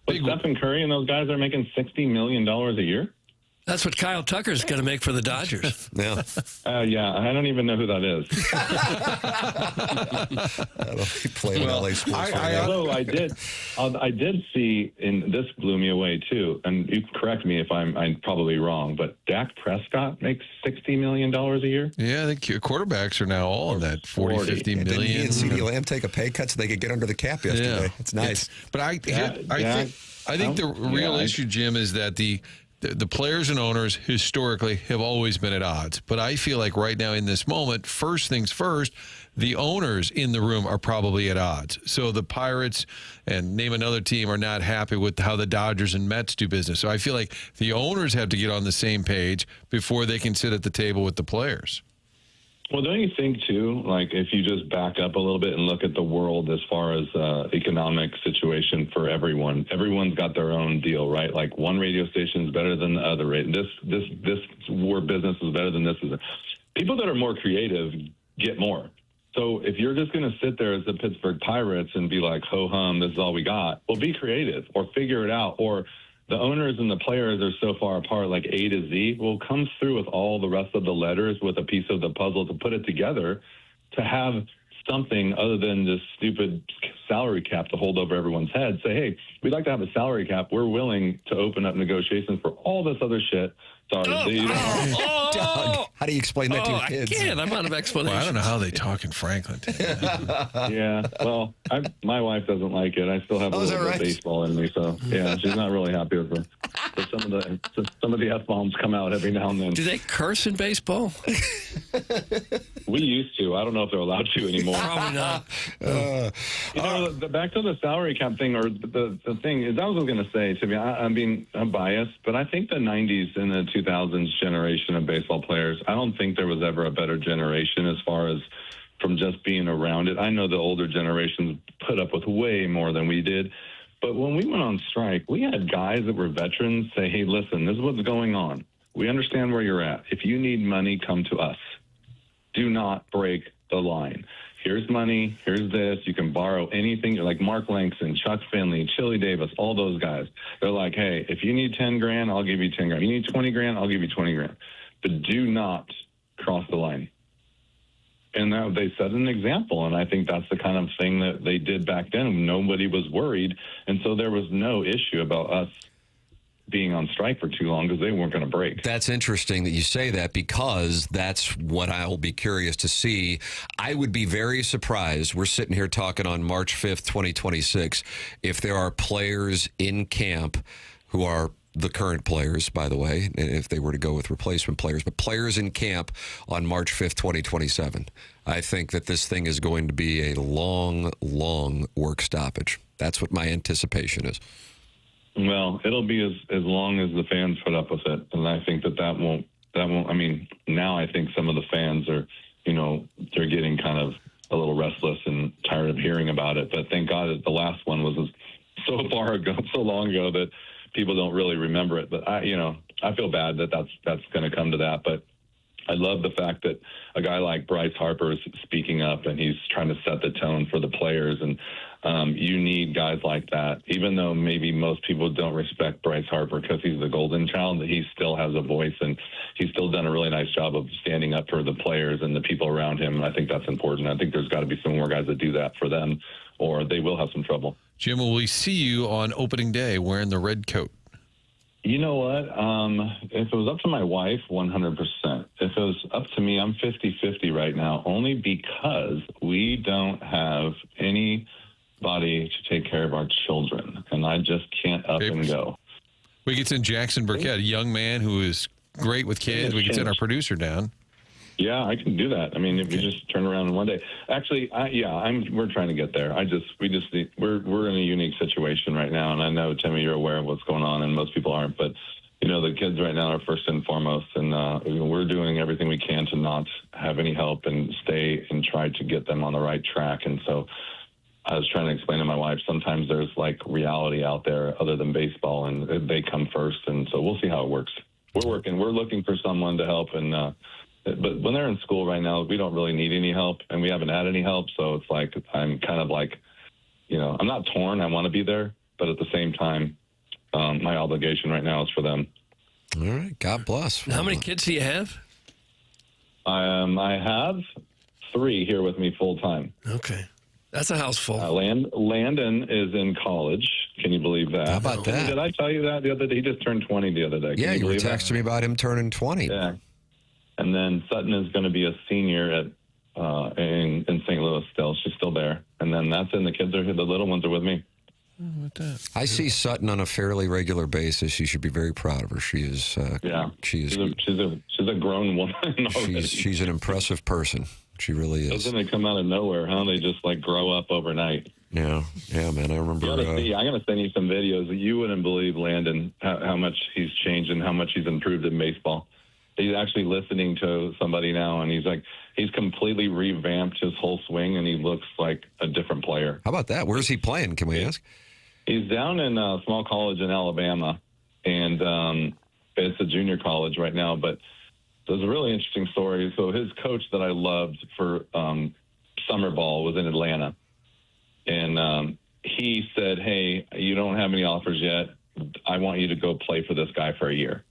Speaker 10: But Stephen Curry and those guys are making $60 million a year?
Speaker 3: That's what Kyle Tucker's going to make for the Dodgers.
Speaker 1: Yeah.
Speaker 10: Yeah, I don't even know who that is.
Speaker 1: He played LA sports.
Speaker 10: Although I did see, and this blew me away too, and you can correct me if I'm probably wrong, but Dak Prescott makes $60 million a year?
Speaker 2: Yeah, I think quarterbacks are now all in that 40, 50 million.
Speaker 1: Didn't he and CeeDee Lamb take a pay cut so they could get under the cap yesterday? Yeah. It's nice.
Speaker 2: But I think the real issue, Jim, is that the players and owners historically have always been at odds. But I feel like right now in this moment, first things first, the owners in the room are probably at odds. So the Pirates and name another team are not happy with how the Dodgers and Mets do business. So I feel like the owners have to get on the same page before they can sit at the table with the players.
Speaker 10: Well, don't you think, too, like if you just back up a little bit and look at the world as far as economic situation for everyone, everyone's got their own deal, right? Like one radio station is better than the other. This war business is better than this. People that are more creative get more. So if you're just going to sit there as the Pittsburgh Pirates and be like, ho-hum, this is all we got, well, be creative or figure it out. Or the owners and the players are so far apart, like A to Z, will come through with all the rest of the letters with a piece of the puzzle to put it together to have something other than this stupid salary cap to hold over everyone's head. Say, hey, we'd like to have a salary cap. We're willing to open up negotiations for all this other shit. Sorry.
Speaker 1: Doug, how do you explain that to your kids?
Speaker 3: I can't. I'm out of explanation.
Speaker 2: Well, I don't know how they talk in Franklin.
Speaker 10: Yeah. Well, my wife doesn't like it. I still have a little bit of baseball in me, so yeah, she's not really happy with it. But some of the F-bombs come out every now and then.
Speaker 3: Do they curse in baseball?
Speaker 10: We used to. I don't know if they're allowed to anymore.
Speaker 3: Probably not.
Speaker 10: Back to the salary cap thing, or the thing is, I was going to say, to me, I'm biased, but I think the 90s and the 2000s generation of baseball players, I don't think there was ever a better generation as far as from just being around it. I know the older generations put up with way more than we did. But when we went on strike, we had guys that were veterans say, hey, listen, this is what's going on. We understand where you're at. If you need money, come to us. Do not break the line. here's money, here's this, you can borrow anything. You're like Mark Langston, Chuck Finley, Chili Davis, all those guys. They're like, hey, if you need 10 grand, I'll give you 10 grand. You need 20 grand, I'll give you 20 grand. But do not cross the line. And that, they set an example, and I think that's the kind of thing that they did back then. Nobody was worried, and so there was no issue about us being on strike for too long because they weren't going to break.
Speaker 1: That's interesting that you say that, because that's what I'll be curious to see. I would be very surprised, we're sitting here talking on March 5th, 2026, if there are players in camp who are the current players, by the way, if they were to go with replacement players, but players in camp on March 5th, 2027. I think that this thing is going to be a long, long work stoppage. That's what my anticipation is.
Speaker 10: Well, it'll be as long as the fans put up with it. And I think that won't, I mean, now I think some of the fans are, they're getting kind of a little restless and tired of hearing about it. But thank God that the last one was so long ago that people don't really remember it. But I feel bad that that's going to come to that. But I love the fact that a guy like Bryce Harper is speaking up, and he's trying to set the tone for the players. And you need guys like that, even though maybe most people don't respect Bryce Harper because he's the golden child, that he still has a voice, and he's still done a really nice job of standing up for the players and the people around him. And I think that's important. I think there's got to be some more guys that do that for them, or they will have some trouble.
Speaker 2: Jim, will we see you on opening day wearing the red coat?
Speaker 10: You know what? If it was up to my wife, 100%. If it was up to me, I'm 50-50 right now, only because we don't have anybody to take care of our children, and I just can't up and go.
Speaker 2: We could send Jackson Burkett, a young man who is great with kids. We could send our producer down.
Speaker 10: Yeah, I can do that. I mean, if you just turn around in one day. Actually, we're trying to get there. We're in a unique situation right now, and I know, Timmy, you're aware of what's going on, and most people aren't. But the kids right now are first and foremost, and we're doing everything we can to not have any help and stay and try to get them on the right track. And so, I was trying to explain to my wife, sometimes there's like reality out there other than baseball, and they come first. And so we'll see how it works. We're looking for someone to help, and. But when they're in school right now, we don't really need any help, and we haven't had any help. So it's like I'm kind of like, I'm not torn. I want to be there, but at the same time, my obligation right now is for them.
Speaker 1: All right. God bless.
Speaker 3: How many kids do you have?
Speaker 10: I have 3 here with me full time.
Speaker 3: Okay. That's a house full.
Speaker 10: Landon is in college. Can you believe that?
Speaker 1: How about that?
Speaker 10: Did I tell you that the other day? He just turned 20 the other day.
Speaker 1: Yeah, you were texting me about him turning 20.
Speaker 10: Yeah. And then Sutton is going to be a senior at in St. Louis still. She's still there. And then that's it. The little ones are with me.
Speaker 1: I see Sutton on a fairly regular basis. You should be very proud of her. She is. She's
Speaker 10: a grown woman.
Speaker 1: She's an impressive person. She really is.
Speaker 10: Doesn't it come out of nowhere, huh? They just grow up overnight.
Speaker 1: Yeah, man. I remember.
Speaker 10: I'm going to send you some videos that you wouldn't believe, Landon, how much he's changed and how much he's improved in baseball. He's actually listening to somebody now, and he's completely revamped his whole swing, and he looks like a different player.
Speaker 1: How about that? Where's he playing? Can we ask?
Speaker 10: He's down in a small college in Alabama, and it's a junior college right now. But there's a really interesting story. So his coach that I loved for summer ball was in Atlanta, and he said, "Hey, you don't have any offers yet. I want you to go play for this guy for a year.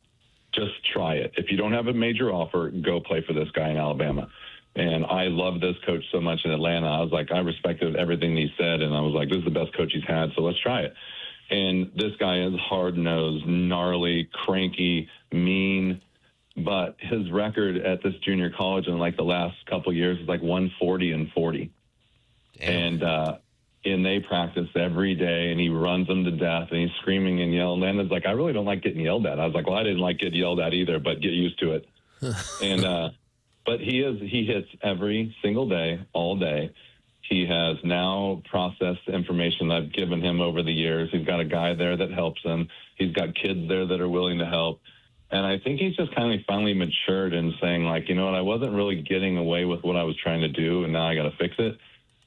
Speaker 10: Just try it. If you don't have a major offer, go play for this guy in Alabama." And I love this coach so much in Atlanta. I was like, I respected everything he said, and I was like, this is the best coach he's had, so let's try it. And this guy is hard-nosed, gnarly, cranky, mean, but his record at this junior college in the last couple of years is 140-40. And they practice every day, and he runs them to death, and he's screaming and yelling. Landon's like, I really don't like getting yelled at. I was like, well, I didn't like getting yelled at either, but get used to it. And but he hits every single day, all day. He has now processed the information I've given him over the years. He's got a guy there that helps him. He's got kids there that are willing to help. And I think he's just kind of finally matured in saying, you know what, I wasn't really getting away with what I was trying to do, and now I got to fix it.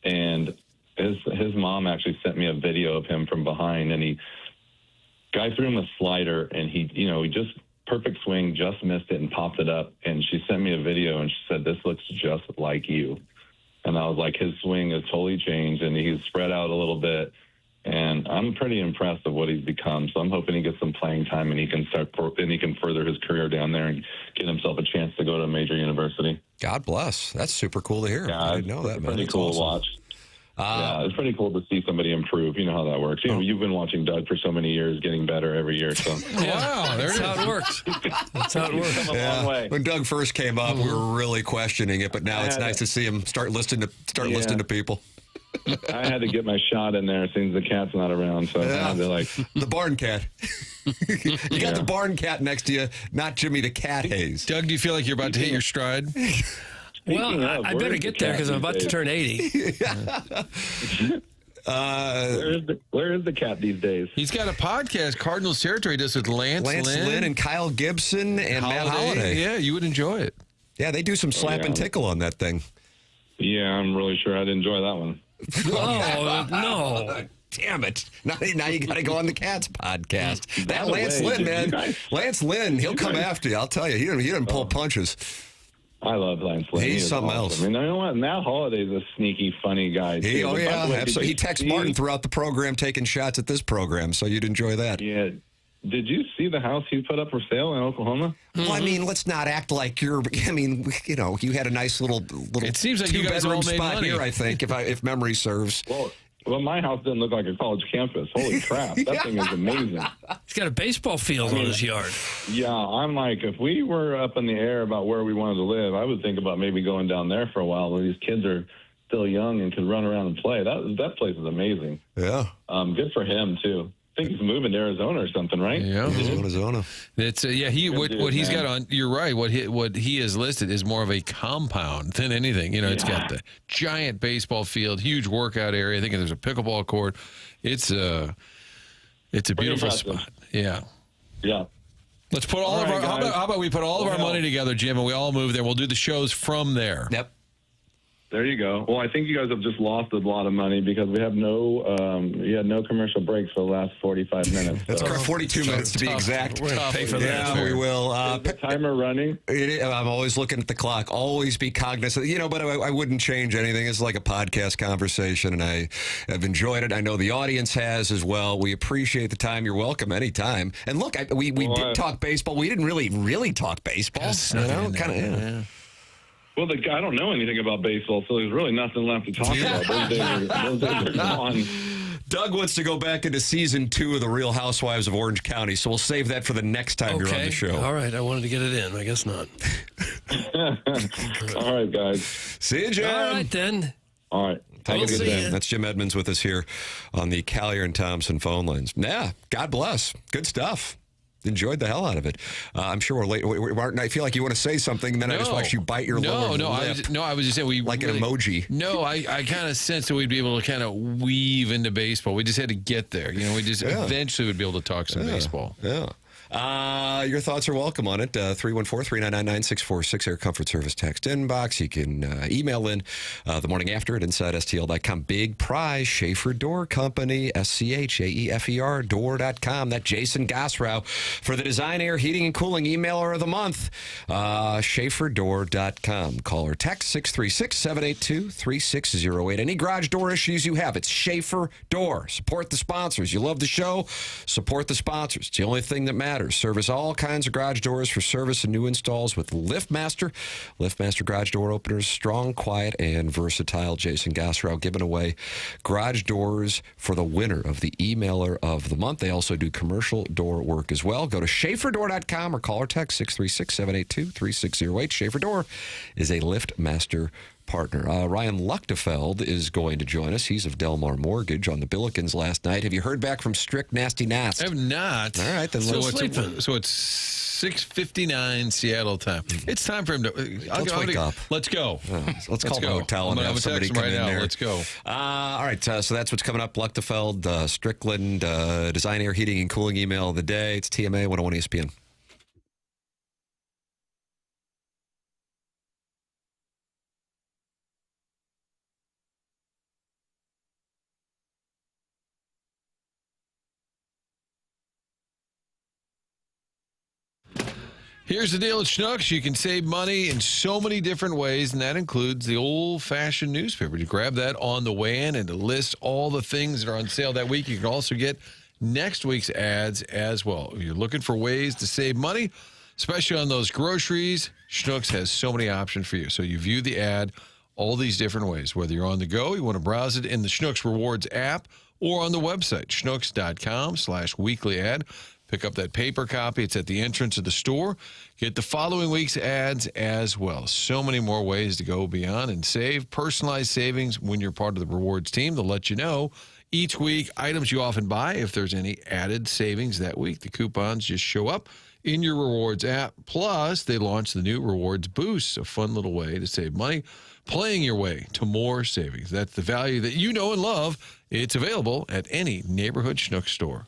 Speaker 10: And his mom actually sent me a video of him from behind, and guy threw him a slider, and he just perfect swing, just missed it and popped it up. And she sent me a video, and she said, "This looks just like you." And I was like, his swing has totally changed, and he's spread out a little bit. And I'm pretty impressed of what he's become. So I'm hoping he gets some playing time and he can further his career down there and get himself a chance to go to a major university.
Speaker 1: God bless. That's super cool to hear.
Speaker 10: Yeah,
Speaker 1: I didn't know that, man.
Speaker 10: Pretty
Speaker 1: That's
Speaker 10: cool
Speaker 1: awesome.
Speaker 10: to watch. Yeah, it's pretty cool to see somebody improve. You know how that works. You know, you've been watching Doug for so many years, getting better every year. So
Speaker 2: Wow,
Speaker 3: That's how it works. That's how it works.
Speaker 10: come a long way.
Speaker 1: When Doug first came up, we were really questioning it, but now it's nice to see him start listening to people.
Speaker 10: I had to get my shot in there as soon as the cat's not around. So I had to, like,
Speaker 1: the barn cat. You got the barn cat next to you, not Jimmy the Cat Hayes.
Speaker 2: Doug, do you feel like you're about to hit your stride?
Speaker 3: Well, I better get there because I'm about to turn 80.
Speaker 10: Where is the cat these days?
Speaker 2: He's got a podcast, Cardinals Territory, does with Lance
Speaker 1: Lynn and Kyle Gibson and Matt Holliday.
Speaker 2: Yeah, you would enjoy it.
Speaker 1: Yeah, they do some slap and tickle on that thing.
Speaker 10: Yeah, I'm really sure I'd enjoy that one.
Speaker 3: Oh, no.
Speaker 1: Damn it. Now you got to go on the Cats podcast. That
Speaker 10: By the
Speaker 1: Lance
Speaker 10: way,
Speaker 1: Lynn,
Speaker 10: did you
Speaker 1: man.
Speaker 10: guys-
Speaker 1: Lance Lynn, he'll come after you. I'll tell you. He didn't pull punches.
Speaker 10: I love Lance Lynn.
Speaker 1: He's
Speaker 10: He is
Speaker 1: something
Speaker 10: awesome.
Speaker 1: else.
Speaker 10: I mean, you know what? Matt Holliday's a sneaky, funny guy, too.
Speaker 1: Oh,
Speaker 10: But by
Speaker 1: yeah.
Speaker 10: the way, did
Speaker 1: Absolutely. He
Speaker 10: you
Speaker 1: texts
Speaker 10: see-
Speaker 1: Martin throughout the program taking shots at this program, so you'd enjoy that.
Speaker 10: Yeah. Did you see the house he put up for sale in Oklahoma?
Speaker 1: Well, I mean, let's not act like you're. I mean, you know, you had a nice little.
Speaker 2: It seems like you guys all
Speaker 1: two-bedroom
Speaker 2: made
Speaker 1: spot
Speaker 2: money.
Speaker 1: here. I think, if memory serves.
Speaker 10: Well, my house didn't look like a college campus. Holy crap. That thing is amazing.
Speaker 3: He's got a baseball field on his yard.
Speaker 10: Yeah, I'm like, if we were up in the air about where we wanted to live, I would think about maybe going down there for a while where these kids are still young and can run around and play. That place is amazing.
Speaker 1: Yeah.
Speaker 10: Good for him, too. I think he's moving to Arizona or something, right?
Speaker 2: Yeah.
Speaker 1: Arizona.
Speaker 2: It's what he's got on. You're right. What he has listed is more of a compound than anything. You know, it's got the giant baseball field, huge workout area. I think there's a pickleball court. It's a beautiful spot. Yeah.
Speaker 10: Yeah.
Speaker 2: Let's put all of our. How about we put all of our money together, Jim, and we all move there. We'll do the shows from there.
Speaker 1: Yep.
Speaker 10: There you go. Well, I think you guys have just lost a lot of money because we have no commercial breaks for the last 45 minutes.
Speaker 1: That's correct. 42 minutes to be exact.
Speaker 3: We're going to pay for that.
Speaker 1: Yeah, we will.
Speaker 10: Is the timer running?
Speaker 1: I'm always looking at the clock. Always be cognizant. You know, but I wouldn't change anything. It's like a podcast conversation, and I have enjoyed it. I know the audience has as well. We appreciate the time. You're welcome anytime. And look, we did talk baseball. We didn't really talk baseball.
Speaker 2: Yeah.
Speaker 10: Well, I don't know anything about baseball, so there's really nothing left to talk about. Those days are gone.
Speaker 1: Doug wants to go back into season 2 of The Real Housewives of Orange County, so we'll save that for the next time you're on the show.
Speaker 3: All right. I wanted to get it in. I guess not.
Speaker 10: All right, guys.
Speaker 1: See you, Jim.
Speaker 3: All right, then.
Speaker 10: All right.
Speaker 1: Have
Speaker 3: We'll
Speaker 1: a good
Speaker 3: see
Speaker 1: day.
Speaker 3: ya.
Speaker 1: That's Jim Edmonds with us here on the Callier and Thompson phone lines. Yeah, God bless. Good stuff. Enjoyed the hell out of it. I'm sure we're late. Martin, I feel like you want to say something, and then I just watch you bite your lower lip.
Speaker 2: I was just saying
Speaker 1: like an emoji.
Speaker 2: No, I kind of sensed that we'd be able to kind of weave into baseball. We just had to get there. You know, we just eventually would be able to talk some baseball.
Speaker 1: Yeah. Your thoughts are welcome on it. 314-399-9646, Air Comfort Service text inbox. You can email in the morning after at InsideSTL.com. Big prize, Schaefer Door Company, SCHAEFER, door.com. That Jason Gosrow for the Design, Air, Heating, and Cooling Emailer of the Month. SchaeferDoor.com. Call or text 636-782-3608. Any garage door issues you have, it's Schaefer Door. Support the sponsors. You love the show, support the sponsors. It's the only thing that matters. Service all kinds of garage doors for service and new installs with LiftMaster. LiftMaster garage door openers, strong, quiet, and versatile. Jason Gosrow giving away garage doors for the winner of the Emailer of the Month. They also do commercial door work as well. Go to SchaeferDoor.com or call or text 636-782-3608. Schaefer Door is a LiftMaster partner. Ryan Luechtefeld is going to join us. He's of Delmar Mortgage on the Billikens last night. Have you heard back from Strict Nasty Nast?
Speaker 2: I have not.
Speaker 1: All right, then
Speaker 2: So
Speaker 1: let's
Speaker 2: it's 6:59 Seattle time. It's time for him to.
Speaker 1: Let's wake up.
Speaker 2: Let's go.
Speaker 1: Let's call the hotel and have somebody come in there.
Speaker 2: Let's go.
Speaker 1: All right, so that's what's coming up. Luechtefeld, Strickland, Design, Air, Heating, and Cooling email of the day. It's TMA 101 ESPN.
Speaker 2: Here's the deal at Schnucks. You can save money in so many different ways, and that includes the old-fashioned newspaper. You grab that on the way in and to list all the things that are on sale that week. You can also get next week's ads as well. If you're looking for ways to save money, especially on those groceries, Schnucks has so many options for you. So you view the ad all these different ways. Whether you're on the go, you want to browse it in the Schnucks Rewards app, or on the website, schnucks.com/weekly ad. Pick up that paper copy. It's at the entrance of the store. Get the following week's ads as well. So many more ways to go beyond and save. Personalized savings when you're part of the rewards team. They'll let you know each week items you often buy, if there's any added savings that week. The coupons just show up in your rewards app. Plus, they launched the new Rewards Boost, a fun little way to save money, playing your way to more savings. That's the value that you know and love. It's available at any neighborhood Schnucks store.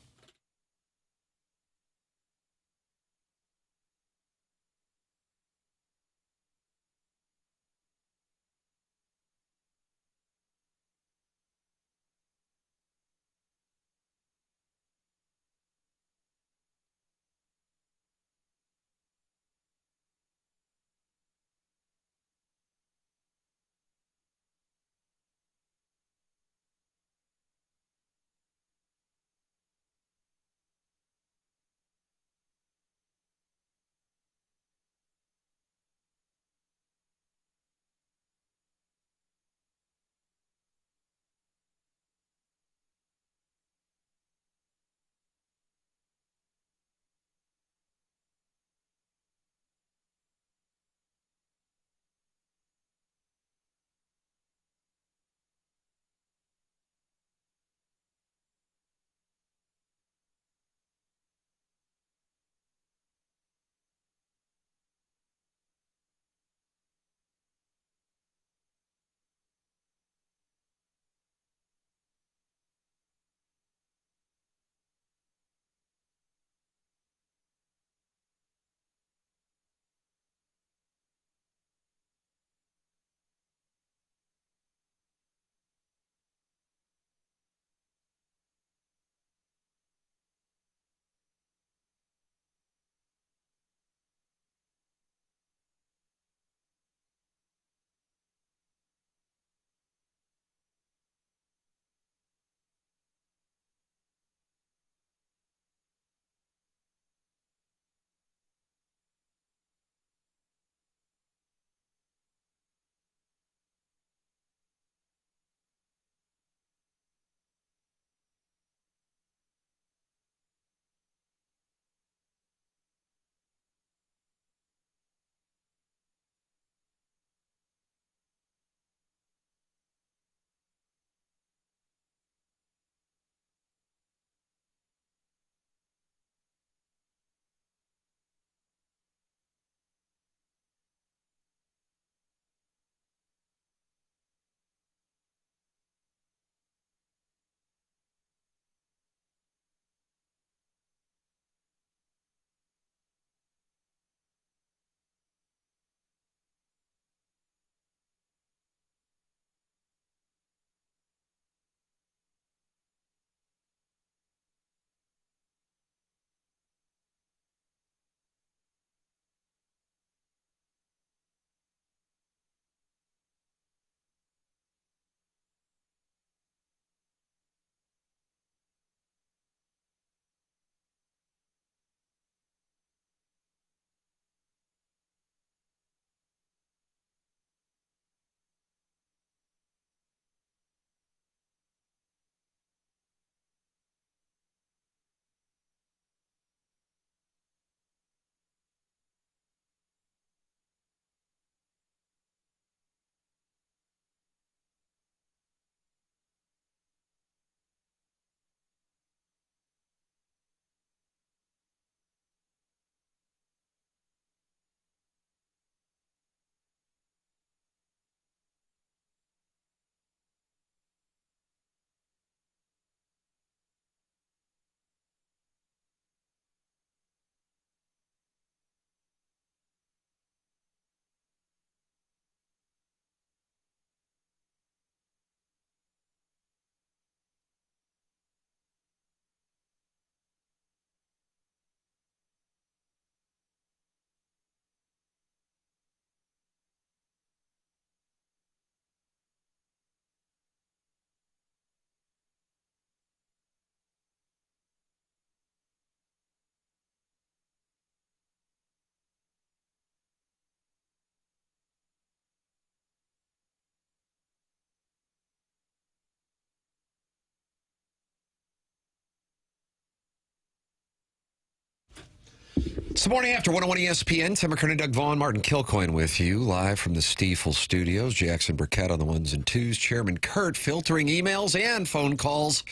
Speaker 1: the morning after 101 ESPN. Tim McKernan, Doug Vaughn, Martin Kilcoyne with you live from the Stiefel studios. Jackson Burkett on the ones and twos. Chairman Kurt filtering emails and phone calls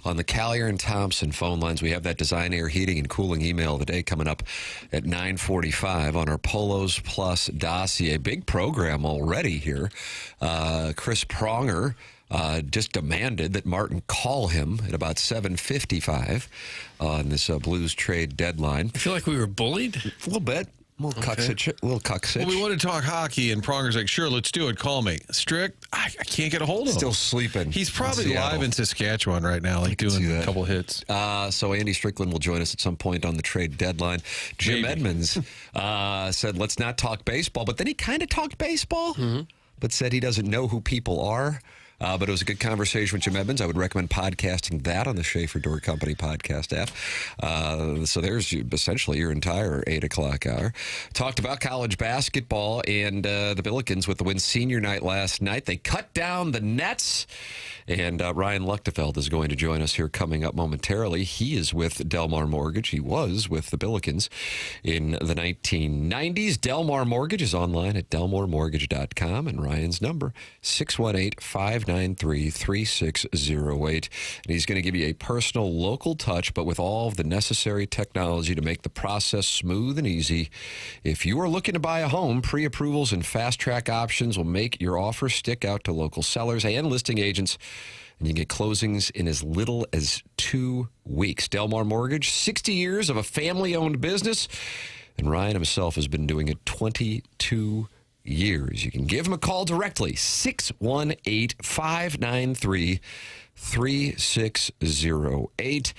Speaker 1: on the Callier and Thompson phone lines. We have that design, air, heating, and cooling email of the day coming up at 9:45 on our Polos Plus dossier. Big program already here. Chris Pronger just demanded that Martin call him at about 7:55 on this Blues trade deadline.
Speaker 3: I feel like we were bullied?
Speaker 1: A little bit. A little cuck.
Speaker 2: Well, we want to talk hockey, and Pronger's like, sure, let's do it. Call me. Strick, I can't get a hold of him.
Speaker 1: Still sleeping.
Speaker 2: He's probably live in Saskatchewan right now, like doing a couple hits.
Speaker 1: So Andy Strickland will join us at some point on the trade deadline. Jim Edmonds said, let's not talk baseball. But then he kind of talked baseball, but said he doesn't know who people are. But it was a good conversation with Jim Edmonds. I would recommend podcasting that on the Schaefer Door Company podcast app. So there's essentially your entire 8 o'clock hour. Talked about college basketball and the Billikens with the win senior night last night. They cut down the nets. And Ryan Luechtefeld is going to join us here coming up momentarily. He is with Delmar Mortgage. He was with the Billikens in the 1990s. Delmar Mortgage is online at delmarmortgage.com. And Ryan's number, 618-593-3608. And he's going to give you a personal local touch, but with all of the necessary technology to make the process smooth and easy. If you are looking to buy a home, pre-approvals and fast-track options will make your offer stick out to local sellers and listing agents. And you can get closings in as little as 2 weeks. Delmar Mortgage, 60 years of a family-owned business. And Ryan himself has been doing it 22 years. You can give him a call directly, 618-593-3608.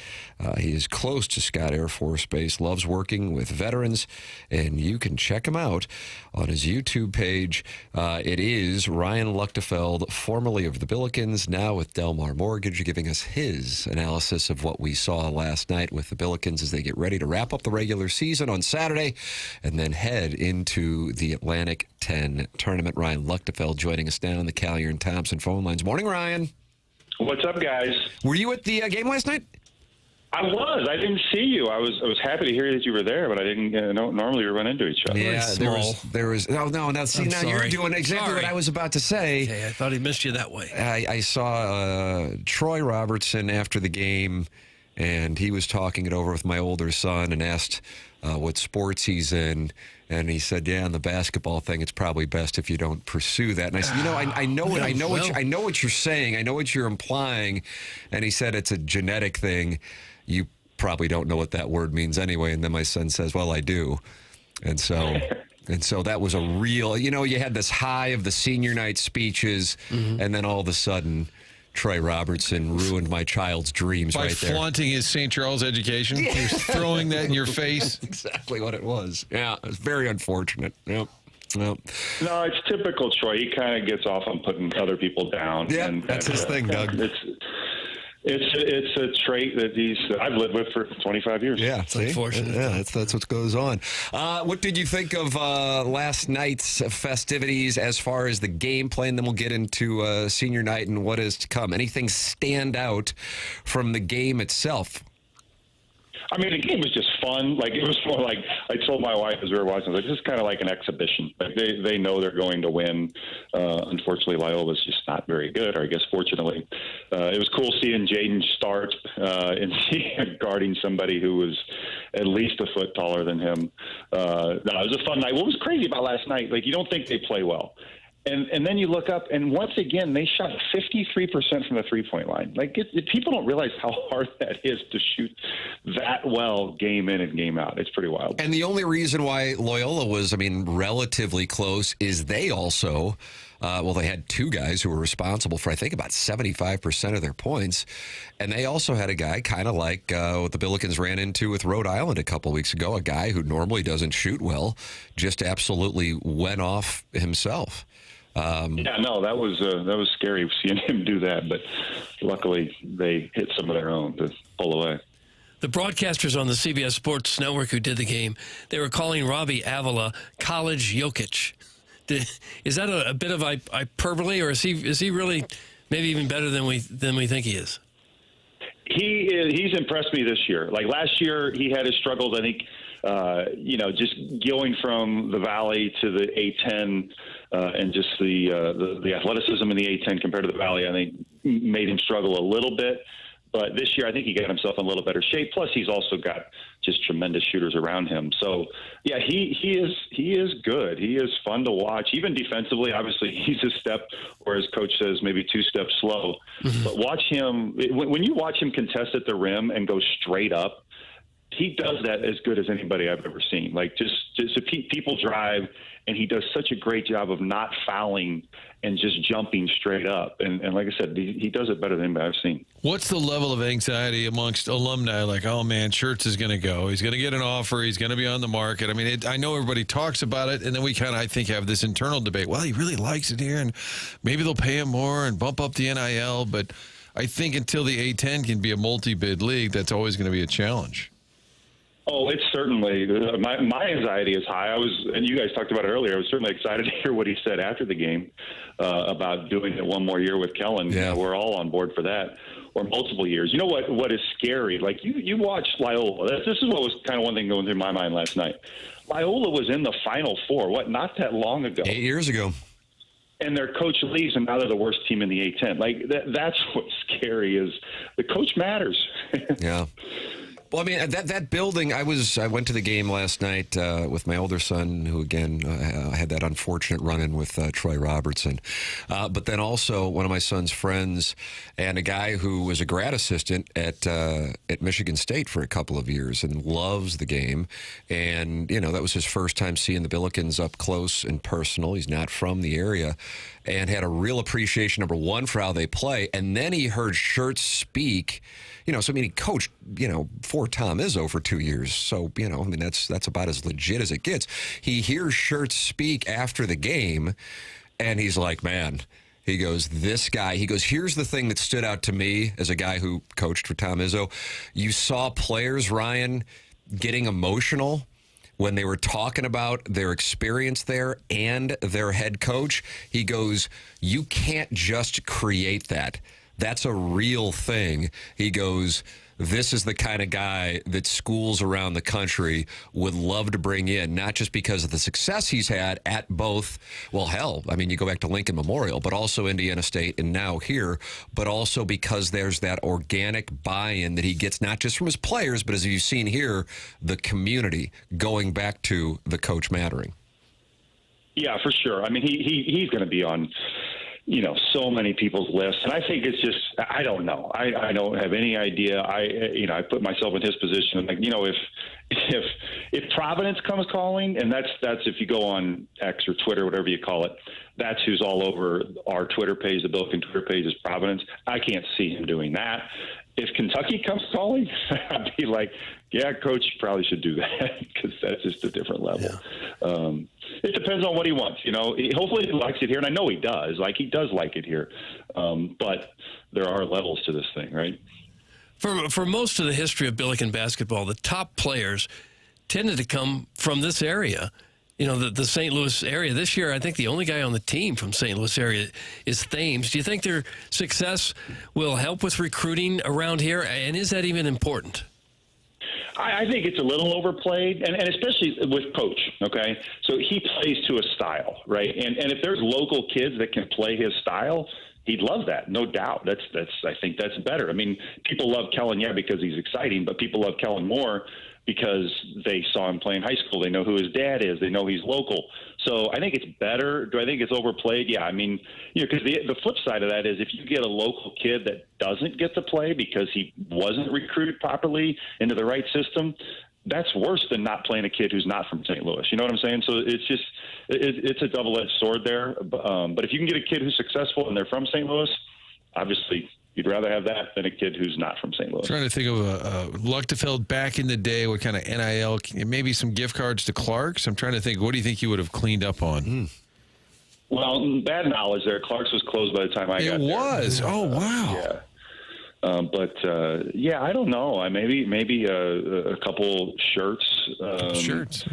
Speaker 1: He is close to Scott Air Force Base, loves working with veterans, and you can check him out on his YouTube page. It is Ryan Luechtefeld, formerly of the Billikens, now with Delmar Mortgage, giving us his analysis of what we saw last night with the Billikens as they get ready to wrap up the regular season on Saturday and then head into the Atlantic 10 tournament. Ryan Luechtefeld joining us now on the Callier and Thompson phone lines. Morning, Ryan.
Speaker 11: What's up, guys?
Speaker 1: Were you at the game last night?
Speaker 11: I was. I didn't see you. I was happy to hear that you were there, but I didn't. Normally we run into each other.
Speaker 1: Yeah, there was. No. Now, see, now you're doing exactly what I was about to say.
Speaker 3: Okay, I thought he missed you that way.
Speaker 1: I saw Troy Robertson after the game, and he was talking it over with my older son and asked what sports he's in. And he said, "Yeah, on the basketball thing, it's probably best if you don't pursue that." And I said, I know what you're saying. I know what you're implying." And he said, "It's a genetic thing. You probably don't know what that word means anyway." And then my son says, "Well, I do." And so that was a real. You had this high of the senior night speeches, and then all of a sudden, Troy Robertson ruined my child's dreams
Speaker 2: by
Speaker 1: right there.
Speaker 2: By flaunting his St. Charles education? Yeah. He was throwing that in your face?
Speaker 1: That's exactly what it was. Yeah, it was very unfortunate. Yep.
Speaker 11: No, it's typical Troy. He kind of gets off on putting other people down.
Speaker 1: Yeah, that's his thing, Doug.
Speaker 11: It's a trait that I've lived with for 25 years.
Speaker 1: Yeah, it's unfortunate. Yeah, that's what goes on. What did you think of last night's festivities as far as the game play? And then we'll get into senior night and what is to come. Anything stand out from the game itself?
Speaker 11: I mean, the game was just fun. Like, it was more like, I told my wife as we were watching, this is kind of like an exhibition. Like, they know they're going to win. Unfortunately, Loyola's just not very good, or I guess fortunately. It was cool seeing Jaden start and guarding somebody who was at least a foot taller than him. It was a fun night. What was crazy about last night, like, you don't think they play well. And then you look up, and once again, they shot 53% from the three-point line. Like, people don't realize how hard that is to shoot that well game in and game out. It's pretty wild.
Speaker 1: And the only reason why Loyola was, relatively close is they also, they had two guys who were responsible for, I think, about 75% of their points. And they also had a guy kind of like what the Billikens ran into with Rhode Island a couple weeks ago, a guy who normally doesn't shoot well, just absolutely went off himself.
Speaker 11: That was scary seeing him do that, but luckily they hit some of their own to pull away.
Speaker 3: The broadcasters on the CBS Sports Network who did the game, they were calling Robbie Avila college Jokic. Is that a bit of hyperbole, or is he really maybe even better than we think he is?
Speaker 11: He's impressed me this year. Like last year, he had his struggles. I think, just going from the Valley to the A10 and just the athleticism in the A10 compared to the Valley, I think made him struggle a little bit. But this year, I think he got himself in a little better shape. Plus, he's also got just tremendous shooters around him. So, yeah, he is good. He is fun to watch. Even defensively, obviously, he's a step, or as coach says, maybe 2 steps slow. But watch him when you watch him contest at the rim and go straight up. He does that as good as anybody I've ever seen. Like just people drive, and he does such a great job of not fouling and just jumping straight up. And like I said, he does it better than anybody I've seen.
Speaker 2: What's the level of anxiety amongst alumni? Like, oh man, Schertz is going to go. He's going to get an offer. He's going to be on the market. I mean, I know everybody talks about it, and then we kind of, I think, have this internal debate. Well, he really likes it here, and maybe they'll pay him more and bump up the NIL. But I think until the A10 can be a multi-bid league, that's always going to be a challenge.
Speaker 11: Oh, it's certainly my anxiety is high. And you guys talked about it earlier. I was certainly excited to hear what he said after the game about doing it one more year with Kellen.
Speaker 1: Yeah.
Speaker 11: We're all on board for that, or multiple years. You know what is scary? Like you watch Loyola. This is what was kind of one thing going through my mind last night. Loyola was in the Final Four. Not that long ago.
Speaker 1: 8 years ago.
Speaker 11: And their coach leaves, and now they're the worst team in the A10. Like that's what's scary is the coach matters.
Speaker 1: Yeah. Well, I mean, that building, I went to the game last night with my older son, who, again, had that unfortunate run-in with Troy Robertson. But then also one of my son's friends and a guy who was a grad assistant at Michigan State for a couple of years and loves the game. And, that was his first time seeing the Billikens up close and personal. He's not from the area. And had a real appreciation, number one, for how they play. And then he heard Schertz speak. He coached, for Tom Izzo for 2 years. So, that's about as legit as it gets. He hears Schertz speak after the game, and he's like, man, he goes, this guy, here's the thing that stood out to me as a guy who coached for Tom Izzo. You saw players, Ryan, getting emotional when they were talking about their experience there and their head coach. He goes, you can't just create that. That's a real thing. He goes, this is the kind of guy that schools around the country would love to bring in, not just because of the success he's had at both, you go back to Lincoln Memorial, but also Indiana State and now here, but also because there's that organic buy-in that he gets not just from his players, but as you've seen here, the community, going back to the coach mattering.
Speaker 11: Yeah, for sure. I mean, he's going to be on so many people's lists. And I think it's just, I don't know. I don't have any idea. I put myself in his position. Like, if Providence comes calling, and that's if you go on X or Twitter, whatever you call it, that's who's all over our Twitter page, the Billiken Twitter page is Providence. I can't see him doing that. If Kentucky comes calling, I'd be like, yeah, coach, you probably should do that because that's just a different level. Yeah. It depends on what he wants. Hopefully he likes it here, and I know he does. Like, he does like it here. But there are levels to this thing, right?
Speaker 3: For most of the history of Billiken basketball, the top players tended to come from this area. The St. Louis area. This year, I think the only guy on the team from St. Louis area is Thames. Do you think their success will help with recruiting around here? And is that even important?
Speaker 11: I think it's a little overplayed, and especially with coach, okay? So he plays to a style, right? And if there's local kids that can play his style, he'd love that, no doubt. I think that's better. I mean, people love Kellen, because he's exciting, but people love Kellen more because they saw him play in high school. They know who his dad is. They know he's local. So I think it's better. Do I think it's overplayed? Yeah, I mean, because the flip side of that is if you get a local kid that doesn't get to play because he wasn't recruited properly into the right system, that's worse than not playing a kid who's not from St. Louis. You know what I'm saying? So it's just it's a double-edged sword there. But if you can get a kid who's successful and they're from St. Louis, obviously you'd rather have that than a kid who's not from St. Louis.
Speaker 2: I'm trying to think of Luechtefeld back in the day, what kind of NIL, maybe some gift cards to Clark's. I'm trying to think, what do you think you would have cleaned up on?
Speaker 11: Well, bad knowledge there. Clark's was closed by the time I got there.
Speaker 2: It was? Oh, wow.
Speaker 11: Yeah. I don't know. Maybe a couple shirts.
Speaker 2: Shirts.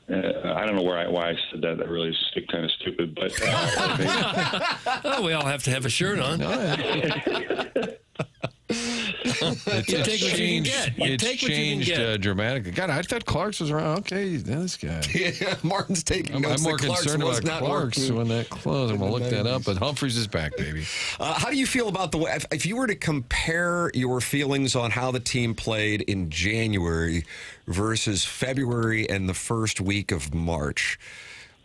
Speaker 11: I don't know why I said that. That really is kind of stupid. But
Speaker 3: we all have to have a shirt on. You take what you can get. You
Speaker 2: It's
Speaker 3: take what you can
Speaker 2: changed
Speaker 3: get.
Speaker 2: dramatically. God, I thought Clark's was around. Okay, this guy.
Speaker 1: Yeah, Martin's taking notes.
Speaker 2: I'm more
Speaker 1: that Clark's
Speaker 2: concerned
Speaker 1: was
Speaker 2: about
Speaker 1: not
Speaker 2: Clark's
Speaker 1: working.
Speaker 2: when that closed. I'm going to look that up, but Humphreys is back, baby.
Speaker 1: How do you feel about the way, if you were to compare your feelings on how the team played in January versus February and the first week of March,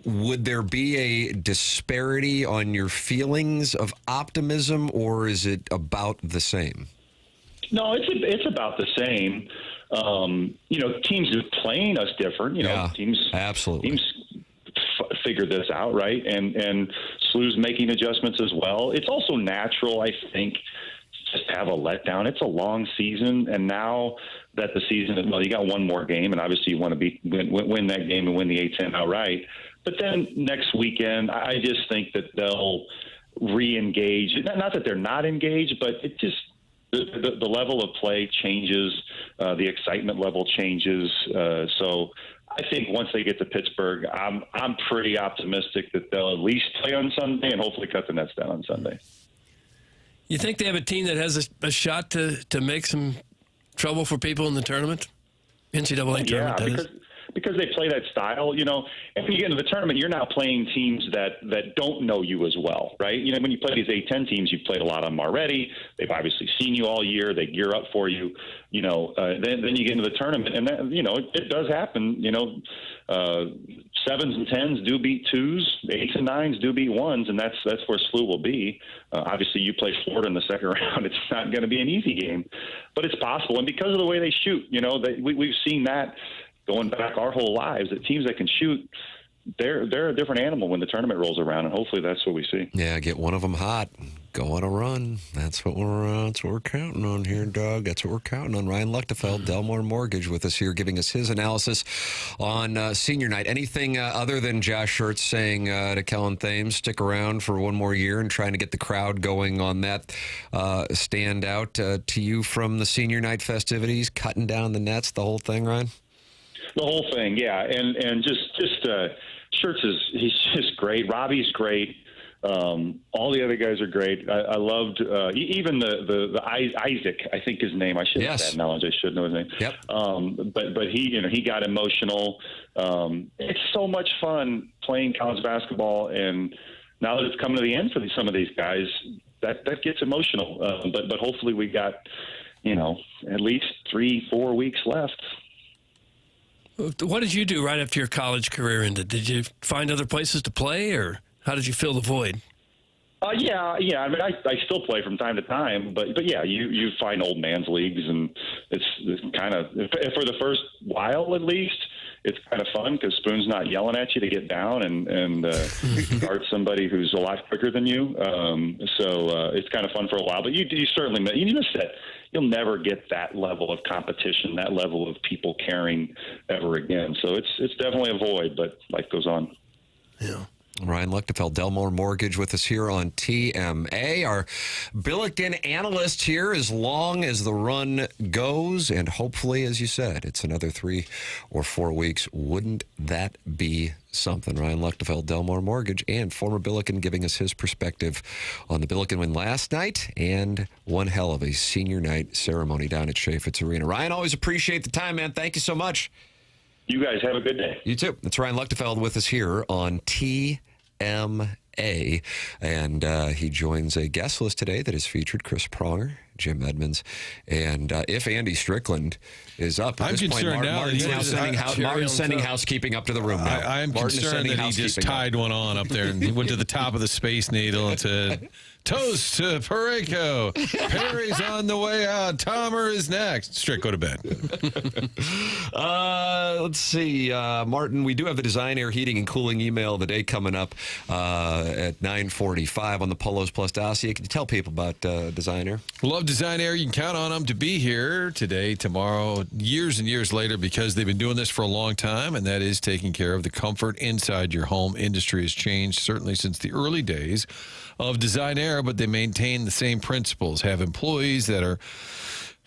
Speaker 1: would there be a disparity on your feelings of optimism, or is it about the same?
Speaker 11: No, it's about the same. Teams are playing us different. Teams
Speaker 1: absolutely.
Speaker 11: Teams figure this out, right? And SLU's making adjustments as well. It's also natural, I think, just to have a letdown. It's a long season, and now that the season is, you got one more game, and obviously you want to win that game and win the A-10 outright. But then next weekend, I just think that they'll re-engage. Not that they're not engaged, but it just the level of play changes, the excitement level changes. So I think once they get to Pittsburgh, I'm pretty optimistic that they'll at least play on Sunday and hopefully cut the nets down on Sunday.
Speaker 3: You think they have a team that has a shot to make some trouble for people in the tournament? NCAA tournament, that is?
Speaker 11: Because they play that style, and when you get into the tournament, you're now playing teams that don't know you as well, right? When you play these A-10 teams, you've played a lot of them already. They've obviously seen you all year. They gear up for you, then you get into the tournament, and that, it does happen. 7s and 10s do beat 2s, 8s and 9s do beat 1s, and that's where SLU will be. Obviously, you play Florida in the second round. It's not going to be an easy game, but it's possible. And because of the way they shoot, we've seen that going back our whole lives, that teams that can shoot, they're a different animal when the tournament rolls around, and hopefully that's what we see.
Speaker 1: Yeah, get one of them hot, go on a run. That's what we're counting on here, Doug. That's what we're counting on. Ryan Luechtefeld, Delmore Mortgage, with us here, giving us his analysis on senior night. Anything other than Josh Schertz saying to Kellen Thames, stick around for one more year and trying to get the crowd going on that stand out to you from the senior night festivities, cutting down the nets, the whole thing, Ryan?
Speaker 11: The whole thing, yeah, and just Schertz he's just great. Robbie's great. All the other guys are great. I loved even the Isaac, I think his name. I should have that knowledge. I should know his name.
Speaker 1: Yep.
Speaker 11: But he got emotional. It's so much fun playing college basketball, and now that it's coming to the end for some of these guys, that gets emotional. But hopefully we got at least 3-4 weeks left.
Speaker 3: What did you do right after your college career ended? Did you find other places to play, or how did you fill the void?
Speaker 11: Yeah. I mean, I still play from time to time, but yeah, you find old man's leagues, and it's kind of, for the first while at least, it's kind of fun because Spoon's not yelling at you to get down and guard somebody who's a lot quicker than you. So it's kind of fun for a while, but you certainly miss that. You'll never get that level of competition, that level of people caring ever again. So it's definitely a void, but life goes on.
Speaker 3: Yeah.
Speaker 1: Ryan Luechtefeld, Delmore Mortgage, with us here on TMA. Our Billiken analyst here as long as the run goes, and hopefully, as you said, it's another 3 or 4 weeks. Wouldn't that be something? Ryan Luechtefeld, Delmore Mortgage, and former Billiken, giving us his perspective on the Billiken win last night and one hell of a senior night ceremony down at Chaffetz Arena. Ryan, always appreciate the time, man. Thank you so much.
Speaker 11: You guys have a good day.
Speaker 1: You too. That's Ryan Luechtefeld with us here on TMA. And he joins a guest list today that has featured Chris Pronger, Jim Edmonds, and if Andy Strickland is up at
Speaker 2: I'm
Speaker 1: this point, Martin's now sending housekeeping up to the room now.
Speaker 2: I am concerned that he just tied one on up there, and he went to the top of the Space Needle and said, "Toast to Parayko. Perry's on the way out. Tomer is next." Strick, go to bed.
Speaker 1: Let's see. Martin, we do have the Design Air Heating and Cooling email of the day coming up at 9:45 on the Polos Plus dossier. Can you tell people about Design Air?
Speaker 2: Love Design Air. You can count on them to be here today, tomorrow, years and years later, because they've been doing this for a long time, and that is taking care of the comfort inside your home. Industry has changed, certainly since the early days of Design Air, but they maintain the same principles, have employees that are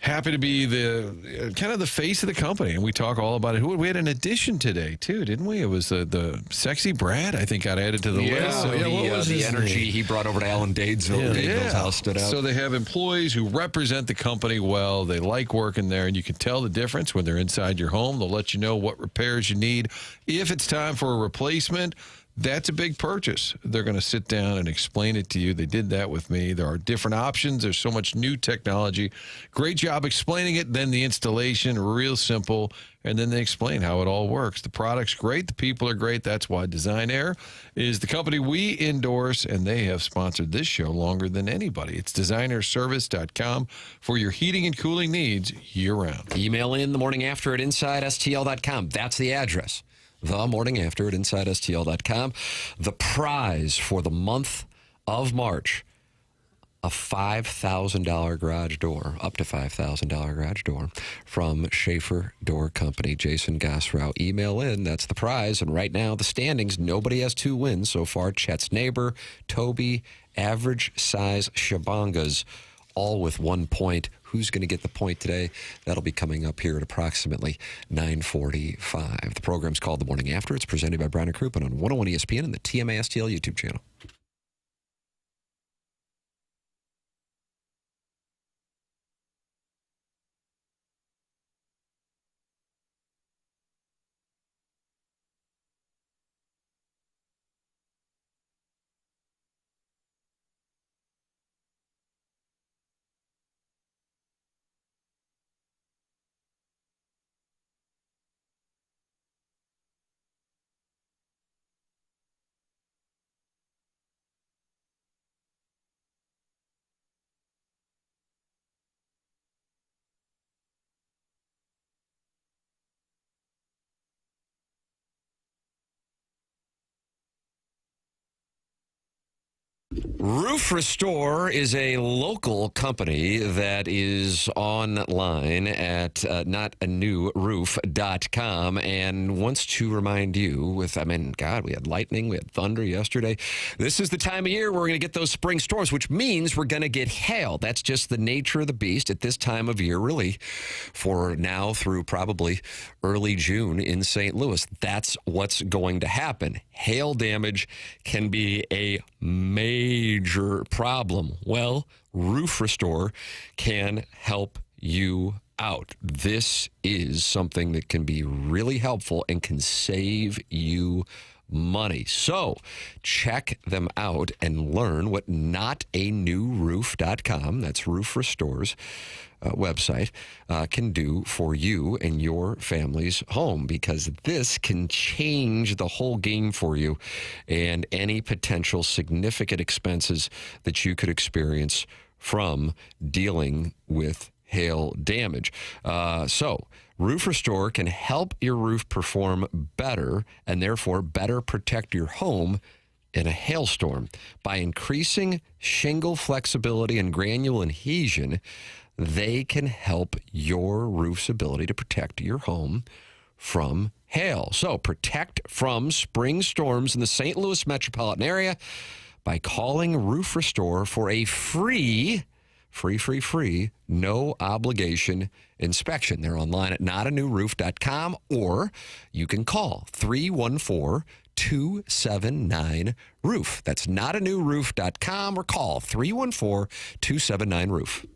Speaker 2: happy to be the kind of the face of the company, and we talk all about it. We had an addition today too, didn't we? It was the sexy Brad, I think, got added to the list.
Speaker 1: So the energy he brought over to Alan Dadesville's house stood out.
Speaker 2: So they have employees who represent the company well. They like working there, and you can tell the difference when they're inside your home. They'll let you know what repairs you need. If it's time for a replacement, that's a big purchase. They're going to sit down and explain it to you. They did that with me. There are different options. There's so much new technology. Great job explaining it. Then the installation, real simple. And then they explain how it all works. The product's great. The people are great. That's why Design Air is the company we endorse, and they have sponsored this show longer than anybody. It's designerservice.com for your heating and cooling needs year-round.
Speaker 1: Email in the morning after at InsideSTL.com. That's the address. The morning after at InsideSTL.com. The prize for the month of March, a $5,000 garage door, up to $5,000 garage door from Schaefer Door Company. Jason Gosrow, email in. That's the prize. And right now, the standings, nobody has 2 wins so far. Chet's neighbor, Toby, average size Shabangas, all with 1 point. Who's going to get the point today? That'll be coming up here at approximately 9:45. The program's called The Morning After. It's presented by Brown & Crouppen on 101 ESPN and the TMA STL YouTube channel. Roof Restore is a local company that is online at notanewroof.com and wants to remind you we had lightning, we had thunder yesterday. This is the time of year where we're going to get those spring storms, which means we're going to get hail. That's just the nature of the beast at this time of year, really, for now through probably early June in St. Louis. That's what's going to happen. Hail damage can be a major problem. Well, Roof Restore can help you out. This is something that can be really helpful and can save you money. So check them out and learn what notanewroof.com, that's Roof Restore's website, can do for you and your family's home, because this can change the whole game for you and any potential significant expenses that you could experience from dealing with hail damage. So Roof Restore can help your roof perform better and therefore better protect your home in a hailstorm. By increasing shingle flexibility and granule adhesion, they can help your roof's ability to protect your home from hail. So protect from spring storms in the St. Louis metropolitan area by calling Roof Restore for a free, no obligation inspection. They're online at notanewroof.com, or you can call 314-279-ROOF. That's notanewroof.com, or call 314-279-ROOF.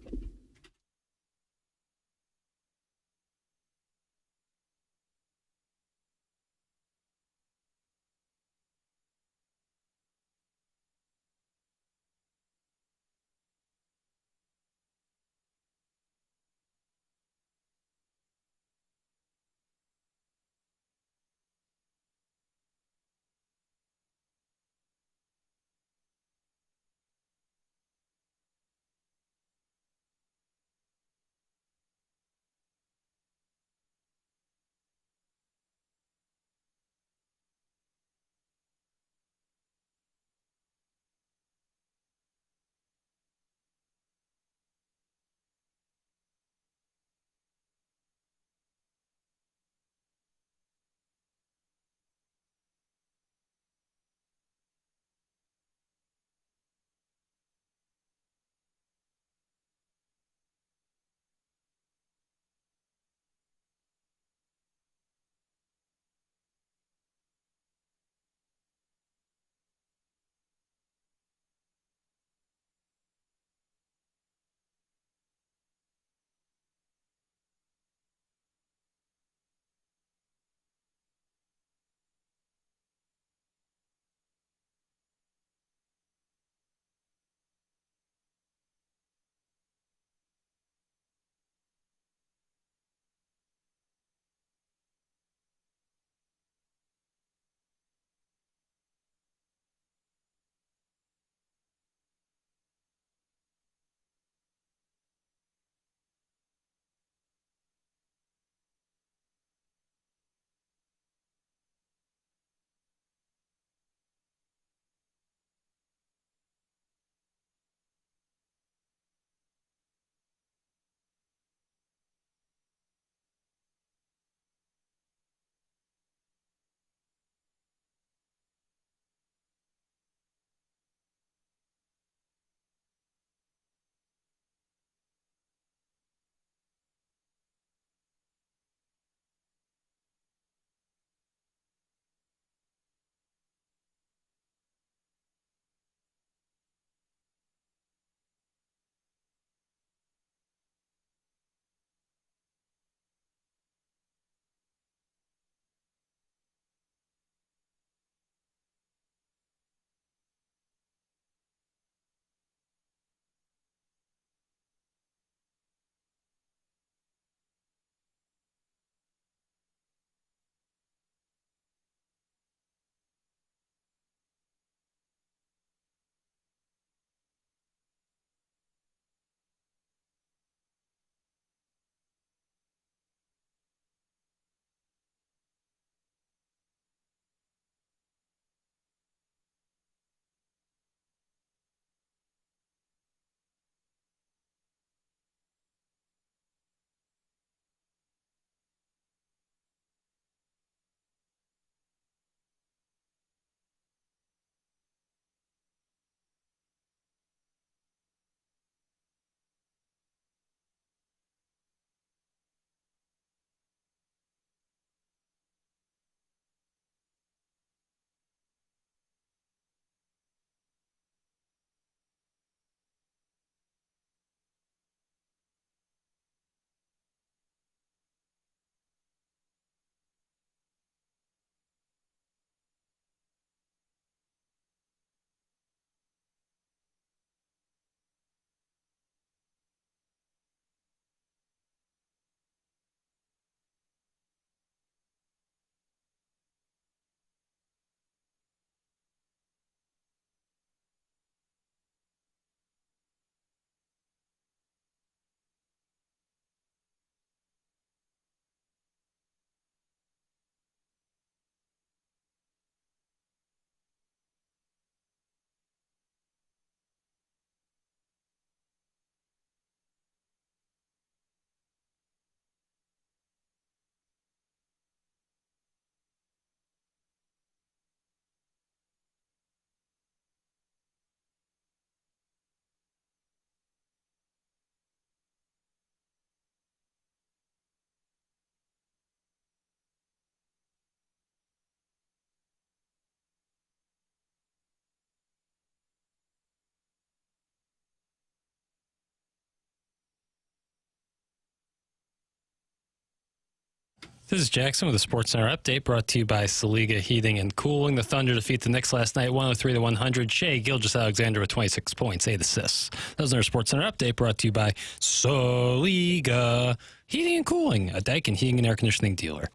Speaker 7: This is Jackson with a Sports Center update brought to you by Saliga Heating and Cooling. The Thunder defeat the Knicks last night, 103-100. Shea Gilgeous-Alexander with 26 points, 8 assists. That was our Sports Center update brought to you by Saliga Heating and Cooling, a Daikin heating and air conditioning dealer.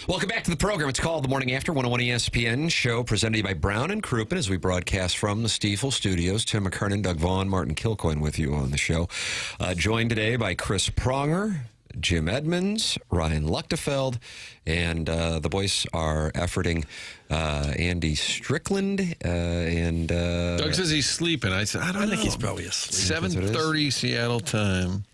Speaker 1: Welcome back to the program. It's called The Morning After, 101 ESPN show presented to you by Brown and Crouppen as we broadcast from the Stiefel Studios. Tim McKernan, Doug Vaughn, Martin Kilcoyne with you on the show. Joined today by Chris Pronger, Jim Edmonds, Ryan Luechtefeld, and the boys are efforting Andy Strickland.
Speaker 2: Doug says he's sleeping. I said, I don't know.
Speaker 3: I think he's probably asleep.
Speaker 2: 7:30 Seattle time.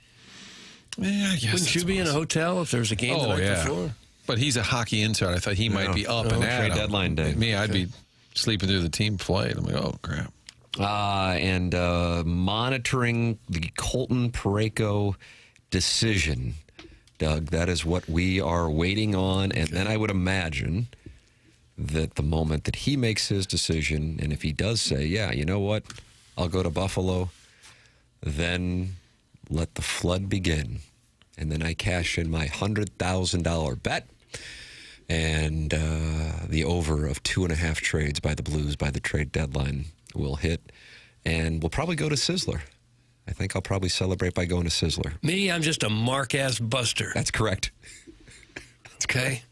Speaker 2: Yeah, I guess.
Speaker 3: Wouldn't you be in a hotel if there was a game the night before?
Speaker 2: But he's a hockey insider. I thought he might be up and at
Speaker 1: trade deadline day.
Speaker 2: Me, I'd be sleeping through the team flight. I'm like, oh, crap.
Speaker 1: And monitoring the Colton Parayko decision, Doug. That is what we are waiting on. And then I would imagine that the moment that he makes his decision, and if he does say, yeah, you know what, I'll go to Buffalo, then let the flood begin. And then I cash in my $100,000 bet. And the over of 2.5 trades by the Blues by the trade deadline will hit. And we'll probably go to Sizzler. I think I'll probably celebrate by going to Sizzler.
Speaker 3: Me, I'm just a mark-ass buster.
Speaker 1: That's correct.
Speaker 3: Okay?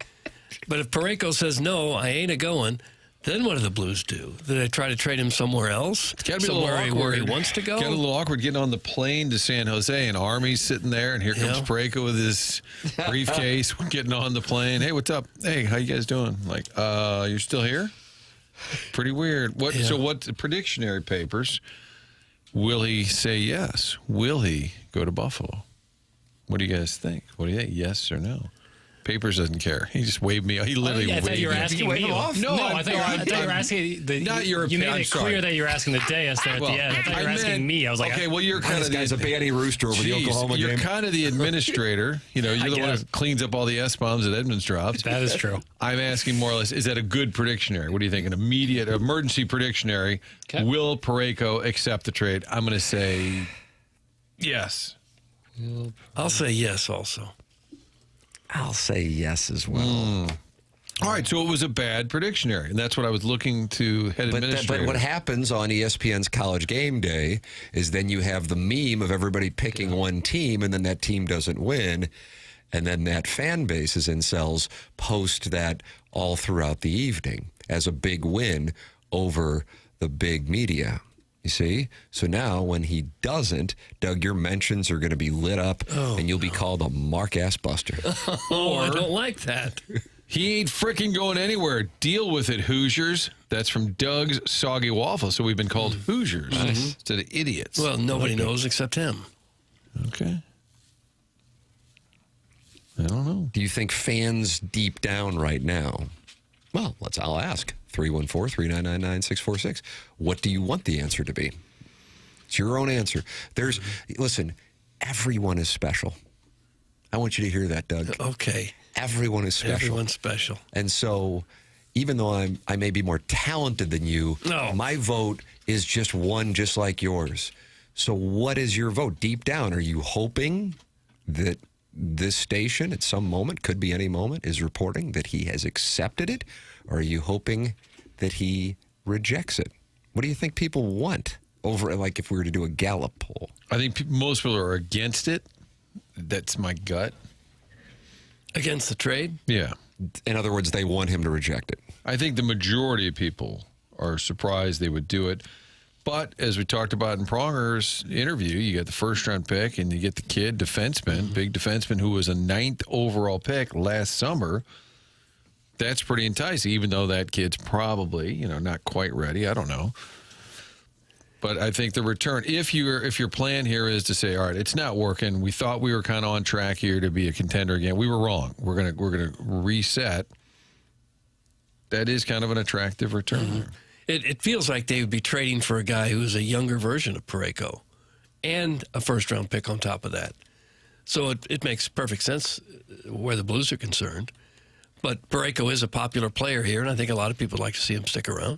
Speaker 3: But if Parayko says, no, I ain't a-going, then what do the Blues do? Do they try to trade him somewhere else?
Speaker 2: It's got to be somewhere
Speaker 3: where he wants to go?
Speaker 2: Got a little awkward getting on the plane to San Jose, and Army's sitting there, and here comes Parayko with his briefcase, getting on the plane. Hey, what's up? Hey, how you guys doing? Like, you're still here? Pretty weird. So what predictionary papers, will he say yes? Will he go to Buffalo? What do you guys think? What do you think, yes or no? Papers doesn't care. He just waved me. He literally waved me.
Speaker 7: I thought you were asking me. No, I thought you were asking.
Speaker 2: Not your
Speaker 7: You
Speaker 2: opinion.
Speaker 7: made it clear that you were asking the Deus there at the end. I thought you were asking me. I was like,
Speaker 2: okay, well, you're kind of
Speaker 1: this guy's a Banny Rooster over the Oklahoma game.
Speaker 2: You're kind of the administrator. You know, you're the one who cleans up all the S-bombs that Edmonds drops.
Speaker 7: That is true.
Speaker 2: I'm asking more or less, is that a good predictionary? What do you think? An immediate emergency predictionary. Okay. Will Parayko accept the trade? I'm going to say yes.
Speaker 3: I'll say yes also.
Speaker 1: I'll say yes as well.
Speaker 2: All right, so it was a bad predictionary, and that's what I was looking to head administrator.
Speaker 1: But what happens on ESPN's College Game Day is then you have the meme of everybody picking one team, and then that team doesn't win, and then that fan base is in cells post that all throughout the evening as a big win over the big media. You see? So now when he doesn't, Doug, your mentions are going to be lit up, and you'll be called a mark-ass buster.
Speaker 3: I don't like that.
Speaker 2: He ain't freaking going anywhere. Deal with it, Hoosiers. That's from Doug's Soggy Waffle. So we've been called Hoosiers instead of idiots.
Speaker 3: Well, nobody knows except him.
Speaker 2: Okay. I don't know.
Speaker 1: Do you think fans deep down right now? Well, I'll ask. 314-399-9646. What do you want the answer to be? It's your own answer. Listen, everyone is special. I want you to hear that, Doug.
Speaker 3: Okay.
Speaker 1: Everyone is special.
Speaker 3: Everyone's special.
Speaker 1: And so, even though I may be more talented than you, my vote is just one just like yours. So what is your vote? Deep down, are you hoping that this station at some moment, could be any moment, is reporting that he has accepted it? Or are you hoping that he rejects it? What do you think people want over, like, if we were to do a Gallup poll?
Speaker 2: I think most people are against it. That's my gut.
Speaker 3: Against the trade?
Speaker 2: Yeah.
Speaker 1: In other words, they want him to reject it.
Speaker 2: I think the majority of people are surprised they would do it. But as we talked about in Pronger's interview, you get the first-round pick and you get the kid defenseman, big defenseman who was a 9th overall pick last summer. That's pretty enticing, even though that kid's probably, not quite ready. I don't know. But I think the return, if your plan here is to say, all right, it's not working. We thought we were kind of on track here to be a contender again. We were wrong. We're gonna reset. That is kind of an attractive return.
Speaker 3: It feels like they would be trading for a guy who is a younger version of Parayko and a first-round pick on top of that. So it makes perfect sense where the Blues are concerned. But Parayko is a popular player here, and I think a lot of people like to see him stick around.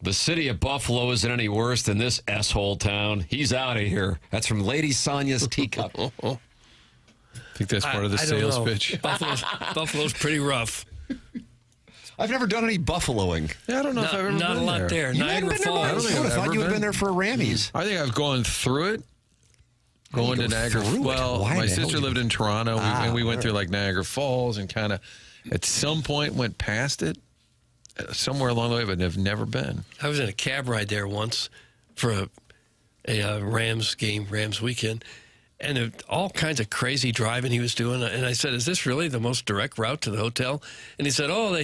Speaker 1: The city of Buffalo isn't any worse than this S-hole town. He's out of here. That's from Lady Sonia's Teacup.
Speaker 2: I think that's part of the sales pitch.
Speaker 3: Buffalo's pretty rough.
Speaker 1: I've never done any buffaloing.
Speaker 2: Yeah, I don't know if I've ever been there.
Speaker 3: Not a lot there.
Speaker 1: You haven't
Speaker 3: Niagara
Speaker 1: been there?
Speaker 3: Falls.
Speaker 1: I don't think I thought you would have been there for a Rammies.
Speaker 2: I think I've gone through it. Going to Niagara. Well, my sister lived in Toronto, and we went through like Niagara Falls and kind of at some point went past it somewhere along the way, but have never been.
Speaker 3: I was in a cab ride there once for a Rams game, Rams weekend, and all kinds of crazy driving he was doing. And I said, "Is this really the most direct route to the hotel?" And he said, "Oh,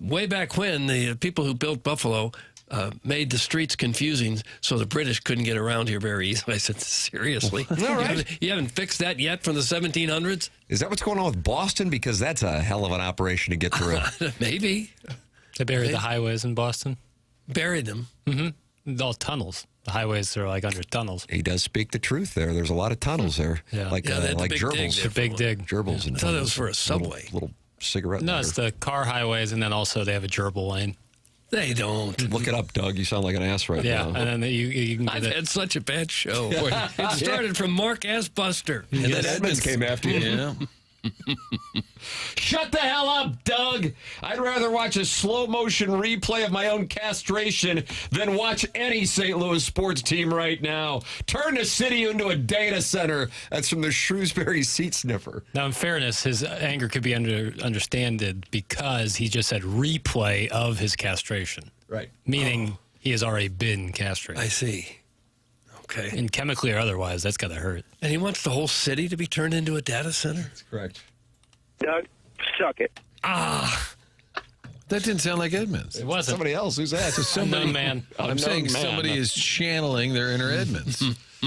Speaker 3: way back when the people who built Buffalo made the streets confusing so the British couldn't get around here very easily." I said, "Seriously?
Speaker 1: All right.
Speaker 3: You haven't fixed that yet from the 1700s?"
Speaker 1: Is that what's going on with Boston? Because that's a hell of an operation to get through.
Speaker 3: Maybe.
Speaker 7: They buried the highways in Boston.
Speaker 3: Buried them.
Speaker 7: Mm-hmm. All tunnels. The highways are like under tunnels.
Speaker 1: He does speak the truth there. There's a lot of tunnels there.
Speaker 7: Yeah.
Speaker 1: Like
Speaker 3: they had the big
Speaker 1: gerbils.
Speaker 3: dig there.
Speaker 7: The big dig.
Speaker 1: Gerbils and
Speaker 3: I thought it was for a subway.
Speaker 1: Little cigarette
Speaker 7: No,
Speaker 1: lighter.
Speaker 7: it's the car highways, and then also they have a gerbil lane.
Speaker 3: They don't.
Speaker 1: Look it up, Doug. You sound like an ass right
Speaker 7: Yeah,
Speaker 1: now.
Speaker 7: and then you can
Speaker 3: I've
Speaker 7: get it.
Speaker 3: had such a bad show. It started from Mark S. Buster.
Speaker 1: And then Edmonds came after you.
Speaker 2: Yeah.
Speaker 1: Shut the hell up, Doug. I'd rather watch a slow motion replay of my own castration than watch any St. Louis sports team right now. Turn the city into a data center. That's from the Shrewsbury Seat Sniffer.
Speaker 7: Now, in fairness, his anger could be understood because he just said replay of his castration.
Speaker 1: Right.
Speaker 7: Meaning he has already been castrated.
Speaker 3: I see. Okay.
Speaker 7: And chemically or otherwise, that's got to hurt.
Speaker 3: And he wants the whole city to be turned into a data center?
Speaker 1: That's correct.
Speaker 12: Doug, suck it.
Speaker 2: That didn't sound like Edmonds.
Speaker 7: It wasn't.
Speaker 1: Somebody else. Who's that?
Speaker 7: Unknown man.
Speaker 2: I'm saying somebody is channeling their inner Edmonds,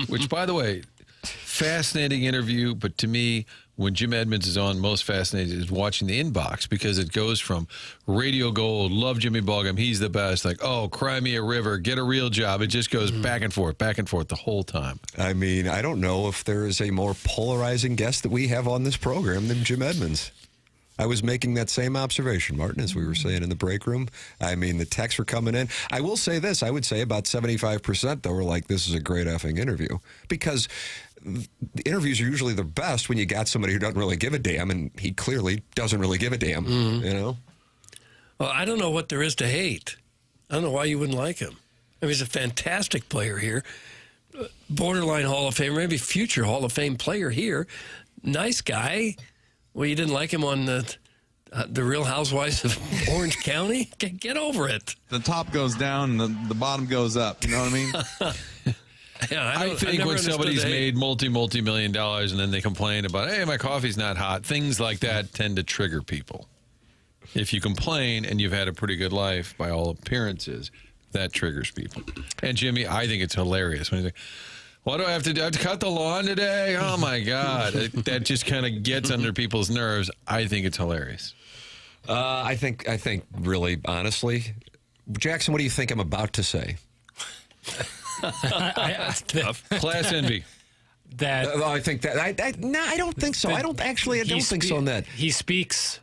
Speaker 2: which, by the way, fascinating interview. But to me, when Jim Edmonds is on, most fascinating is watching the inbox because it goes from radio gold, love Jimmy Ballgame, he's the best, like, oh, cry me a river, get a real job. It just goes back and forth the whole time.
Speaker 1: I mean, I don't know if there is a more polarizing guest that we have on this program than Jim Edmonds. I was making that same observation, Martin, as we were saying in the break room. I mean, the texts were coming in. I will say this. I would say about 75%, though, were like, this is a great effing interview. Because the interviews are usually the best when you got somebody who doesn't really give a damn, and he clearly doesn't really give a damn, you know?
Speaker 3: Well, I don't know what there is to hate. I don't know why you wouldn't like him. I mean, he's a fantastic player here. Borderline Hall of Fame, maybe future Hall of Fame player here. Nice guy. Well, you didn't like him on the Real Housewives of Orange County? Get over it.
Speaker 13: The top goes down and the bottom goes up. You know what I mean?
Speaker 3: Yeah,
Speaker 2: I think when somebody's made multi-million dollars and then they complain about, hey, my coffee's not hot, things like that tend to trigger people. If you complain and you've had a pretty good life by all appearances, that triggers people. And Jimmy, I think it's hilarious when he's like, what do I have to do? I have to cut the lawn today? Oh, my God. That just kind of gets under people's nerves. I think it's hilarious.
Speaker 1: I think really, honestly, Jackson, what do you think I'm about to say?
Speaker 2: Class envy.
Speaker 1: I think that I don't think so. I don't think so on that.
Speaker 7: He speaks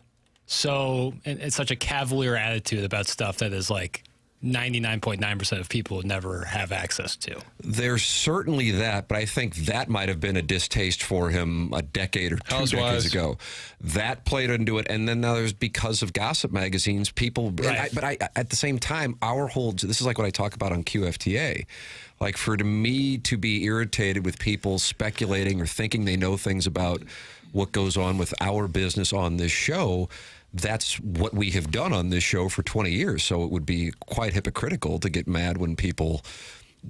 Speaker 7: so in such a cavalier attitude about stuff that is like 99.9% of people would never have access to.
Speaker 1: There's certainly that, but I think that might have been a distaste for him a decade or two decades ago. That played into it, and then now there's because of gossip magazines, people.
Speaker 7: Right.
Speaker 1: But at the same time, our holds. This is like what I talk about on QFTA. Like for me to be irritated with people speculating or thinking they know things about what goes on with our business on this show. That's what we have done on this show for 20 years. So it would be quite hypocritical to get mad when people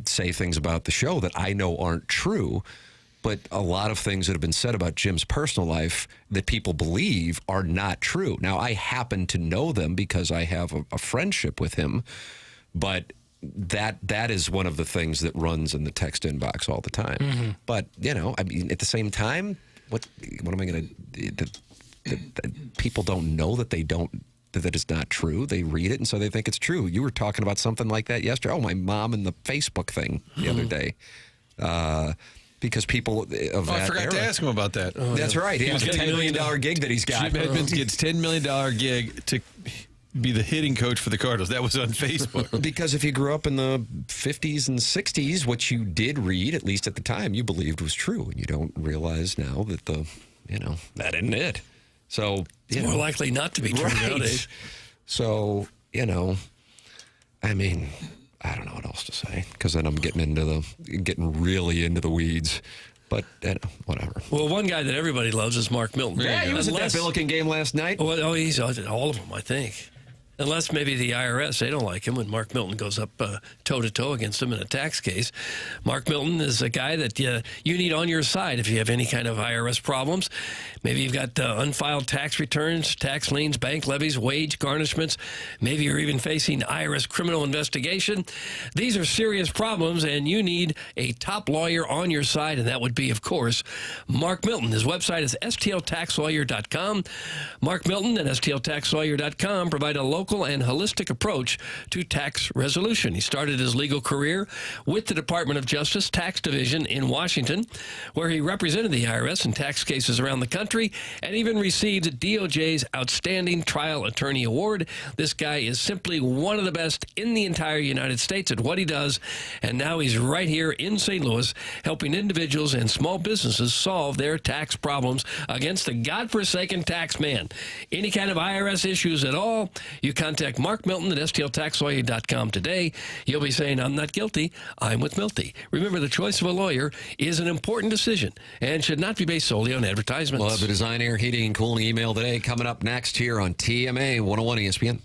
Speaker 1: say things about the show that I know aren't true. But a lot of things that have been said about Jim's personal life that people believe are not true. Now, I happen to know them because I have a friendship with him. But that is one of the things that runs in the text inbox all the time. Mm-hmm. But, you know, I mean, at the same time, what am I going to... people don't know that that it's not true. They read it, and so they think it's true. You were talking about something like that yesterday. Oh, my mom and the Facebook thing the other day. Because people of that
Speaker 2: I forgot to ask him about that.
Speaker 1: That's right. He has a $10 million gig that he's got.
Speaker 2: Jim Edmonds gets $10 million gig to be the hitting coach for the Cardinals. That was on Facebook.
Speaker 1: Because if you grew up in the 50s and 60s, what you did read, at least at the time, you believed was true. And you don't realize now that that isn't it. So
Speaker 3: it's more likely not to be true nowadays.
Speaker 1: So, I mean, I don't know what else to say, because then I'm getting really into the weeds. But whatever.
Speaker 3: Well, one guy that everybody loves is Mark Milton.
Speaker 1: Yeah, he was at that Billiken game last night.
Speaker 3: Well, he's all of them, I think. Unless maybe the IRS, they don't like him when Mark Milton goes up toe-to-toe against him in a tax case. Mark Milton is a guy that you need on your side if you have any kind of IRS problems. Maybe you've got unfiled tax returns, tax liens, bank levies, wage garnishments. Maybe you're even facing IRS criminal investigation. These are serious problems, and you need a top lawyer on your side, and that would be, of course, Mark Milton. His website is stltaxlawyer.com. Mark Milton and stltaxlawyer.com provide a local and holistic approach to tax resolution. He started his legal career with the Department of Justice Tax Division in Washington, where he represented the IRS in tax cases around the country and even received DOJ's Outstanding Trial Attorney Award. This guy is simply one of the best in the entire United States at what he does, and now he's right here in St. Louis helping individuals and small businesses solve their tax problems against the godforsaken tax man. Any kind of IRS issues at all, you contact Mark Milton at stltaxlawyer.com today. You'll be saying, I'm not guilty, I'm with Milty. Remember, the choice of a lawyer is an important decision and should not be based solely on advertisements.
Speaker 1: We'll have the Design, Air, Heating, and Cooling email today coming up next here on TMA 101 ESPN.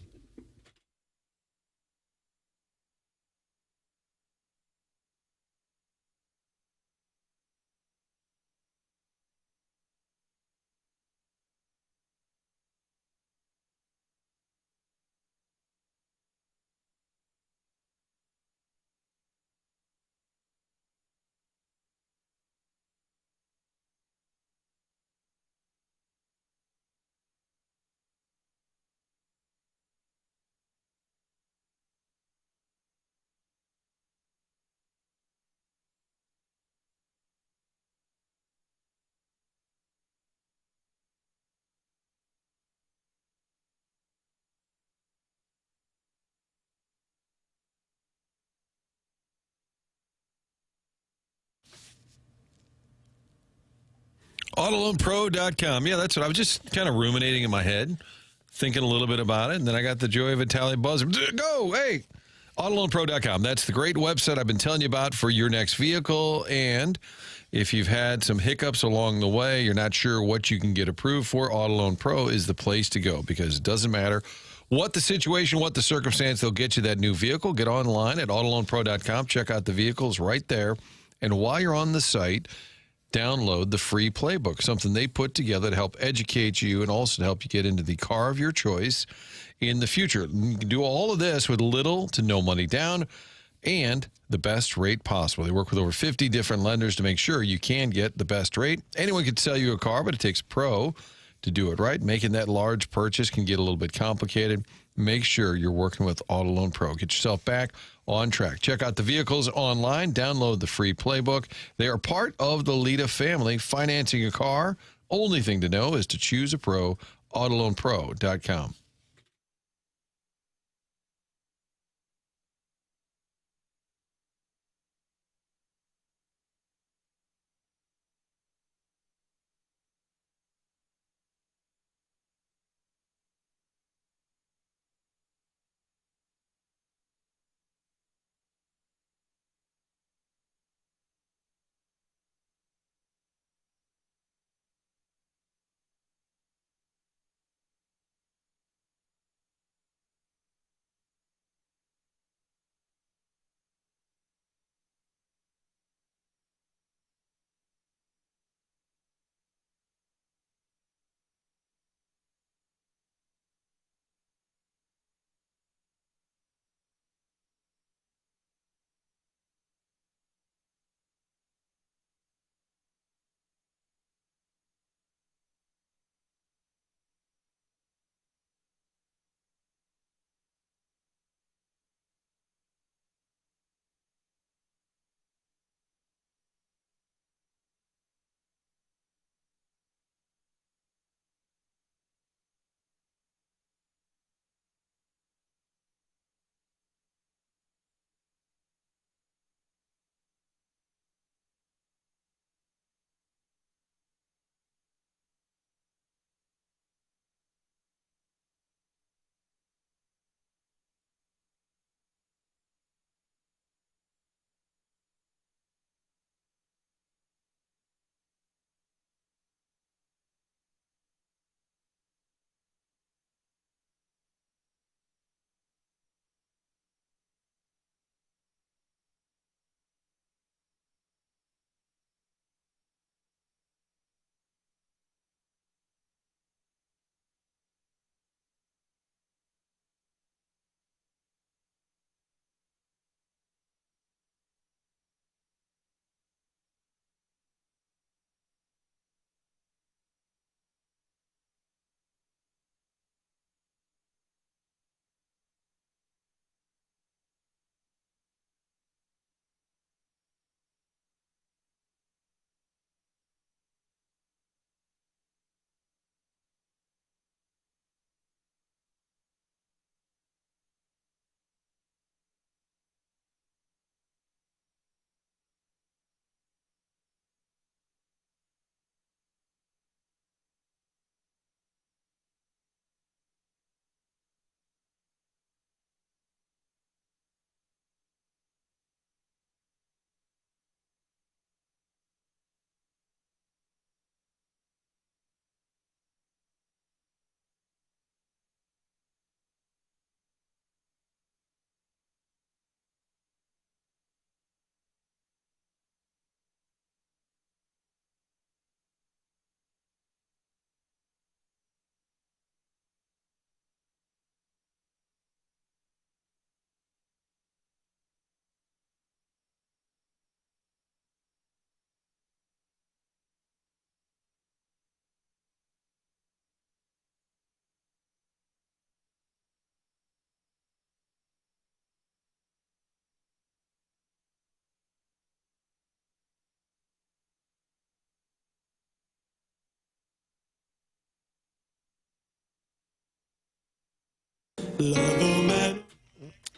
Speaker 2: AutoLoanPro.com. Yeah, that's what I was just kind of ruminating in my head, thinking a little bit about it, and then I got the Joy of Italia buzzer. Go, hey! AutoLoanPro.com. That's the great website I've been telling you about for your next vehicle, and if you've had some hiccups along the way, you're not sure what you can get approved for, AutoLoan Pro is the place to go, because it doesn't matter what the situation, what the circumstance, they'll get you that new vehicle. Get online at AutoLoanPro.com. Check out the vehicles right there, and while you're on the site, download the free playbook, something they put together to help educate you and also to help you get into the car of your choice in the future. You can do all of this with little to no money down and the best rate possible. They work with over 50 different lenders to make sure you can get the best rate. Anyone can sell you a car, but it takes a pro to do it right. Making that large purchase can get a little bit complicated. Make sure you're working with AutoLoan Pro. Get yourself back on track. Check out the vehicles online. Download the free playbook. They are part of the Lita family. Financing a car, only thing to know is to choose a pro. AutoLoanPro.com.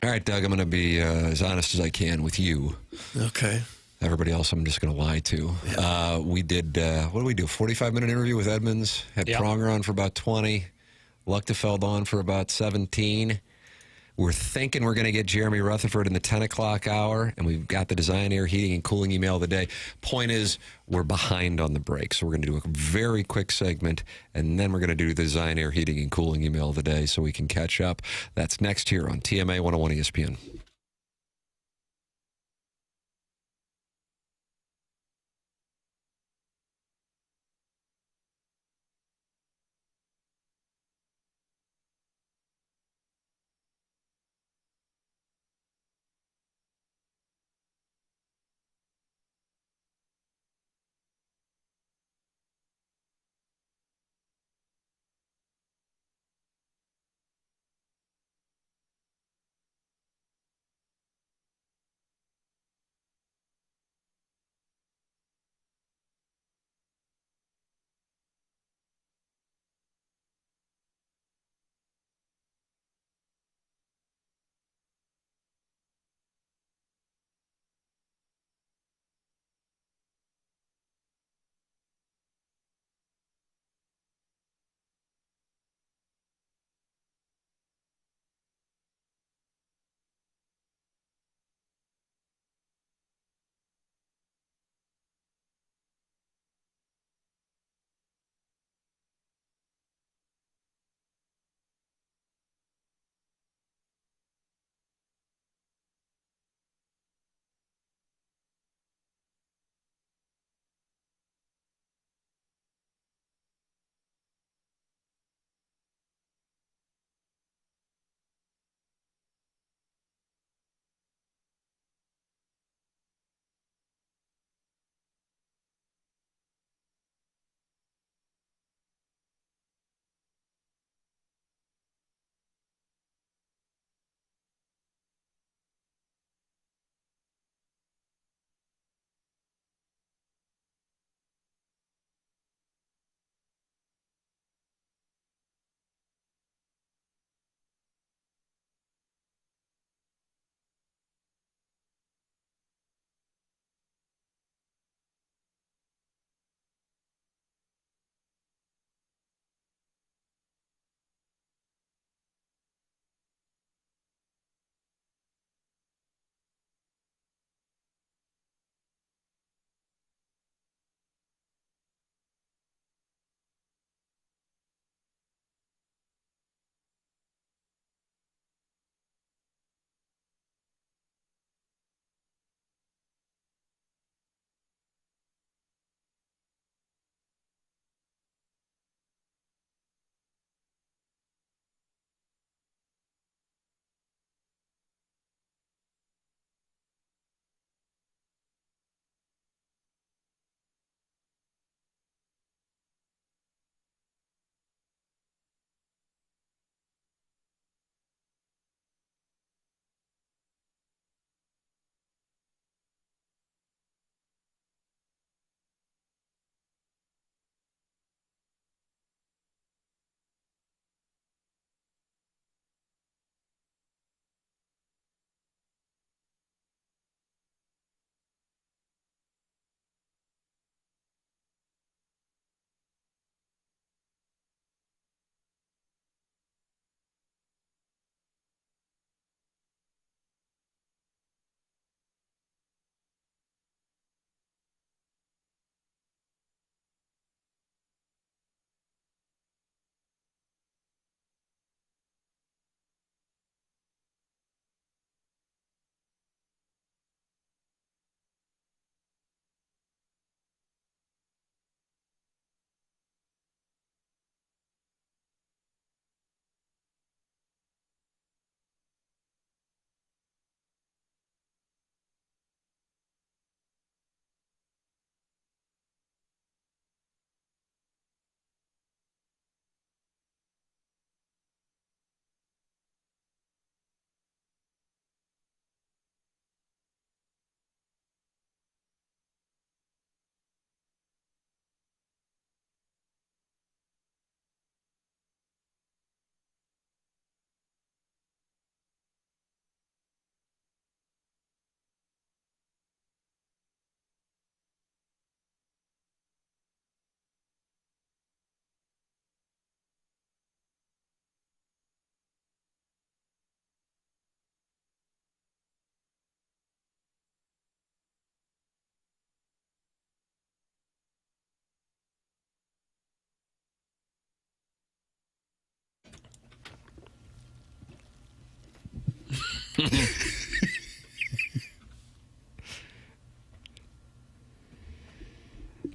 Speaker 1: All right, Doug, I'm going to be as honest as I can with you.
Speaker 3: Okay.
Speaker 1: Everybody else, I'm just going to lie to. Yeah. We did, what did we do, a 45-minute interview with Edmonds? Had Pronger on for about 20. Luechtefeld on for about 17. We're thinking we're going to get Jeremy Rutherford in the 10 o'clock hour, and we've got the design, air, heating, and cooling email of the day. Point is, we're behind on the break, so we're going to do a very quick segment, and then we're going to do the design, air, heating, and cooling email of the day so we can catch up. That's next here on TMA 101 ESPN.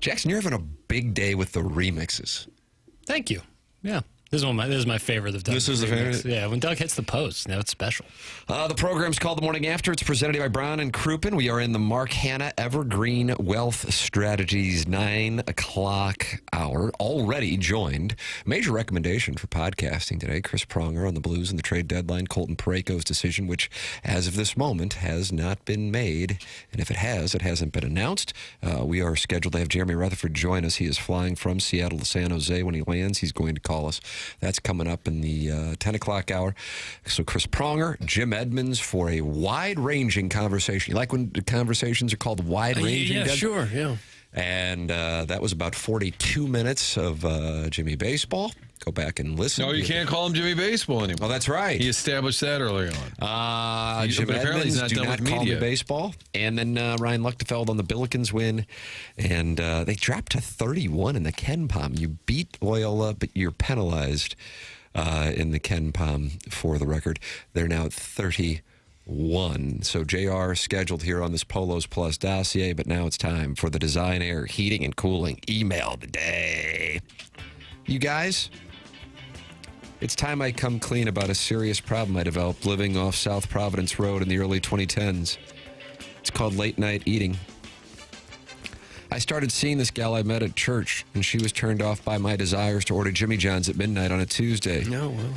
Speaker 1: Jackson, you're having a big day with the remixes.
Speaker 7: Thank you. Yeah. This is my favorite of Doug.
Speaker 1: This is the favorite?
Speaker 7: Yeah, when Doug hits the post, now it's special.
Speaker 1: The program's called The Morning After. It's presented by Brown and Crouppen. We are in the Mark Hanna Evergreen Wealth Strategies 9 o'clock hour. Already joined. Major recommendation for podcasting today. Chris Pronger on the Blues and the trade deadline. Colton Parayko's decision, which as of this moment has not been made. And if it has, it hasn't been announced. We are scheduled to have Jeremy Rutherford join us. He is flying from Seattle to San Jose. When he lands, he's going to call us. That's coming up in the 10 o'clock hour. So Chris Pronger, Jim Edmonds for a wide-ranging conversation. You like when the conversations are called wide-ranging?
Speaker 3: Yeah, sure, yeah.
Speaker 1: And that was about 42 minutes of Jimmy Baseball. Go back and listen.
Speaker 2: No, you can't call him Jimmy Baseball anymore.
Speaker 1: Oh, that's right.
Speaker 2: He established that early on.
Speaker 1: Jim Edmonds, do not call me Baseball. And then Ryan Luechtefeld on the Billikens win. And they dropped to 31 in the Ken Palm. You beat Loyola, but you're penalized in the Ken Palm for the record. They're now at 31. So JR scheduled here on this Polos Plus dossier, but now it's time for the Design Air Heating and Cooling email of the day. You guys, it's time I come clean about a serious problem I developed living off South Providence Road in the early 2010s. It's called late night eating. I started seeing this gal I met at church, and she was turned off by my desires to order Jimmy John's at midnight on a Tuesday.
Speaker 3: No, well.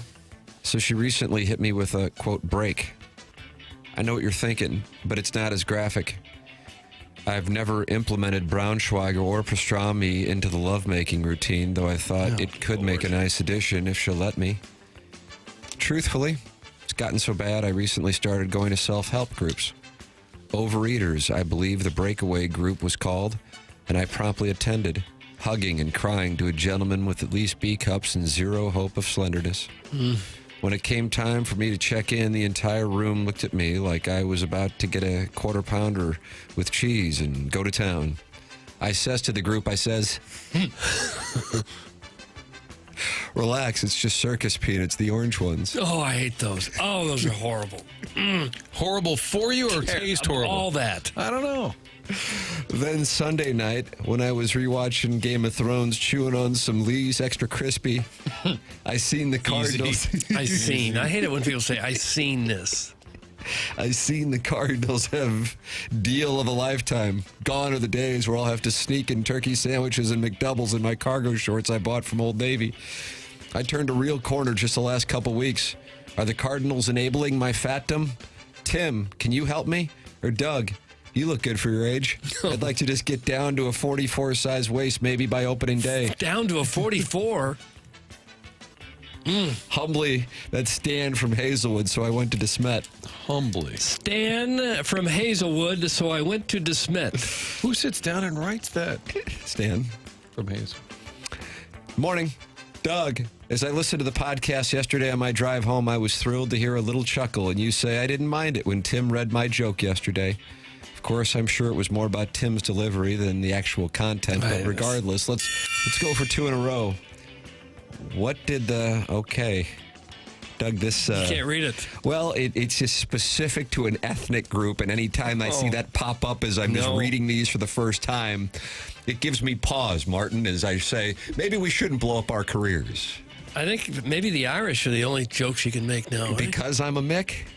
Speaker 1: So she recently hit me with a, quote, break. I know what you're thinking, but it's not as graphic. I've never implemented Braunschweiger or pastrami into the lovemaking routine, though I thought it could make a nice addition if she'll let me. Truthfully, it's gotten so bad I recently started going to self-help groups. Overeaters, I believe the breakaway group was called, and I promptly attended, hugging and crying to a gentleman with at least B cups and zero hope of slenderness. When it came time for me to check in, the entire room looked at me like I was about to get a quarter pounder with cheese and go to town. I says to the group, I says, relax, it's just circus peanuts, the orange ones.
Speaker 3: Oh, I hate those. Oh, those are horrible.
Speaker 2: Horrible for you or taste horrible?
Speaker 3: All that.
Speaker 2: I don't know.
Speaker 1: Then Sunday night, when I was rewatching Game of Thrones, chewing on some Lee's Extra Crispy, I seen the Cardinals.
Speaker 3: I hate it when people say, I seen this.
Speaker 1: I seen the Cardinals have deal of a lifetime. Gone are the days where I'll have to sneak in turkey sandwiches and McDoubles in my cargo shorts I bought from Old Navy. I turned a real corner just the last couple weeks. Are the Cardinals enabling my fatdom? Tim, can you help me? Or Doug? You look good for your age. I'd like to just get down to a 44 size waist maybe by opening day.
Speaker 3: Down to a 44?
Speaker 1: Humbly, that's Stan from Hazelwood, so I went to DeSmet.
Speaker 2: Humbly.
Speaker 3: Stan from Hazelwood, so I went to DeSmet.
Speaker 2: Who sits down and writes that?
Speaker 1: Stan.
Speaker 2: From Hazelwood.
Speaker 1: Morning. Doug, as I listened to the podcast yesterday on my drive home, I was thrilled to hear a little chuckle, and you say I didn't mind it when Tim read my joke yesterday. Of course, I'm sure it was more about Tim's delivery than the actual content, but regardless, let's go for two in a row. What did okay. Doug, this...
Speaker 3: you can't read it.
Speaker 1: Well, it's just specific to an ethnic group, and anytime I see that pop up as I'm just reading these for the first time, it gives me pause, Martin, as I say, maybe we shouldn't blow up our careers.
Speaker 3: I think maybe the Irish are the only jokes you can make now.
Speaker 1: Because I'm a Mick?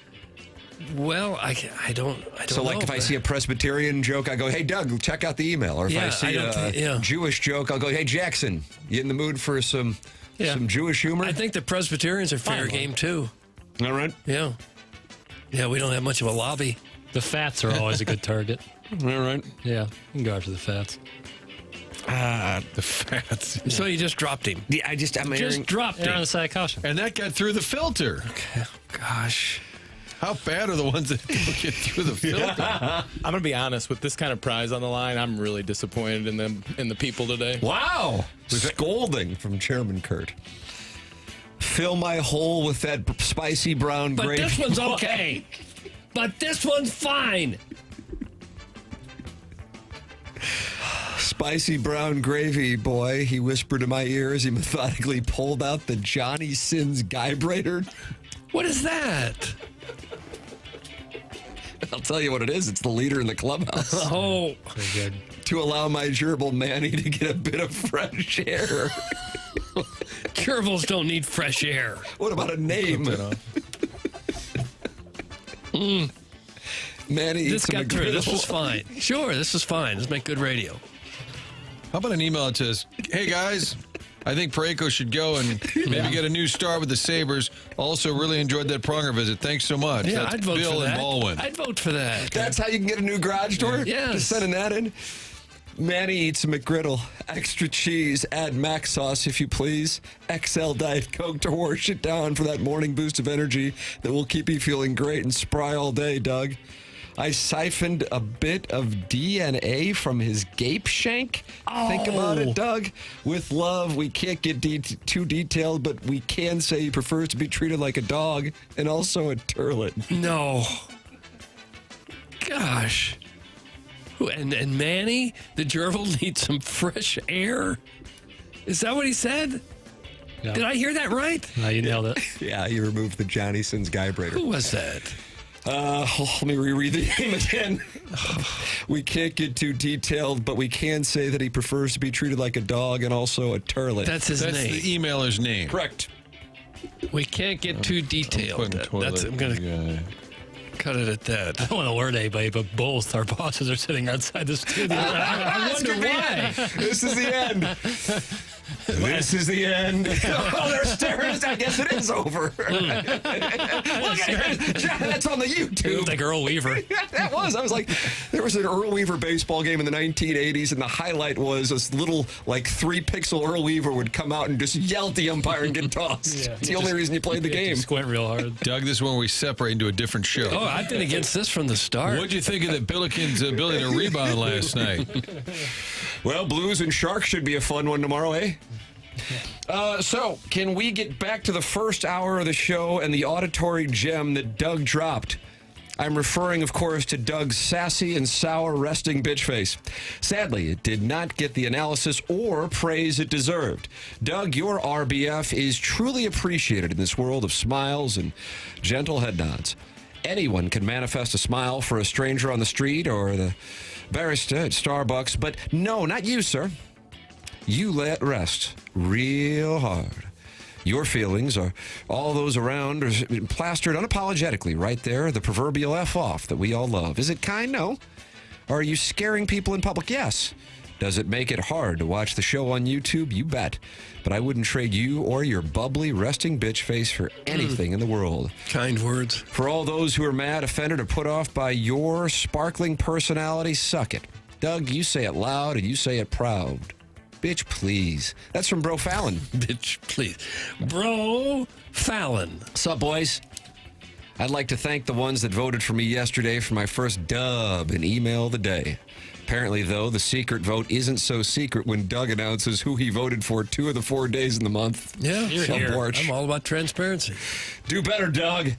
Speaker 3: Well, I don't
Speaker 1: so, like,
Speaker 3: know,
Speaker 1: if I see a Presbyterian joke, I go, hey, Doug, check out the email. Or if I see a Jewish joke, I'll go, hey, Jackson, you in the mood for some Jewish humor?
Speaker 3: I think the Presbyterians are fair game, too.
Speaker 1: All right.
Speaker 3: Yeah. Yeah, we don't have much of a lobby.
Speaker 7: The fats are always a good target.
Speaker 1: All right.
Speaker 7: Yeah, you can go after the fats.
Speaker 2: The fats.
Speaker 3: So you just dropped him.
Speaker 1: Yeah, I'm
Speaker 3: just dropped him.
Speaker 7: On the side of caution.
Speaker 2: And that got through the filter.
Speaker 3: Okay. Gosh.
Speaker 2: How bad are the ones that get through the filter?
Speaker 14: I'm going to be honest, with this kind of prize on the line, I'm really disappointed in the people today.
Speaker 1: Wow. Scolding from Chairman Kurt. Fill my hole with that spicy brown gravy.
Speaker 3: But this one's okay. But this one's fine.
Speaker 1: Spicy brown gravy, boy, he whispered in my ear as he methodically pulled out the Johnny Sins Guy Brader.
Speaker 3: What is that?
Speaker 1: I'll tell you what it is. It's the leader in the clubhouse.
Speaker 3: Oh,
Speaker 7: Very good.
Speaker 1: To allow my gerbil Manny to get a bit of fresh air.
Speaker 3: gerbils don't need fresh air.
Speaker 1: What about a name? Manny
Speaker 3: This got through. This was fine. Sure, this is fine. Let's make good radio.
Speaker 2: How about an email that says, hey, guys, I think Parayko should go and maybe get a new start with the Sabres. Also, really enjoyed that Pronger visit. Thanks so much.
Speaker 3: Yeah,
Speaker 2: That's
Speaker 3: I'd vote
Speaker 2: Bill
Speaker 3: for that.
Speaker 2: and Baldwin.
Speaker 3: I'd vote for that.
Speaker 1: That's how you can get a new garage door?
Speaker 3: Yes.
Speaker 1: Just sending that in. Manny eats a McGriddle. Extra cheese. Add mac sauce, if you please. XL Diet Coke to wash it down for that morning boost of energy that will keep you feeling great and spry all day, Doug. I siphoned a bit of DNA from his gape shank. Think about it, Doug. With love, we can't get too detailed, but we can say he prefers to be treated like a dog and also a turlet.
Speaker 3: No. Gosh. And Manny, the gerbil, needs some fresh air? Is that what he said?
Speaker 7: Yeah.
Speaker 3: Did I hear that right?
Speaker 7: No, you nailed it.
Speaker 1: Yeah, he removed the Johnny Sins vibrator.
Speaker 3: Who was that?
Speaker 1: Let me reread the name again. We can't get too detailed, but we can say that he prefers to be treated like a dog and also a turlet.
Speaker 3: That's his
Speaker 2: That's
Speaker 3: name.
Speaker 2: the emailer's name.
Speaker 1: Correct.
Speaker 3: We can't get too detailed. I'm going to cut it at that.
Speaker 7: I don't want to alert anybody, but both our bosses are sitting outside the studio. I wonder why.
Speaker 1: This is the end. This is the end. Oh, they're staring. I guess it is over. Look at it. That's on the YouTube.
Speaker 7: Like Earl Weaver.
Speaker 1: That was. I was like, there was an Earl Weaver baseball game in the 1980s, and the highlight was this little, like, 3-pixel Earl Weaver would come out and just yell at the umpire and get tossed.
Speaker 7: Yeah,
Speaker 1: it's the only reason you played the game.
Speaker 7: Squint real hard.
Speaker 2: Doug, this is when we separate into a different show.
Speaker 3: Oh, I've been against this from the start.
Speaker 2: What'd you think of the Billikens' ability to rebound last night?
Speaker 1: Well, Blues and Sharks should be a fun one tomorrow, eh? So, can we get back to the first hour of the show and the auditory gem that Doug dropped? I'm referring, of course, to Doug's sassy and sour resting bitch face. Sadly, it did not get the analysis or praise it deserved. Doug, your RBF is truly appreciated in this world of smiles and gentle head nods. Anyone can manifest a smile for a stranger on the street or the barista at Starbucks, but no, not you, sir. You let rest real hard. Your feelings are all those around are plastered unapologetically right there, the proverbial F off that we all love. Is it kind? No. Are you scaring people in public? Yes. Does it make it hard to watch the show on YouTube? You bet. But I wouldn't trade you or your bubbly, resting bitch face for anything in the world.
Speaker 3: Kind words.
Speaker 1: For all those who are mad, offended, or put off by your sparkling personality, suck it. Doug, you say it loud and you say it proud. Bitch, please. That's from Bro Fallon.
Speaker 3: Bitch, please. Bro Fallon.
Speaker 1: Sup, boys? I'd like to thank the ones that voted for me yesterday for my first dub and email of the day. Apparently, though, the secret vote isn't so secret when Doug announces who he voted for 2 of the 4 days in the month.
Speaker 3: Yeah, I'm all about transparency.
Speaker 1: Do better, Doug.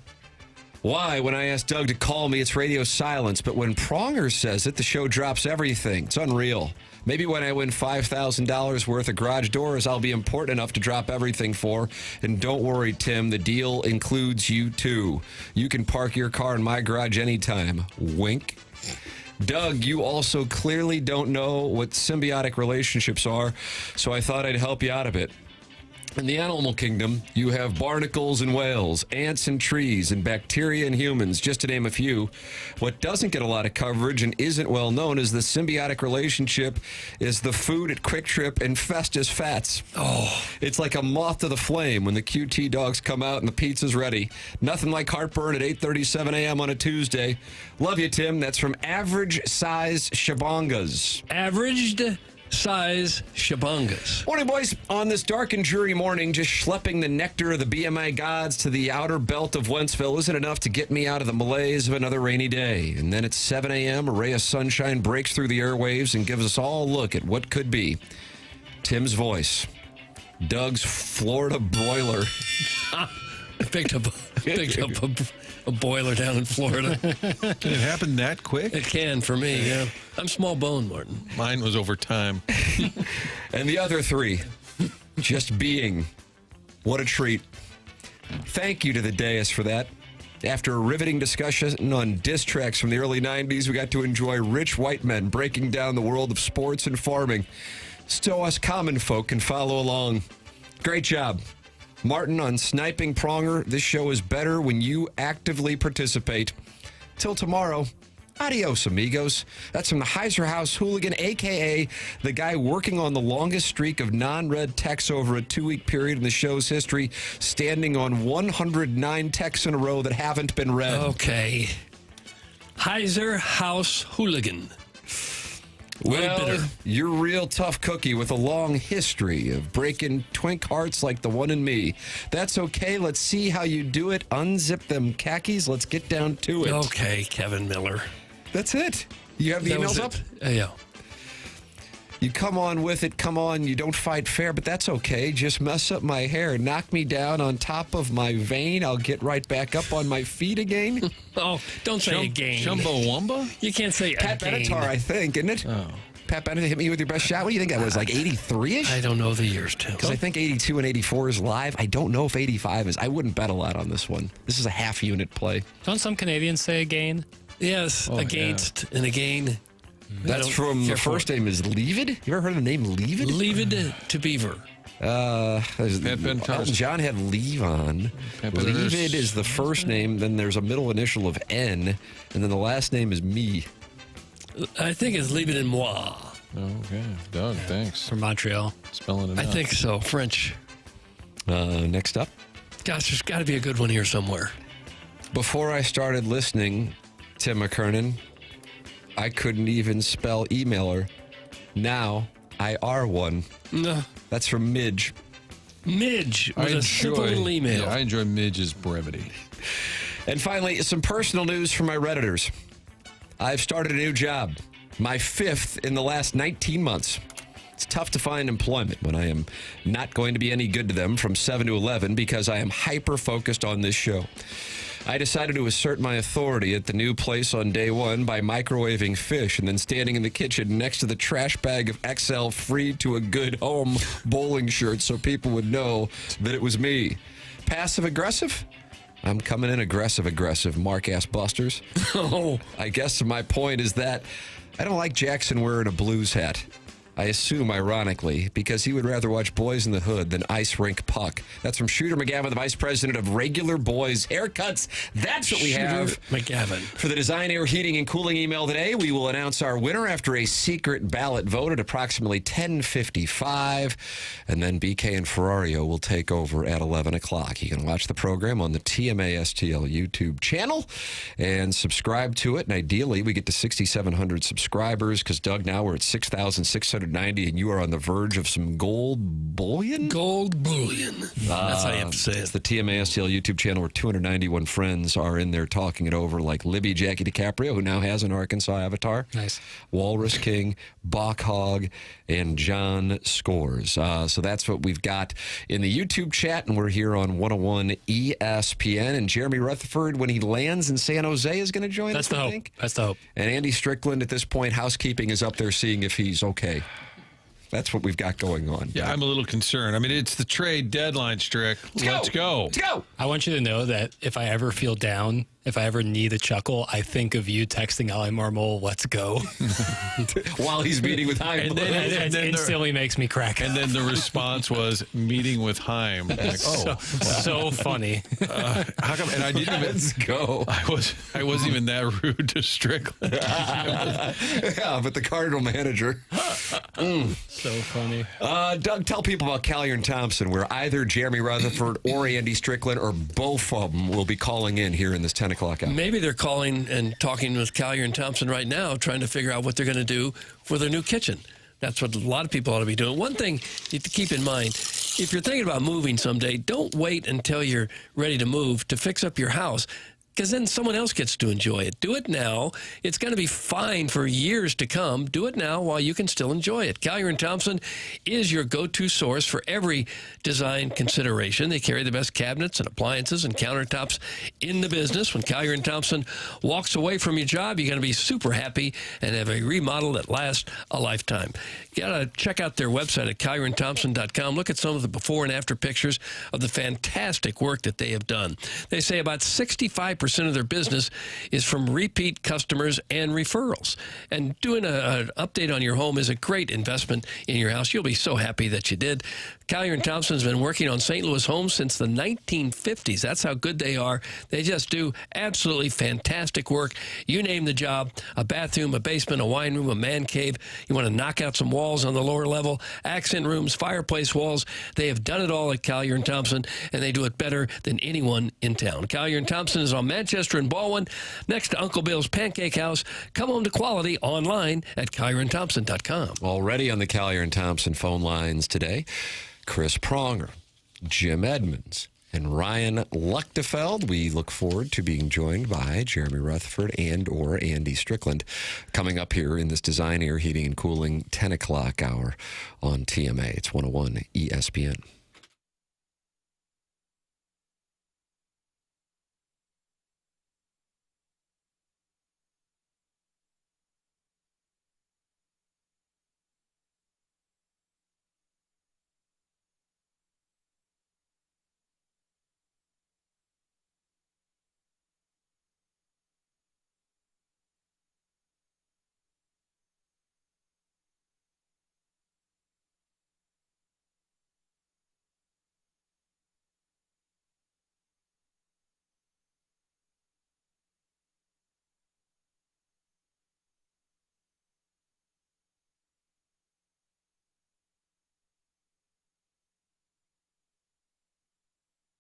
Speaker 1: Why, when I ask Doug to call me, it's radio silence, but when Pronger says it, the show drops everything. It's unreal. Maybe when I win $5,000 worth of garage doors, I'll be important enough to drop everything for. And don't worry, Tim, the deal includes you, too. You can park your car in my garage anytime. Wink. Doug, you also clearly don't know what symbiotic relationships are, so I thought I'd help you out a bit. In the animal kingdom, you have barnacles and whales, ants and trees, and bacteria and humans, just to name a few. What doesn't get a lot of coverage and isn't well known is the symbiotic relationship is the food at Quick Trip and Festus Fats. Oh, it's like a moth to the flame when the QT dogs come out and the pizza's ready. Nothing like heartburn at 8:37 a.m. on a Tuesday. Love you, Tim. That's from Average Size Shabangas.
Speaker 3: Averaged size shabangas.
Speaker 1: Morning, boys. On this dark and dreary morning, just schlepping the nectar of the BMI gods to the outer belt of Wentzville isn't enough to get me out of the malaise of another rainy day. And then at 7 a.m., a ray of sunshine breaks through the airwaves and gives us all a look at what could be. Tim's voice. Doug's Florida broiler.
Speaker 3: Picked up a boiler down in Florida.
Speaker 2: Can it happen that quick?
Speaker 3: It can for me, yeah. I'm small bone, Martin.
Speaker 2: Mine was over time.
Speaker 1: And the other 3, just being. What a treat. Thank you to the dais for that. After a riveting discussion on diss tracks from the early 90s, we got to enjoy rich white men breaking down the world of sports and farming. So us common folk can follow along. Great job. Martin on sniping Pronger. This show is better when you actively participate. Till tomorrow. Adios, amigos. That's from the Heiser House Hooligan, a.k.a. the guy working on the longest streak of non-read texts over a 2-week period in the show's history, standing on 109 texts in a row that haven't been read.
Speaker 3: Okay. Heiser House Hooligan.
Speaker 1: Well, you're a real tough cookie with a long history of breaking twink hearts like the one in me. That's okay. Let's see how you do it. Unzip them khakis. Let's get down to it.
Speaker 3: Okay, Kevin Miller.
Speaker 1: That's it. You have the emails up?
Speaker 3: Yeah.
Speaker 1: You come on with it. Come on. You don't fight fair, but that's okay. Just mess up my hair. Knock me down on top of my vein. I'll get right back up on my feet again.
Speaker 3: Oh, don't say again.
Speaker 2: Chumbawamba?
Speaker 3: You can't say
Speaker 1: Pat
Speaker 3: again.
Speaker 1: Benatar, I think, isn't it? Oh. Pat Benatar hit me with your best shot. What do you think that was, like 83-ish?
Speaker 3: I don't know the years, Tim.
Speaker 1: Because I think 82 and 84 is live. I don't know if 85 is. I wouldn't bet a lot on this one. This is a half-unit play.
Speaker 7: Don't some Canadians say again?
Speaker 3: Yes, against and again.
Speaker 1: That's from the first name is Leavid. You ever heard of the name Leavid?
Speaker 3: Leavid to Beaver.
Speaker 1: Elton John had Leave on. Leavid is the first name. Then there's a middle initial of N, and then the last name is me.
Speaker 3: I think it's Leave It in Moi.
Speaker 2: Okay, Doug, thanks.
Speaker 7: From Montreal.
Speaker 2: Spelling it out.
Speaker 3: I think so. French.
Speaker 1: Next up.
Speaker 3: Gosh, there's got to be a good one here somewhere.
Speaker 1: Before I started listening to McKernan, I couldn't even spell emailer. Now I are one.
Speaker 3: No.
Speaker 1: That's from Midge.
Speaker 3: Midge was a simple little email.
Speaker 2: Yeah, I enjoy Midge's brevity.
Speaker 1: And finally, some personal news from my Redditors. I've started a new job, my 5th in the last 19 months. It's tough to find employment when I am not going to be any good to them from 7 to 11 because I am hyper-focused on this show. I decided to assert my authority at the new place on day one by microwaving fish and then standing in the kitchen next to the trash bag of XL free to a good home bowling shirt so people would know that it was me. Passive-aggressive? I'm coming in aggressive, Mark-ass busters.
Speaker 3: Oh.
Speaker 1: I guess my point is that I don't like Jackson wearing a Blues hat. I assume, ironically, because he would rather watch Boys in the Hood than Ice Rink Puck. That's from Shooter McGavin, the Vice President of Regular Boys Haircuts. That's what we have.
Speaker 3: McGavin. For
Speaker 1: the Design, Air, Heating, and Cooling email today, we will announce our winner after a secret ballot vote at approximately 10:55. And then BK and Ferrario will take over at 11 o'clock. You can watch the program on the TMA STL YouTube channel and subscribe to it. And ideally, we get to 6,700 subscribers because, Doug, now we're at 6,690, and you are on the verge of some gold bullion?
Speaker 3: Gold bullion. That's how you have to say it.
Speaker 1: It's the TMA STL YouTube channel where 291 friends are in there talking it over, like Libby Jackie DiCaprio, who now has an Arkansas avatar.
Speaker 7: Nice.
Speaker 1: Walrus King, Bach Hog, and John Scores. So that's what we've got in the YouTube chat, and we're here on 101 ESPN. And Jeremy Rutherford, when he lands in San Jose, is going to join us, I think.
Speaker 7: That's the hope.
Speaker 1: And Andy Strickland, at this point, housekeeping is up there seeing if he's okay. That's what we've got going on.
Speaker 2: Yeah, I'm a little concerned. I mean, it's the trade deadline, Strick. Let's go.
Speaker 1: Let's go.
Speaker 7: I want you to know that if I ever feel down, if I ever need a chuckle, I think of you texting Ali Marmol, let's go.
Speaker 1: While he's meeting with Heim.
Speaker 7: And then instantly makes me crack.
Speaker 2: And then the response was, meeting with Heim. Like,
Speaker 7: so funny.
Speaker 2: How come? And I didn't even.
Speaker 1: Let's go.
Speaker 2: I wasn't even that rude to Strickland.
Speaker 1: Yeah, but the Cardinal manager.
Speaker 7: So funny.
Speaker 1: Doug, tell people about Callier and Thompson, where either Jeremy Rutherford or Andy Strickland or both of them will be calling in here in this 10 o'clock hour.
Speaker 3: Maybe they're calling and talking with Callier and Thompson right now, trying to figure out what they're going to do for their new kitchen. That's what a lot of people ought to be doing. One thing you have to keep in mind, if you're thinking about moving someday, don't wait until you're ready to move to fix up your house, because then someone else gets to enjoy it. Do it now. It's going to be fine for years to come. Do it now while you can still enjoy it. Callier & Thompson is your go-to source for every design consideration. They carry the best cabinets and appliances and countertops in the business. When Callier & Thompson walks away from your job, you're going to be super happy and have a remodel that lasts a lifetime. You got to check out their website at CallierandThompson.com. Look at some of the before and after pictures of the fantastic work that they have done. They say about 65% 85% of their business is from repeat customers and referrals. And doing an update on your home is a great investment in your house. You'll be so happy that you did. Collier & Thompson's been working on St. Louis homes since the 1950s. That's how good they are. They just do absolutely fantastic work. You name the job, a bathroom, a basement, a wine room, a man cave. You want to knock out some walls on the lower level, accent rooms, fireplace walls. They have done it all at Collier & Thompson, and they do it better than anyone in town. Collier & Thompson is on Manchester and Baldwin, next to Uncle Bill's Pancake House. Come home to quality online at collierandthompson.com.
Speaker 1: Already on the Collier & Thompson phone lines today, Chris Pronger, Jim Edmonds, and Ryan Luechtefeld. We look forward to being joined by Jeremy Rutherford and or Andy Strickland coming up here in this Design Air Heating and Cooling 10 o'clock hour on TMA. It's 101 ESPN.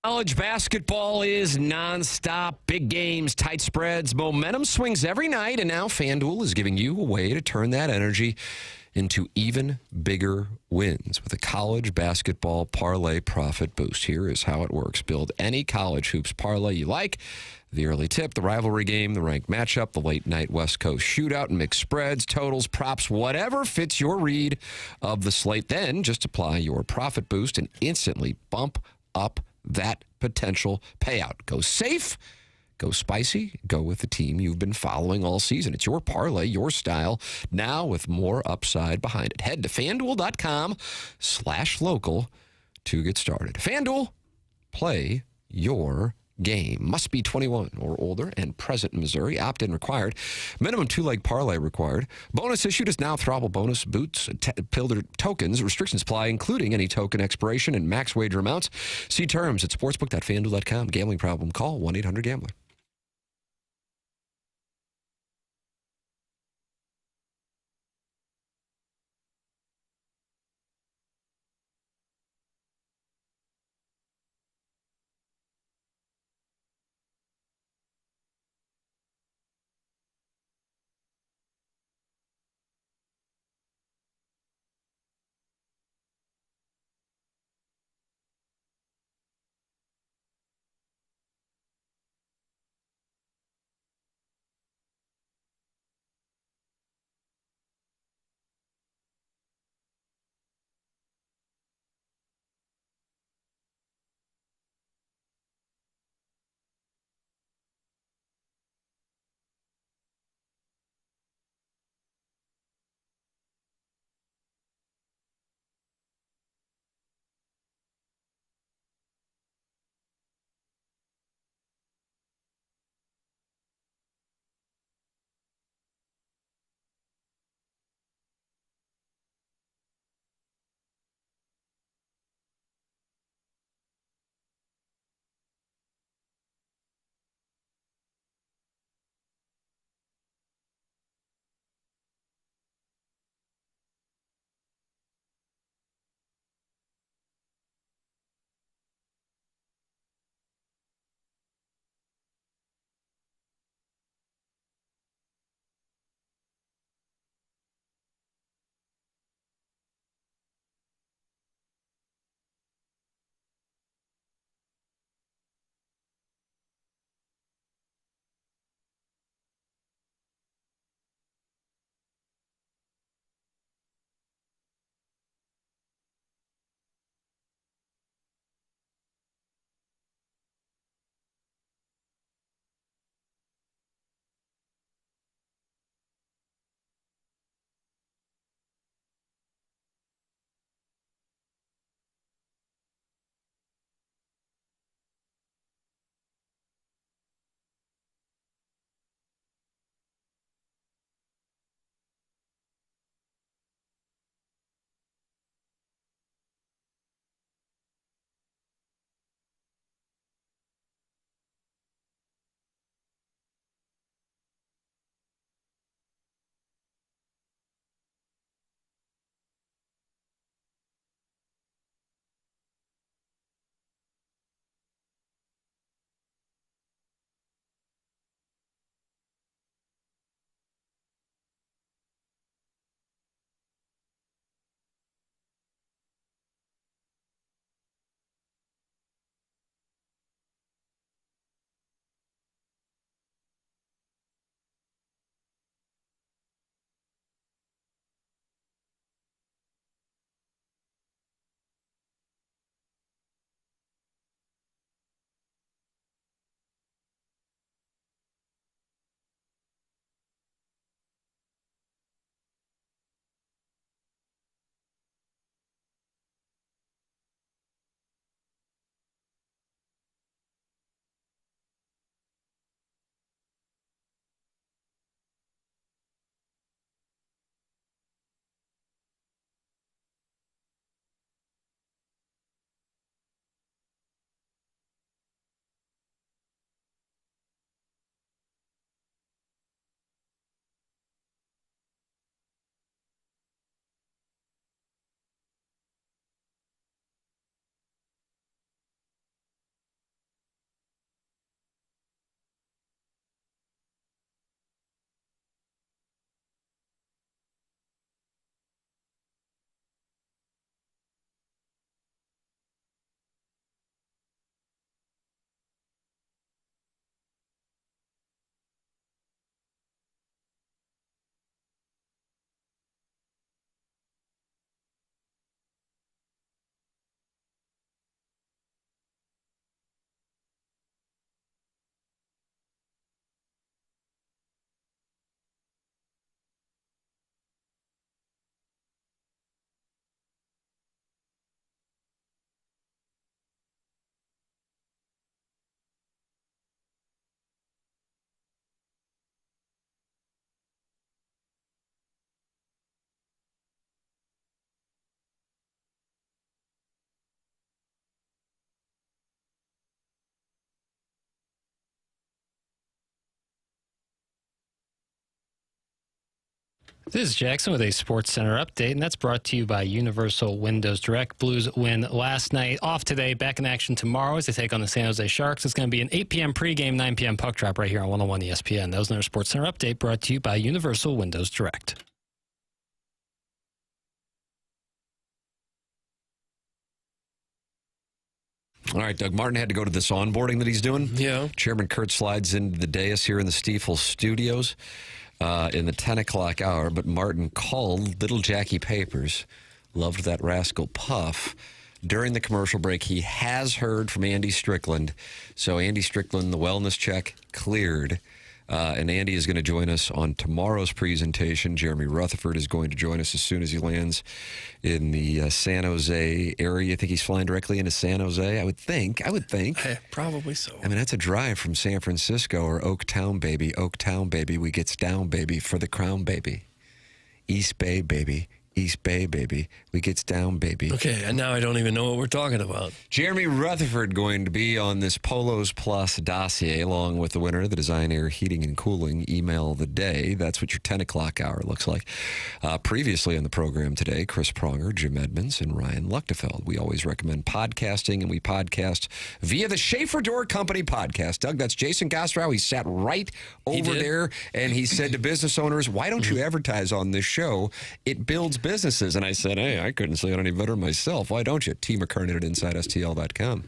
Speaker 1: College basketball is nonstop. Big games, tight spreads, momentum swings every night, and now FanDuel is giving you a way to turn that energy into even bigger wins with a college basketball parlay profit boost. Here is how it works. Build any college hoops parlay you like. The early tip, the rivalry game, the ranked matchup, the late night West Coast shootout, and mixed spreads, totals, props, whatever fits your read of the slate. Then just apply your profit boost and instantly bump up that potential payout. Go safe, go spicy, go with the team you've been following all season. It's your parlay, your style, now with more upside behind it. Head to FanDuel.com/local to get started. FanDuel, play your game. Must be 21 or older and present in Missouri. Opt-in required. Minimum 2-leg parlay required. Bonus issued is now throttle bonus boots, pillar tokens. Restrictions apply, including any token expiration and max wager amounts. See terms at sportsbook.fanduel.com. Gambling problem? Call 1-800-GAMBLER.
Speaker 7: This is Jackson with a Sports Center update, and that's brought to you by Universal Windows Direct. Blues win last night, off today, back in action tomorrow as they take on the San Jose Sharks. It's going to be an 8 p.m. pregame, 9 p.m. puck drop right here on 101 ESPN. That was another Sports Center update brought to you by Universal Windows Direct.
Speaker 1: All right, Doug Martin had to go to this onboarding that he's doing.
Speaker 3: Yeah.
Speaker 1: Chairman Kurt slides into the dais here in the Stiefel studios in the 10 o'clock hour, but Martin called Little Jackie Papers, loved that rascal Puff. During the commercial break, he has heard from Andy Strickland. So Andy Strickland, the wellness check cleared. And Andy is going to join us on tomorrow's presentation. Jeremy Rutherford is going to join us as soon as he lands in the San Jose area. You think he's flying directly into San Jose? I would think.
Speaker 3: Probably so.
Speaker 1: I mean, that's a drive from San Francisco or Oaktown, baby. Oaktown, baby. We gets down, baby, for the crown, baby. East Bay, baby. East Bay, baby. We gets down, baby.
Speaker 3: Okay, and now I don't even know what we're talking about.
Speaker 1: Jeremy Rutherford going to be on this Polos Plus dossier along with the winner of the Design Air Heating and Cooling Email of the Day. That's what your 10 o'clock hour looks like. Previously on the program today, Chris Pronger, Jim Edmonds, and Ryan Luechtefeld. We always recommend podcasting, and we podcast via the Schaefer Door Company podcast. Doug, that's Jason Gostrow. He sat right over there, and he said to business owners, why don't you advertise on this show? It builds businesses. And I said, hey, I couldn't say it any better myself. Why don't you? T. McKernan at InsideSTL.com.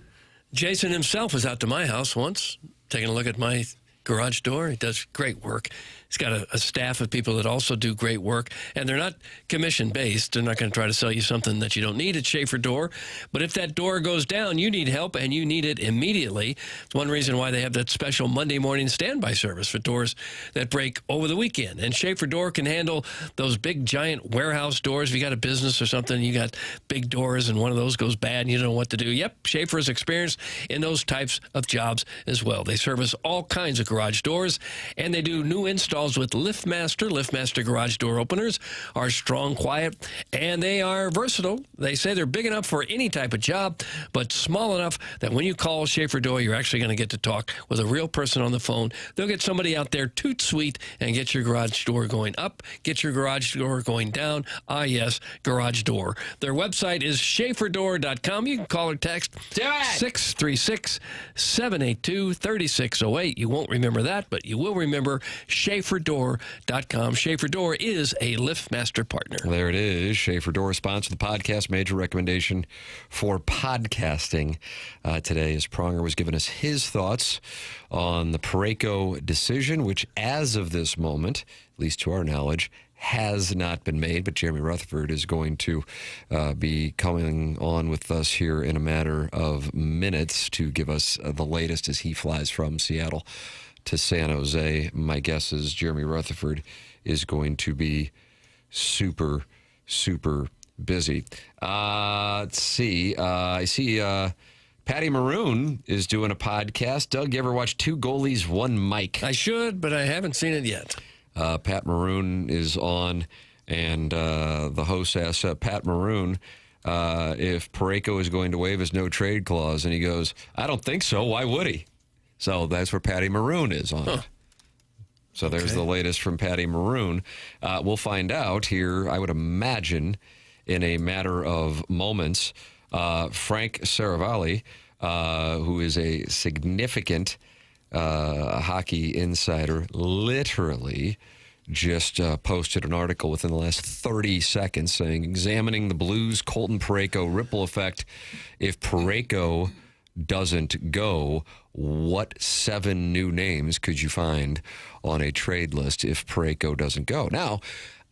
Speaker 3: Jason himself was out to my house once, taking a look at my garage door. He does great work. He's got a staff of people that also do great work, and they're not commission-based. They're not going to try to sell you something that you don't need at Schaefer Door. But if that door goes down, you need help, and you need it immediately. It's one reason why they have that special Monday morning standby service for doors that break over the weekend. And Schaefer Door can handle those big, giant warehouse doors. If you got a business or something, you got big doors, and one of those goes bad, and you don't know what to do. Yep, Schaefer is experienced in those types of jobs as well. They service all kinds of garage doors, and they do new installs with LiftMaster. LiftMaster garage door openers are strong, quiet, and they are versatile. They say they're big enough for any type of job, but small enough that when you call Schaefer Door, you're actually going to get to talk with a real person on the phone. They'll get somebody out there toot sweet and get your garage door going up, get your garage door going down. Ah, yes, garage door. Their website is schaeferdoor.com. You can call or text 636-782-3608. You won't remember that, but you will remember schaeferdoor.com. Schaefer Door is a LiftMaster partner.
Speaker 1: There it is. Schaefer Door sponsor the podcast. Major recommendation for podcasting today as Pronger was giving us his thoughts on the Parayko decision, which as of this moment, at least to our knowledge, has not been made, but Jeremy Rutherford is going to be coming on with us here in a matter of minutes to give us the latest as he flies from Seattle to San Jose. My guess is Jeremy Rutherford is going to be super, super busy. Let's see. I see Patty Maroon is doing a podcast. Doug, you ever watch Two Goalies, One Mic?
Speaker 3: I should, but I haven't seen it yet.
Speaker 1: Pat Maroon is on, and the host asks Pat Maroon if Parayko is going to waive his no-trade clause, and he goes, I don't think so. Why would he? So that's where Patty Maroon is on it. So there's the latest from Patty Maroon. We'll find out here, I would imagine, in a matter of moments. Frank Saravalli, who is a significant hockey insider, literally just posted an article within the last 30 seconds saying, examining the Blues Colton Parayko ripple effect. If Parayko doesn't go, what 7 new names could you find on a trade list if Parayko doesn't go? Now,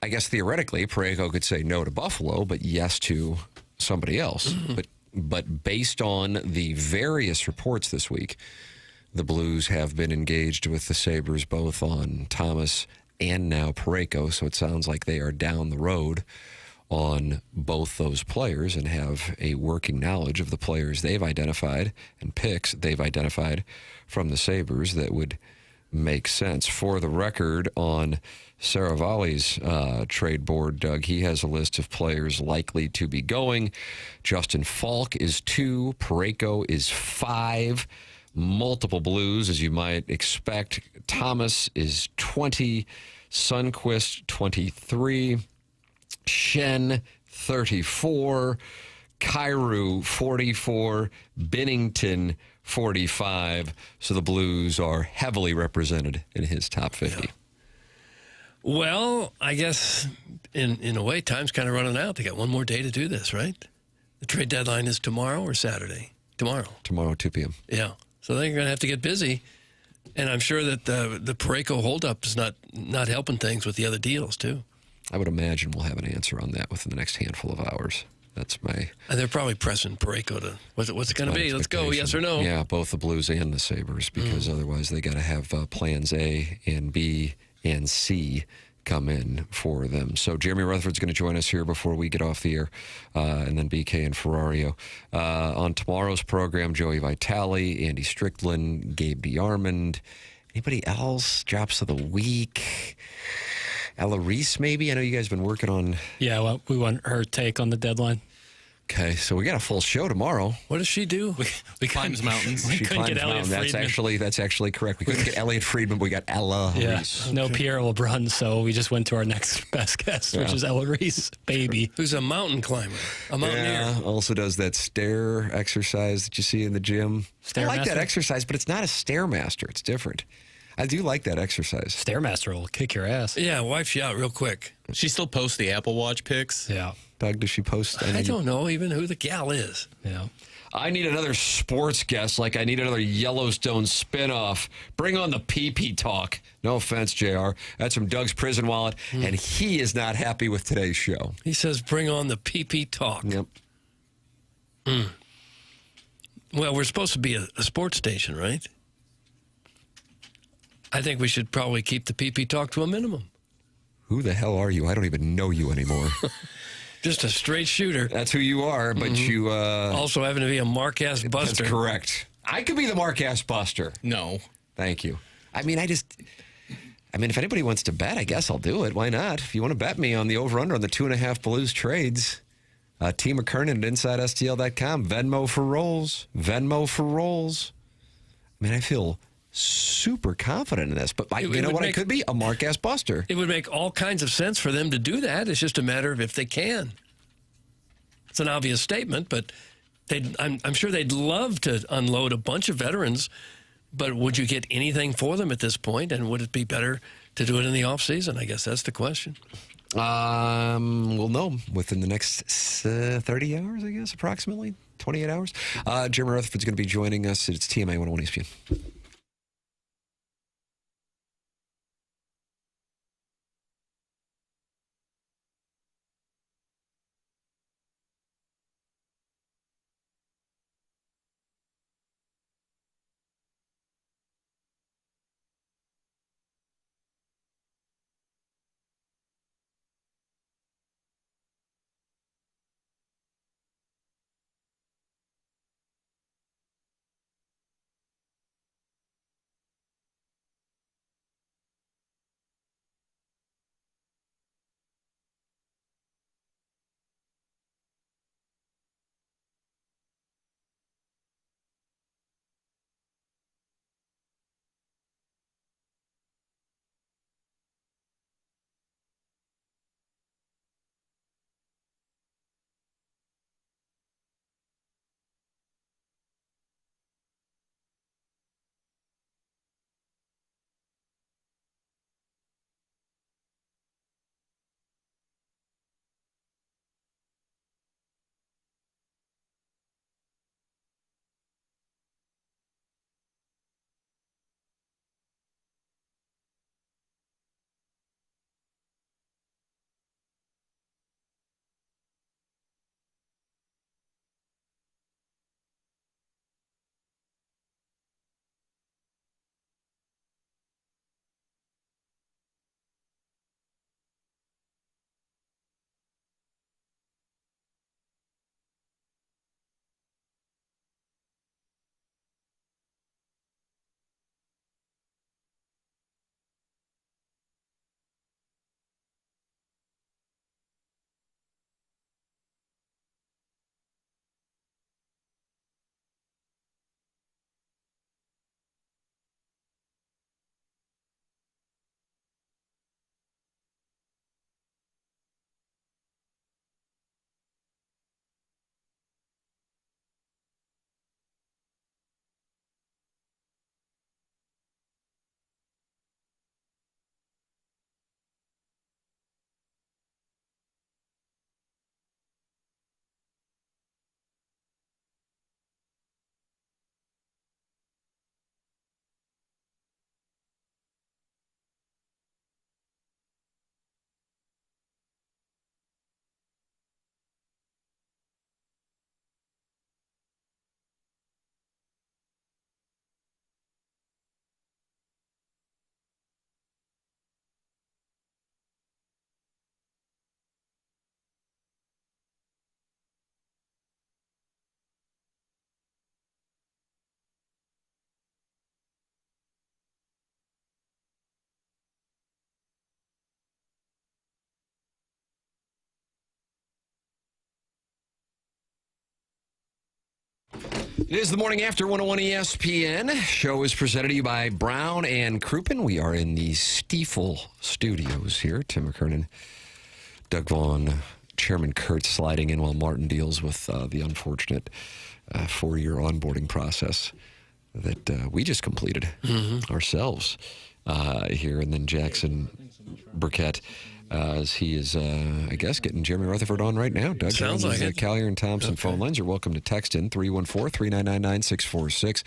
Speaker 1: I guess theoretically, Parayko could say no to Buffalo, but yes to somebody else. But based on the various reports this week, the Blues have been engaged with the Sabres both on Thomas and now Parayko, so it sounds like they are down the road on both those players and have a working knowledge of the players they've identified and picks they've identified from the Sabres that would make sense. For the record, on Saravalli's trade board, Doug, he has a list of players likely to be going. Justin Falk is 2, Parayko is 5, multiple Blues, as you might expect. Thomas is 20, Sundqvist 23, Shen 34, Kyrou 44, Binnington 45. So the Blues are heavily represented in his top 50.
Speaker 3: Yeah. Well, I guess in a way, time's kind of running out. They got one more day to do this, right? The trade deadline is tomorrow or Saturday? Tomorrow.
Speaker 1: Tomorrow, 2 p.m.
Speaker 3: Yeah. So they're going to have to get busy. And I'm sure that the Parayko holdup is not helping things with the other deals, too.
Speaker 1: I would imagine we'll have an answer on that within the next handful of hours. That's my...
Speaker 3: And they're probably pressing Parayko to, what's it going to be? Let's go, yes or no?
Speaker 1: Yeah, both the Blues and the Sabres, because otherwise they got to have plans A and B and C come in for them. So Jeremy Rutherford's going to join us here before we get off the air, and then BK and Ferrario. On tomorrow's program, Joey Vitale, Andy Strickland, Gabe DeArmond. Anybody else? Drops of the week? Ella Reese, maybe? I know you guys have been working on...
Speaker 7: Yeah, well, we want her take on the deadline.
Speaker 1: Okay, so we got a full show tomorrow.
Speaker 3: What does she do?
Speaker 7: We climbs mountains.
Speaker 1: She
Speaker 7: couldn't get
Speaker 1: climbs
Speaker 7: Elliot
Speaker 1: mountains.
Speaker 7: Friedman.
Speaker 1: That's actually correct. We couldn't get Elliot Friedman, but we got Ella Reese.
Speaker 7: No Pierre LeBrun, so we just went to our next best guest, which is Ella Reese, baby.
Speaker 3: Who's a mountain climber, a mountaineer.
Speaker 1: Yeah, also does that stair exercise that you see in the gym. I like that exercise, but it's not a Stairmaster. It's different. I do like that exercise.
Speaker 7: Stairmaster will kick your ass.
Speaker 3: Yeah, wipe you out real quick.
Speaker 14: She still posts the Apple Watch pics.
Speaker 7: Yeah.
Speaker 1: Doug, does she post?
Speaker 3: I don't know even who the gal is.
Speaker 7: Yeah.
Speaker 1: I need another sports guest like I need another Yellowstone spinoff. Bring on the PP talk. No offense, JR. That's from Doug's prison wallet, and he is not happy with today's show.
Speaker 3: He says, bring on the PP talk.
Speaker 1: Yep.
Speaker 3: Well, we're supposed to be a sports station, right? I think we should probably keep the PP talk to a minimum.
Speaker 1: Who the hell are you? I don't even know you anymore.
Speaker 3: Just a straight shooter.
Speaker 1: That's who you are, but you...
Speaker 3: also having to be a mark-ass buster.
Speaker 1: That's correct. I could be the mark-ass buster.
Speaker 14: No.
Speaker 1: Thank you. I mean, if anybody wants to bet, I guess I'll do it. Why not? If you want to bet me on the over-under on the 2.5 Blues trades, T. McKernan at InsideSTL.com. Venmo for rolls. Venmo for rolls. I mean, I feel super confident in this, but you know what I could be? A mark-ass buster.
Speaker 3: It would make all kinds of sense for them to do that. It's just a matter of if they can. It's an obvious statement, but I'm sure they'd love to unload a bunch of veterans, but would you get anything for them at this point, and would it be better to do it in the offseason? I guess that's the question.
Speaker 1: We'll know within the next 30 hours, I guess, approximately 28 hours. Jeremy Rutherford's going to be joining us. It's TMA 101 ESPN. It is the morning after 101 ESPN. Show is presented to you by Brown and Crouppen. We are in the Stiefel studios here. Tim McKernan, Doug Vaughn, Chairman Kurt sliding in while Martin deals with the unfortunate 4-year onboarding process that we just completed ourselves here. And then Jackson Burkett, as he is, I guess, getting Jeremy Rutherford on right now. Doug,
Speaker 3: sounds like it.
Speaker 1: Callier and Thompson phone lines. You're welcome to text in 314-399-9646.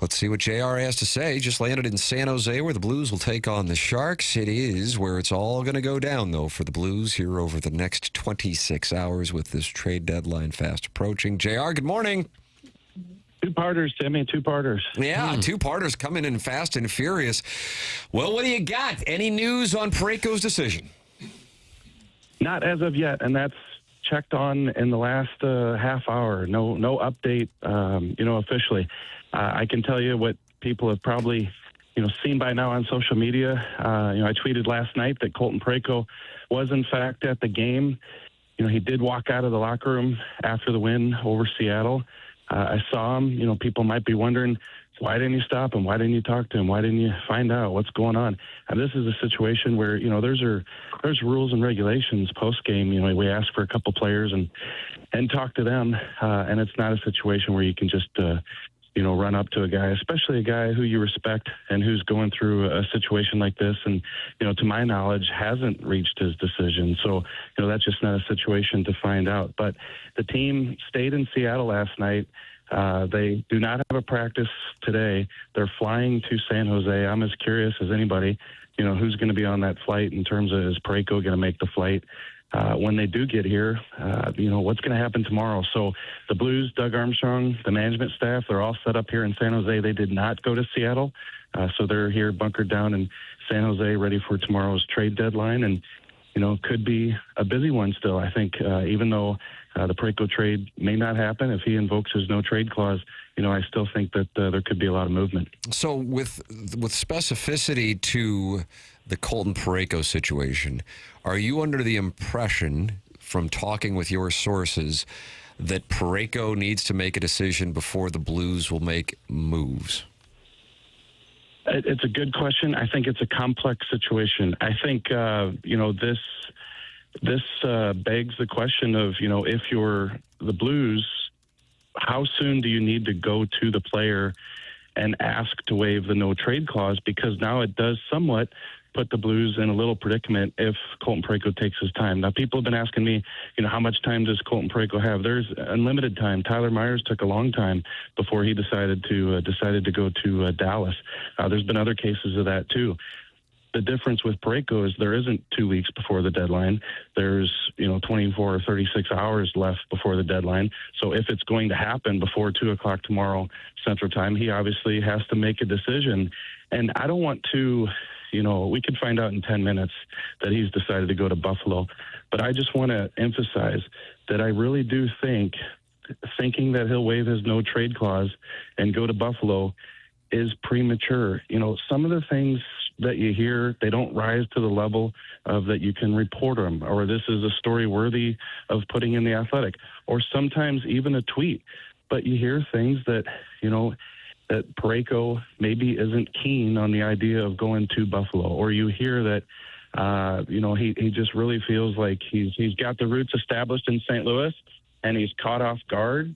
Speaker 1: Let's see what JR has to say. Just landed in San Jose where the Blues will take on the Sharks. It is where it's all going to go down, though, for the Blues here over the next 26 hours with this trade deadline fast approaching. JR, good morning.
Speaker 15: Two-parters, Timmy, two-parters.
Speaker 1: Yeah, two-parters coming in fast and furious. Well, what do you got? Any news on Parayko's decision?
Speaker 15: Not as of yet, and that's checked on in the last half hour. No update, officially. I can tell you what people have probably, seen by now on social media. I tweeted last night that Colton Parayko was, in fact, at the game. He did walk out of the locker room after the win over Seattle. I saw him. People might be wondering, why didn't you stop him? Why didn't you talk to him? Why didn't you find out what's going on? And this is a situation where, there's rules and regulations post-game. We ask for a couple players and talk to them, and it's not a situation where you can just, run up to a guy, especially a guy who you respect and who's going through a situation like this and, to my knowledge, hasn't reached his decision. So, that's just not a situation to find out. But the team stayed in Seattle last night. They do not have a practice today. They're flying to San Jose. I'm as curious as anybody, who's going to be on that flight in terms of, is Parayko going to make the flight? When they do get here, what's going to happen tomorrow? So the Blues, Doug Armstrong, the management staff, they're all set up here in San Jose. They did not go to Seattle. So they're here bunkered down in San Jose, ready for tomorrow's trade deadline. And, could be a busy one still. I think even though the Parayko trade may not happen, if he invokes his no trade clause, I still think that there could be a lot of movement.
Speaker 1: So with specificity to the Colton Parayko situation, are you under the impression from talking with your sources that Parayko needs to make a decision before the Blues will make moves?
Speaker 15: It's a good question. I think it's a complex situation. I think, this begs the question of, if you're the Blues, how soon do you need to go to the player and ask to waive the no trade clause? Because now it does somewhat put the Blues in a little predicament if Colton Parayko takes his time. Now, people have been asking me, how much time does Colton Parayko have? There's unlimited time. Tyler Myers took a long time before he decided to go to Dallas. There's been other cases of that too. The difference with Parayko is there isn't 2 weeks before the deadline. There's 24 or 36 hours left before the deadline. So if it's going to happen before 2 o'clock tomorrow Central Time, he obviously has to make a decision. And I don't want to. We could find out in 10 minutes that he's decided to go to Buffalo. But I just want to emphasize that I really do thinking that he'll waive his no trade clause and go to Buffalo is premature. Some of the things that you hear, they don't rise to the level of that you can report them, or this is a story worthy of putting in the Athletic, or sometimes even a tweet. But you hear things that, that Parayko maybe isn't keen on the idea of going to Buffalo, or you hear that, he just really feels like he's got the roots established in St. Louis and he's caught off guard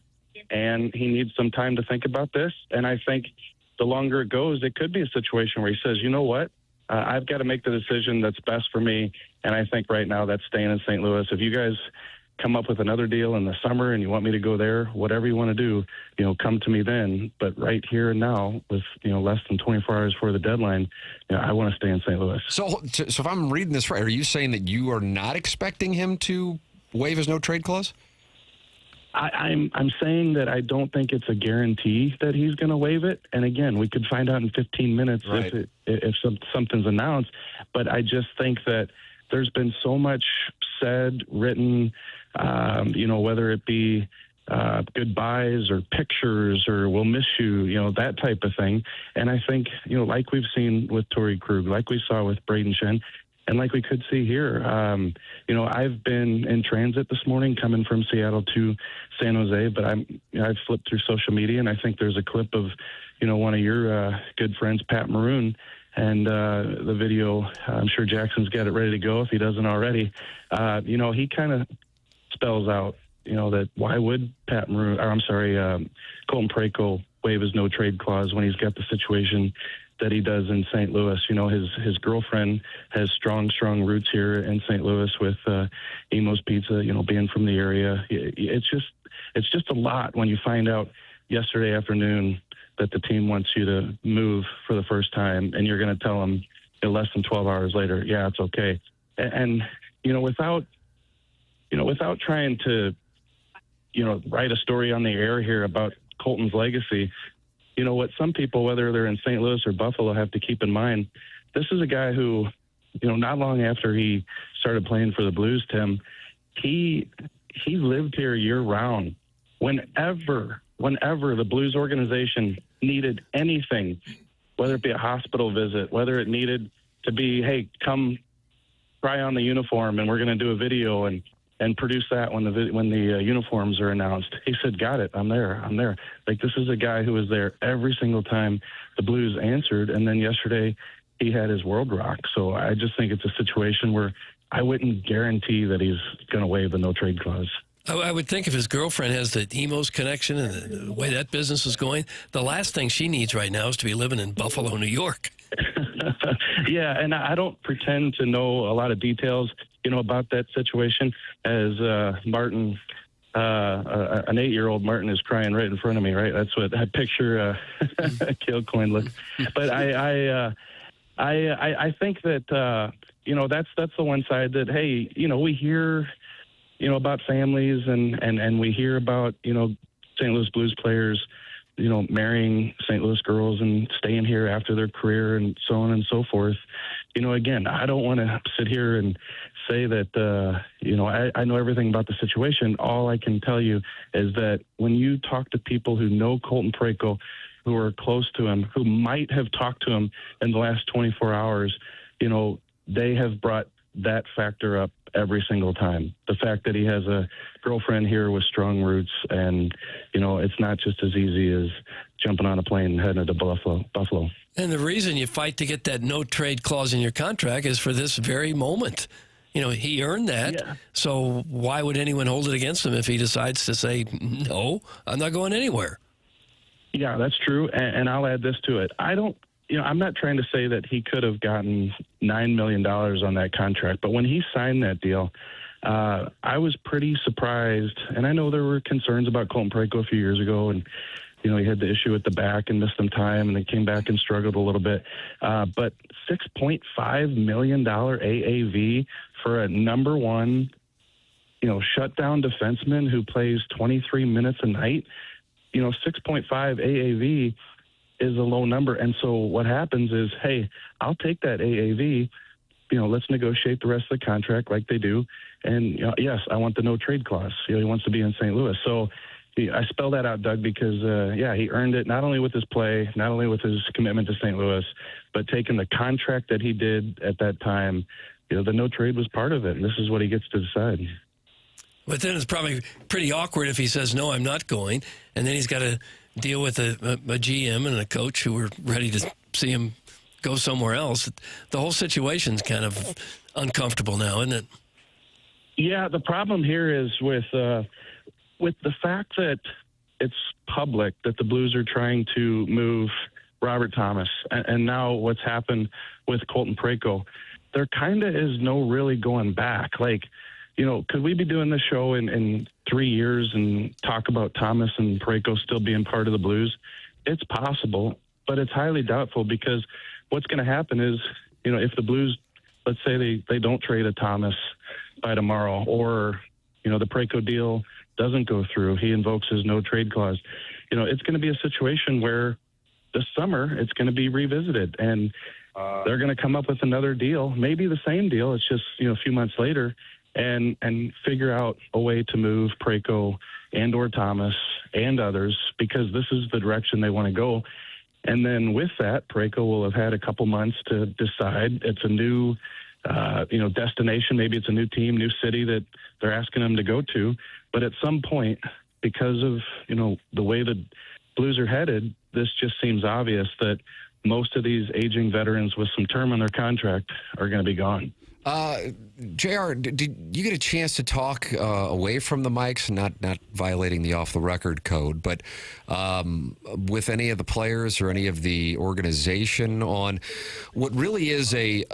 Speaker 15: and he needs some time to think about this. And I think the longer it goes, it could be a situation where he says, you know what, I've got to make the decision that's best for me. And I think right now that's staying in St. Louis. If you guys come up with another deal in the summer and you want me to go there, whatever you want to do, come to me then. But right here and now, with less than 24 hours before the deadline, I want to stay in St. Louis.
Speaker 1: So if I'm reading this right, are you saying that you are not expecting him to waive his no trade clause?
Speaker 15: I'm saying that I don't think it's a guarantee that he's going to waive it. And again, we could find out in 15 minutes if something's announced. But I just think that there's been so much said, written, whether it be goodbyes or pictures or we'll miss you, that type of thing. And I think, like we've seen with Torrey Krug, like we saw with Braden Shen, And like we could see here, I've been in transit this morning coming from Seattle to San Jose, but I've flipped through social media, and I think there's a clip of, one of your good friends, Pat Maroon, and the video. I'm sure Jackson's got it ready to go if he doesn't already. He kind of spells out, that why would Colton Parayko waive his no trade clause when he's got the situation that he does in St. Louis. His girlfriend has strong roots here in St. Louis with Emo's Pizza, being from the area. It's just a lot when you find out yesterday afternoon that the team wants you to move for the first time, and you're going to tell them less than 12 hours later, yeah, it's okay. And without trying to, write a story on the air here about Colton's legacy, what some people, whether they're in St. Louis or Buffalo, have to keep in mind, this is a guy who, not long after he started playing for the Blues, Tim, he lived here year-round. Whenever the Blues organization needed anything, whether it be a hospital visit, whether it needed to be, hey, come try on the uniform and we're going to do a video and produce that when the uniforms are announced. He said, got it, I'm there. Like, this is a guy who was there every single time the Blues answered, and then yesterday he had his world rocked. So I just think it's a situation where I wouldn't guarantee that he's going to waive the no-trade clause.
Speaker 3: I would think if his girlfriend has the Emo's connection and the way that business is going, the last thing she needs right now is to be living in Buffalo, New York.
Speaker 15: Yeah, and I don't pretend to know a lot of details, about that situation. As Martin, an 8-year-old Martin is crying right in front of me, right? That's what I picture Kilcoyne look. But I think that, that's the one side that, hey, we hear, about families and we hear about, St. Louis Blues players, marrying St. Louis girls and staying here after their career and so on and so forth. Again, I don't want to sit here and say that, I know everything about the situation. All I can tell you is that when you talk to people who know Colton Parayko, who are close to him, who might have talked to him in the last 24 hours, they have brought that factor up every single time. The fact that he has a girlfriend here with strong roots, and, it's not just as easy as jumping on a plane and heading to Buffalo.
Speaker 3: And the reason you fight to get that no-trade clause in your contract is for this very moment. He earned that, yeah. So why would anyone hold it against him if he decides to say, no, I'm not going anywhere?
Speaker 15: Yeah, that's true, and I'll add this to it. I'm not trying to say that he could have gotten $9 million on that contract, but when he signed that deal, I was pretty surprised. And I know there were concerns about Colton Parayko a few years ago, and he had the issue at the back and missed some time, and then came back and struggled a little bit. But $6.5 million AAV for a number one, shutdown defenseman who plays 23 minutes a night, 6.5 AAV is a low number. And so what happens is, hey, I'll take that AAV, let's negotiate the rest of the contract like they do. And yes, I want the no trade clause. He wants to be in St. Louis. So I spell that out, Doug, because, he earned it not only with his play, not only with his commitment to St. Louis, but taking the contract that he did at that time. The no trade was part of it, and this is what he gets to decide.
Speaker 3: But then it's probably pretty awkward if he says, no, I'm not going, and then he's got to deal with a GM and a coach who are ready to see him go somewhere else. The whole situation's kind of uncomfortable now, isn't it?
Speaker 15: Yeah, the problem here is with the fact that it's public that the Blues are trying to move Robert Thomas, and now what's happened with Colton Parayko, there kind of is no really going back. Like, could we be doing this show in 3 years and talk about Thomas and Parayko still being part of the Blues? It's possible, but it's highly doubtful, because what's going to happen is, if the Blues, let's say they don't trade a Thomas by tomorrow, or, the Parayko deal doesn't go through, he invokes his no trade clause, it's going to be a situation where this summer it's going to be revisited, and they're going to come up with another deal, maybe the same deal, it's just, a few months later, and figure out a way to move Parayko and or Thomas and others, because this is the direction they want to go. And then with that, Parayko will have had a couple months to decide. It's a new destination. Maybe it's a new team, new city that they're asking them to go to. But at some point, because of, the way the Blues are headed, this just seems obvious that most of these aging veterans with some term on their contract are going to be gone.
Speaker 1: JR, did you get a chance to talk away from the mics, not violating the off-the-record code, but with any of the players or any of the organization on what really is a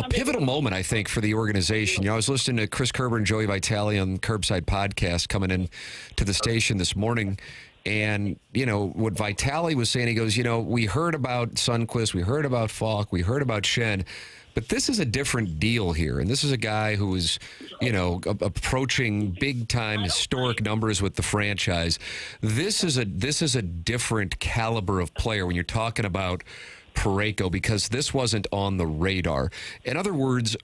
Speaker 1: pivotal moment, I think, for the organization? I was listening to Chris Kerber and Joey Vitale on the Curbside podcast coming in to the station this morning. And, what Vitale was saying, he goes, we heard about Sundqvist, we heard about Falk, we heard about Schenn, but this is a different deal here. And this is a guy who is, approaching big-time historic numbers with the franchise. This is a different caliber of player when you're talking about Parayko, because this wasn't on the radar. In other words,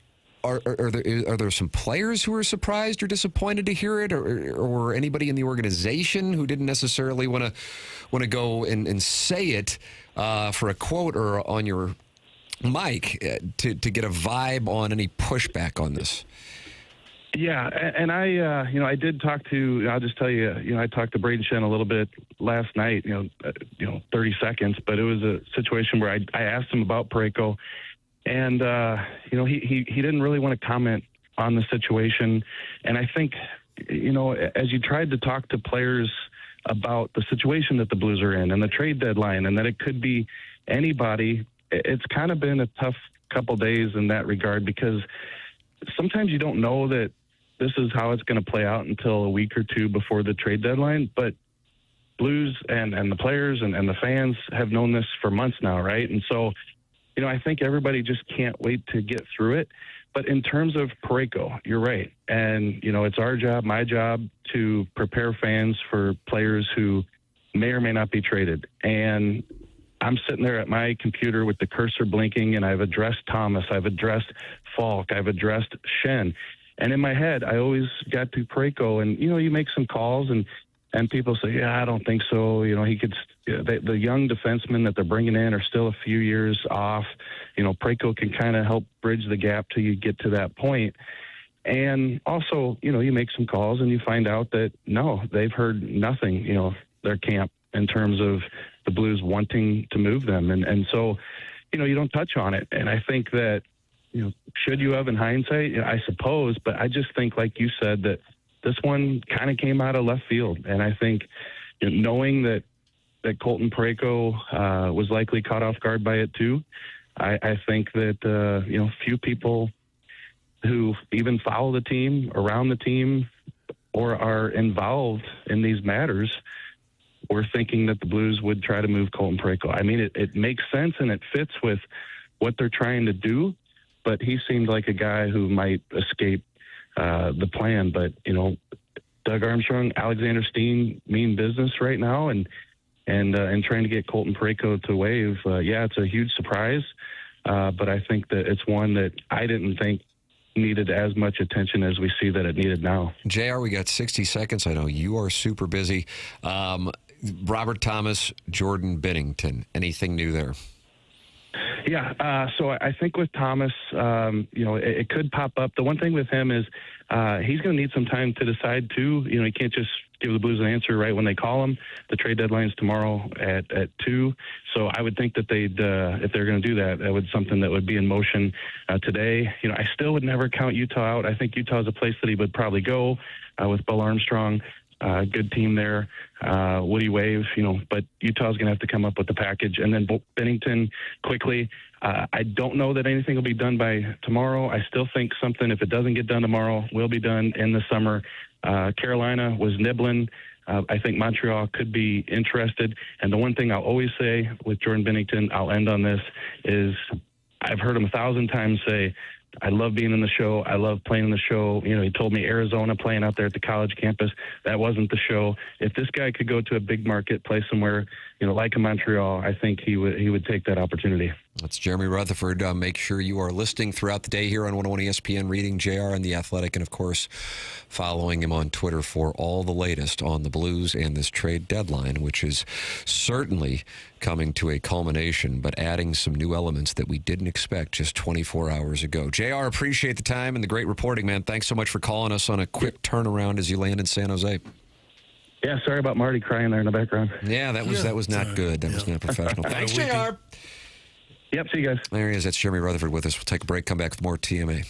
Speaker 1: are there some players who are surprised or disappointed to hear it, or anybody in the organization who didn't necessarily want to go and say it for a quote or on your mic to get a vibe on any pushback on this?
Speaker 15: Yeah, and I did talk to, I'll just tell you, I talked to Braden Schenn a little bit last night, 30 seconds, but it was a situation where I asked him about Parayko, and, he didn't really want to comment on the situation. And I think, as you tried to talk to players about the situation that the Blues are in and the trade deadline and that it could be anybody, it's kind of been a tough couple days in that regard, because sometimes you don't know that this is how it's going to play out until a week or two before the trade deadline. But Blues and the players and the fans have known this for months now, right? And so, I think everybody just can't wait to get through it. But in terms of Parayko, you're right. And, it's our job, my job, to prepare fans for players who may or may not be traded. And I'm sitting there at my computer with the cursor blinking, and I've addressed Thomas, I've addressed Falk, I've addressed Schenn. And in my head, I always got to Parayko, and, you make some calls, and people say, yeah, I don't think so. He could, the young defensemen that they're bringing in are still a few years off. Parayko can kind of help bridge the gap till you get to that point. And also, you make some calls and you find out that, no, they've heard nothing, their camp, in terms of the Blues wanting to move them. And so, you don't touch on it. And I think that, should you have in hindsight? I suppose, but I just think, like you said, that this one kind of came out of left field. And I think, knowing that Colton Parayko was likely caught off guard by it too, I think that, few people who even follow the team, around the team, or are involved in these matters were thinking that the Blues would try to move Colton Parayko. I mean, it makes sense and it fits with what they're trying to do, but he seemed like a guy who might escape the plan. But, Doug Armstrong, Alexander Steen mean business right now, and trying to get Colton Parayko to waive. It's a huge surprise, but I think that it's one that I didn't think needed as much attention as we see that it needed now.
Speaker 1: JR, we got 60 seconds. I know you are super busy. Robert Thomas, Jordan Binnington, anything new there?
Speaker 15: Yeah, so I think with Thomas, it could pop up. The one thing with him is he's going to need some time to decide too. He can't just give the Blues an answer right when they call him. The trade deadline's tomorrow at 2. So I would think that they'd, if they're going to do that, that would something that would be in motion today. I still would never count Utah out. I think Utah is a place that he would probably go with Bill Armstrong. Good team there. Would he waive? But Utah's going to have to come up with the package. And then Binnington, quickly, I don't know that anything will be done by tomorrow. I still think something, if it doesn't get done tomorrow, will be done in the summer. Carolina was nibbling. I think Montreal could be interested. And the one thing I'll always say with Jordan Binnington, I'll end on this, is I've heard him 1,000 times say, I love being in the show. I love playing in the show. You know, he told me Arizona, playing out there at the college campus, that wasn't the show. If this guy could go to a big market, play somewhere, you know, like in Montreal, I think he would take that opportunity.
Speaker 1: That's Jeremy Rutherford. Make sure you are listening throughout the day here on 101 ESPN, reading JR and The Athletic, and, of course, following him on Twitter for all the latest on the Blues and this trade deadline, which is certainly coming to a culmination, but adding some new elements that we didn't expect just 24 hours ago. JR, appreciate the time and the great reporting, man. Thanks so much for calling us on a quick turnaround as you land in San Jose.
Speaker 15: Yeah, sorry about Marty crying there in the background.
Speaker 1: Yeah, that was not good. That was not professional. Thanks, JR.
Speaker 15: Yep, see you guys.
Speaker 1: There he is. That's Jeremy Rutherford with us. We'll take a break, come back with more TMA.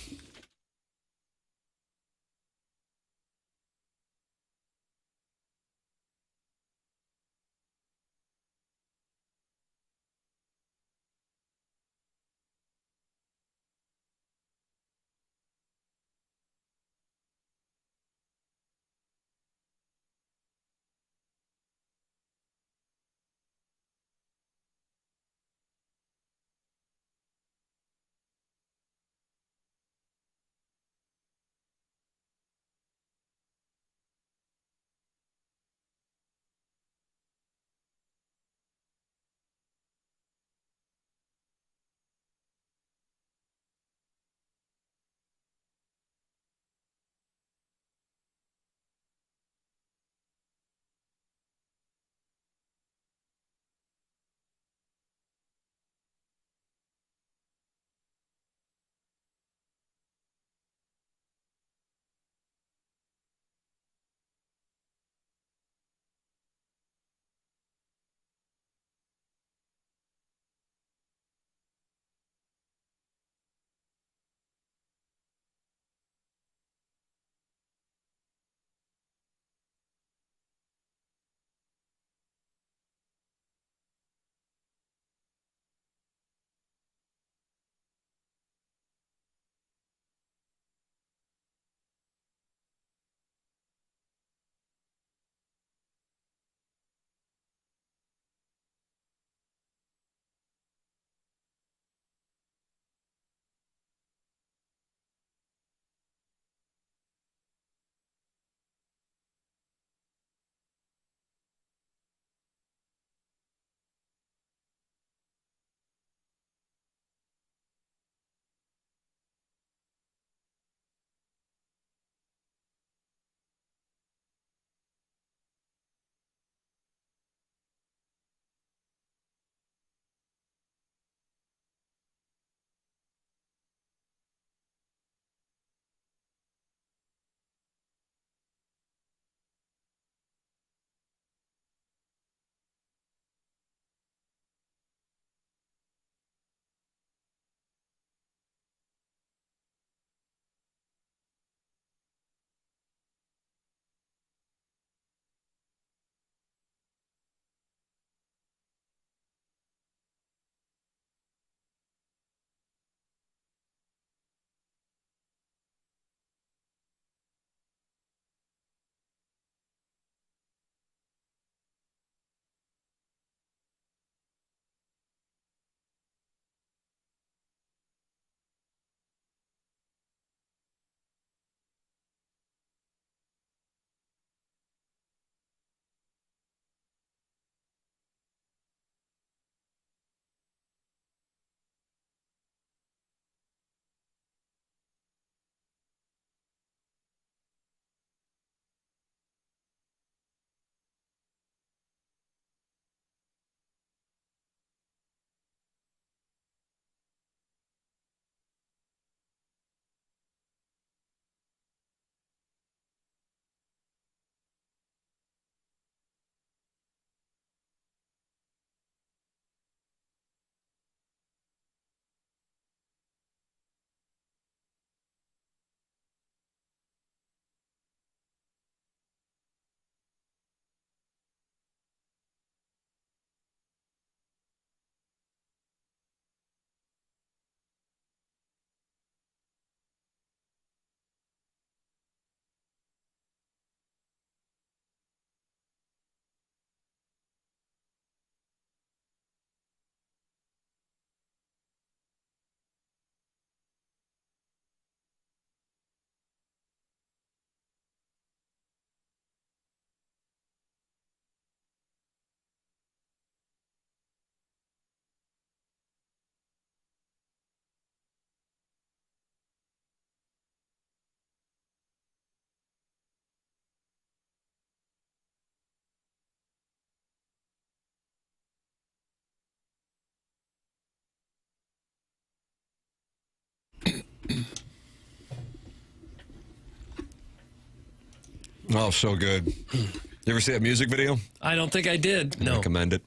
Speaker 1: Oh, so good. You ever see that music video?
Speaker 3: I don't think I did. No.
Speaker 1: Recommend it.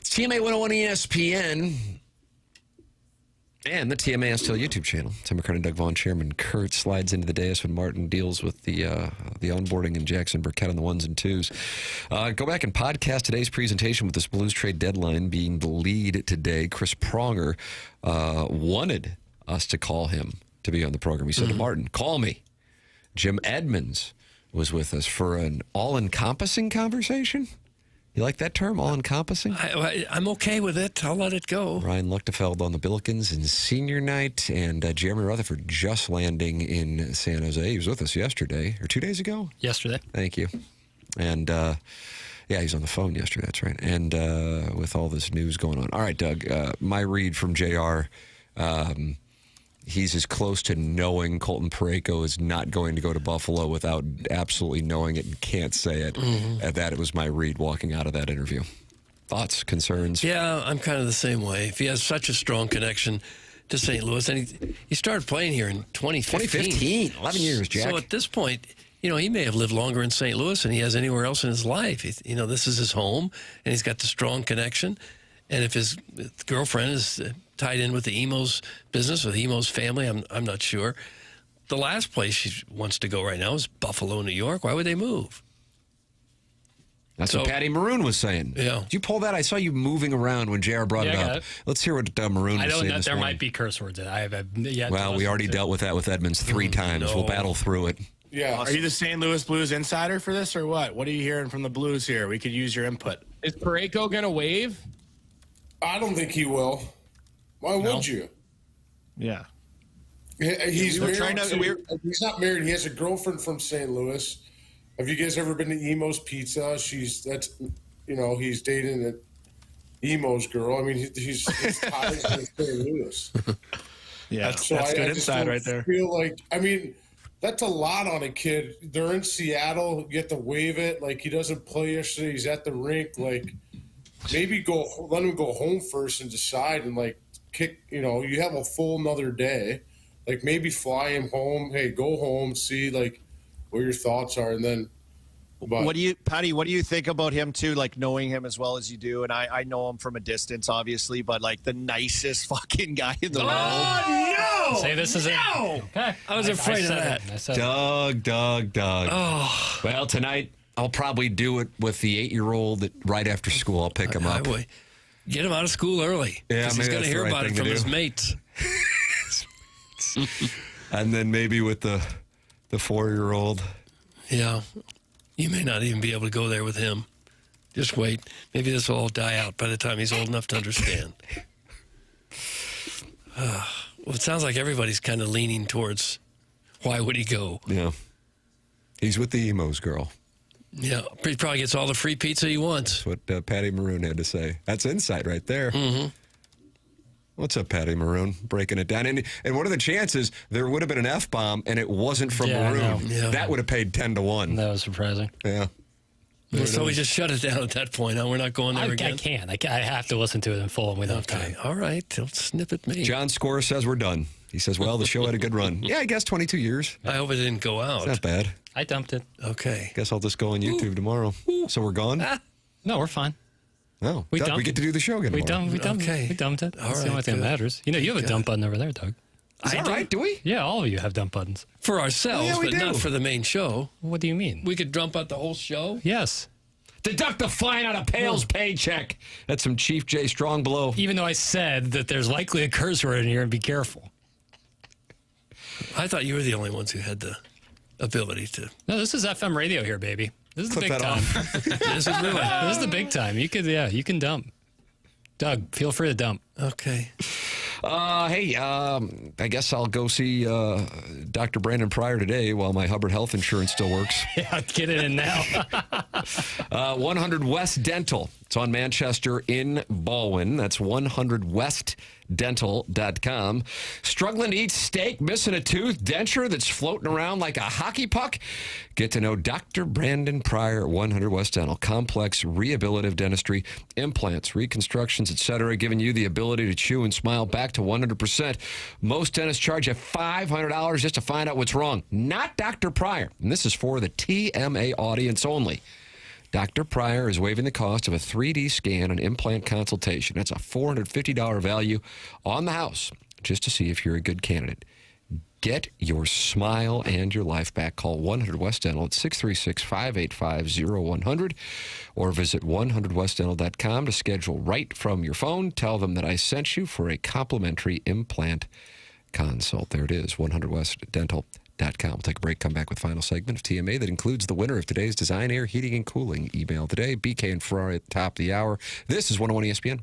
Speaker 1: It's TMA 101 ESPN and the TMA STL YouTube channel. Tim McKernan, Doug Vaughn, Chairman Kurt slides into the dais when Martin deals with the onboarding and Jackson Burkett on the ones and twos. Go back and podcast today's presentation with this Blues trade deadline being the lead today. Chris Pronger wanted us to call him to be on the program. He said to Martin, call me. Jim Edmonds was with us for an all-encompassing conversation. You like that term, all-encompassing?
Speaker 3: I'm okay with it. I'll let it go.
Speaker 1: Ryan Luechtefeld on the Billikens in senior night, and Jeremy Rutherford just landing in San Jose. He was with us yesterday, or 2 days ago?
Speaker 7: Yesterday.
Speaker 1: Thank you. And, yeah, he's on the phone yesterday, that's right. And with all this news going on. All right, Doug, my read from JR, he's as close to knowing Colton Parayko is not going to go to Buffalo without absolutely knowing it and can't say it. That was my read walking out of that interview. Thoughts, concerns?
Speaker 3: Yeah, I'm kind of the same way. If he has such a strong connection to St. Louis, and he started playing here in 2015.
Speaker 1: 11 years, Jack.
Speaker 3: So at this point, he may have lived longer in St. Louis than he has anywhere else in his life. This is his home, and he's got the strong connection. And if his girlfriend is tied in with the Emos business, with Emos family, I'm not sure. The last place she wants to go right now is Buffalo, New York. Why would they move?
Speaker 1: That's what Patty Maroon was saying.
Speaker 3: Yeah.
Speaker 1: Did you pull that? I saw you moving around when JR brought it up. Let's hear what Maroon was saying.
Speaker 7: I don't know.
Speaker 1: This
Speaker 7: There
Speaker 1: morning.
Speaker 7: might be curse words in it. I have yet.
Speaker 1: Well, we already dealt with that with Edmonds 3 times.
Speaker 3: No.
Speaker 1: We'll battle through it.
Speaker 16: Yeah. Awesome. Are you the St. Louis Blues insider for this or what? What are you hearing from the Blues here? We could use your input.
Speaker 14: Is Parayko going to wave?
Speaker 17: I don't think he will. Why would you?
Speaker 14: Yeah.
Speaker 17: He's he's not married. He has a girlfriend from St. Louis. Have you guys ever been to Emo's Pizza? He's dating an Emo's girl. I mean, he's ties with St. Louis.
Speaker 14: Yeah, that's good insight right there.
Speaker 17: Feel like, that's a lot on a kid. They're in Seattle. You have to wave it. Like, he doesn't play yesterday. He's at the rink. Like, maybe let him go home first and decide and, like, kick. You have a full another day. Like, maybe fly him home. Hey, go home, see, like, what your thoughts are, and then.
Speaker 18: Patty, what do you think about him too? Like, knowing him as well as you do, and I know him from a distance, obviously, but like the nicest fucking guy in the world.
Speaker 3: Oh no!
Speaker 7: Say this is
Speaker 3: no!
Speaker 7: Okay.
Speaker 3: I was afraid of that.
Speaker 1: Doug.
Speaker 3: Oh.
Speaker 1: Well, tonight I'll probably do it with the 8-year-old right after school. I'll pick him up.
Speaker 3: Get him out of school early.
Speaker 1: Yeah,
Speaker 3: because he's going to hear about it from his mates.
Speaker 1: And then maybe with the 4-year-old.
Speaker 3: Yeah. You may not even be able to go there with him. Just wait. Maybe this will all die out by the time he's old enough to understand. Well, it sounds like everybody's kind of leaning towards why would he go?
Speaker 1: Yeah. He's with the Emos girl.
Speaker 3: Yeah. He probably gets all the free pizza he wants.
Speaker 1: That's what Patty Maroon had to say. That's insight right there.
Speaker 3: Mm-hmm.
Speaker 1: What's up, Patty Maroon? Breaking it down. And what are the chances there would have been an F-bomb and it wasn't from Maroon?
Speaker 3: Yeah.
Speaker 1: That would have paid 10-1.
Speaker 7: That was surprising.
Speaker 1: Yeah.
Speaker 3: So we just shut it down at that point. Now we're not going there again.
Speaker 7: I can't. I have to listen to it in full, and we don't have time.
Speaker 3: All right. Don't snip at me.
Speaker 1: John Score says we're done. He says, well, the show had a good run. Yeah, I guess 22 years.
Speaker 3: I hope it didn't go out.
Speaker 1: It's not bad.
Speaker 7: I dumped it.
Speaker 3: Okay.
Speaker 1: Guess I'll just go on YouTube tomorrow. So we're gone?
Speaker 7: No, we're fine.
Speaker 1: No. We get to do the show again tomorrow.
Speaker 7: We dumped it. That's the only thing that matters. You have a dump button over there, Doug.
Speaker 1: Is that right? Do we?
Speaker 7: Yeah, all of you have dump buttons.
Speaker 3: For ourselves, but not for the main show.
Speaker 7: What do you mean?
Speaker 3: We could dump out the whole show?
Speaker 7: Yes.
Speaker 1: Deduct the fine out of Pale's paycheck. That's some Chief J Strong blow.
Speaker 7: Even though I said that there's likely a curse word in here and be careful.
Speaker 3: I thought you were the only ones who had the ability to.
Speaker 7: No, this is FM radio here, baby. This is the big time.
Speaker 3: This is really.
Speaker 7: This is the big time. You can dump. Doug, feel free to dump.
Speaker 3: Okay.
Speaker 1: Hey, I guess I'll go see Dr. Brandon Pryor today while my Hubbard Health Insurance still works.
Speaker 7: Yeah, get it in now.
Speaker 1: 100 West Dental It's on Manchester in Baldwin. That's 100westdental.com. Struggling to eat steak, missing a tooth, denture that's floating around like a hockey puck? Get to know Dr. Brandon Pryor at 100 West Dental. Complex rehabilitative dentistry, implants, reconstructions, etc., giving you the ability to chew and smile back to 100%. Most dentists charge you $500 just to find out what's wrong. Not Dr. Pryor. And this is for the TMA audience only. Dr. Pryor is waiving the cost of a 3D scan and implant consultation. That's a $450 value on the house just to see if you're a good candidate. Get your smile and your life back. Call 100 West Dental at 636-585-0100 or visit 100westdental.com to schedule right from your phone. Tell them that I sent you for a complimentary implant consult. There it is, 100westdental.com. We'll take a break, come back with final segment of TMA that includes the winner of today's Design Air Heating and Cooling email today. BK and Ferrari at the top of the hour. This is 101 ESPN.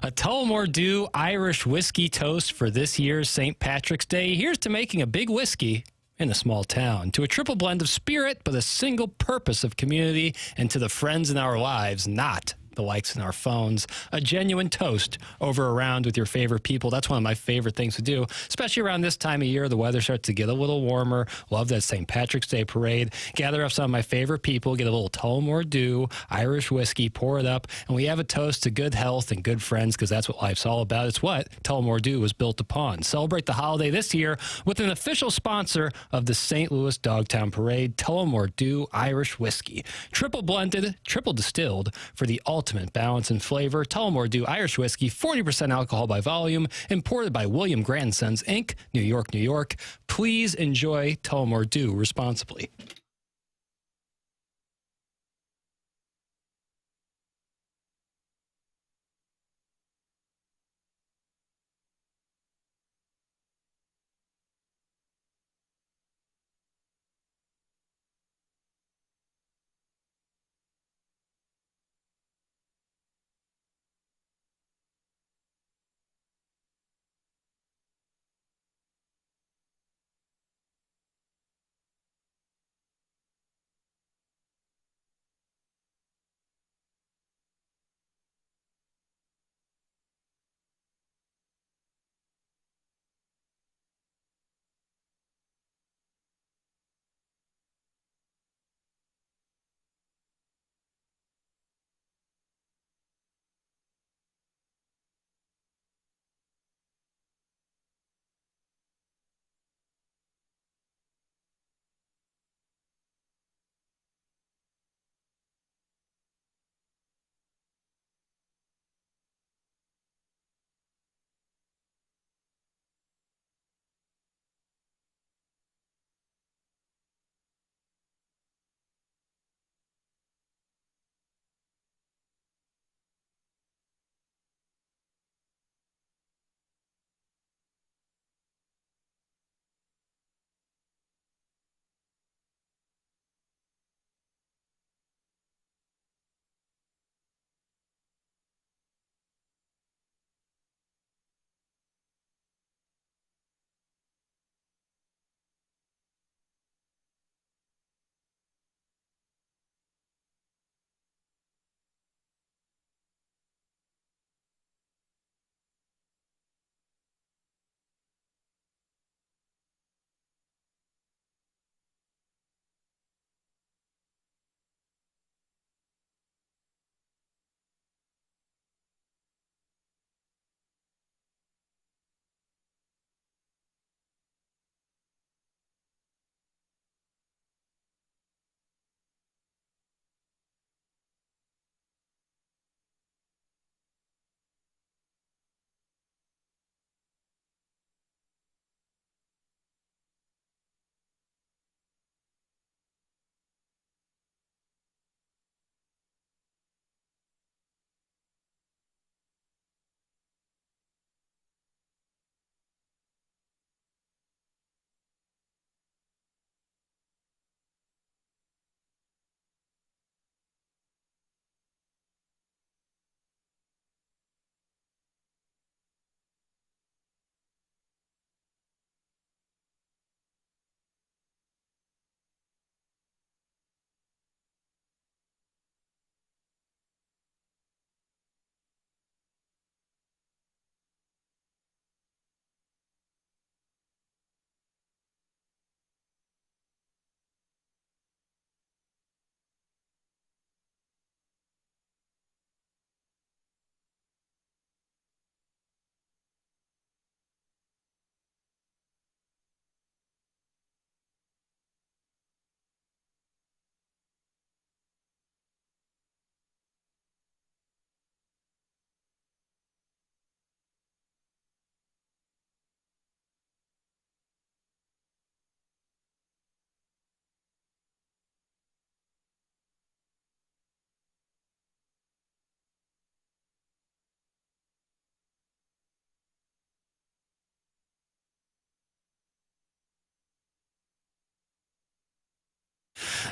Speaker 7: A Tullamore Dew Irish whiskey toast for this year's St. Patrick's Day. Here's to making a big whiskey in a small town, to a triple blend of spirit, but a single purpose of community, and to the friends in our lives, not the likes in our phones. A genuine toast over a round with your favorite people. That's one of my favorite things to do, especially around this time of year. The weather starts to get a little warmer. Love that St. Patrick's Day parade. Gather up some of my favorite people, get a little Tullamore Dew Irish whiskey, pour it up, and we have a toast to good health and good friends, because that's what life's all about. It's what Tullamore Dew was built upon. Celebrate the holiday this year with an official sponsor of the St. Louis Dogtown Parade, Tullamore Dew Irish whiskey. Triple blended, triple distilled for the ultimate balance and flavor. Tullamore Dew Irish whiskey, 40% alcohol by volume, imported by William Grant & Sons, Inc., New York, New York. Please enjoy Tullamore Dew responsibly.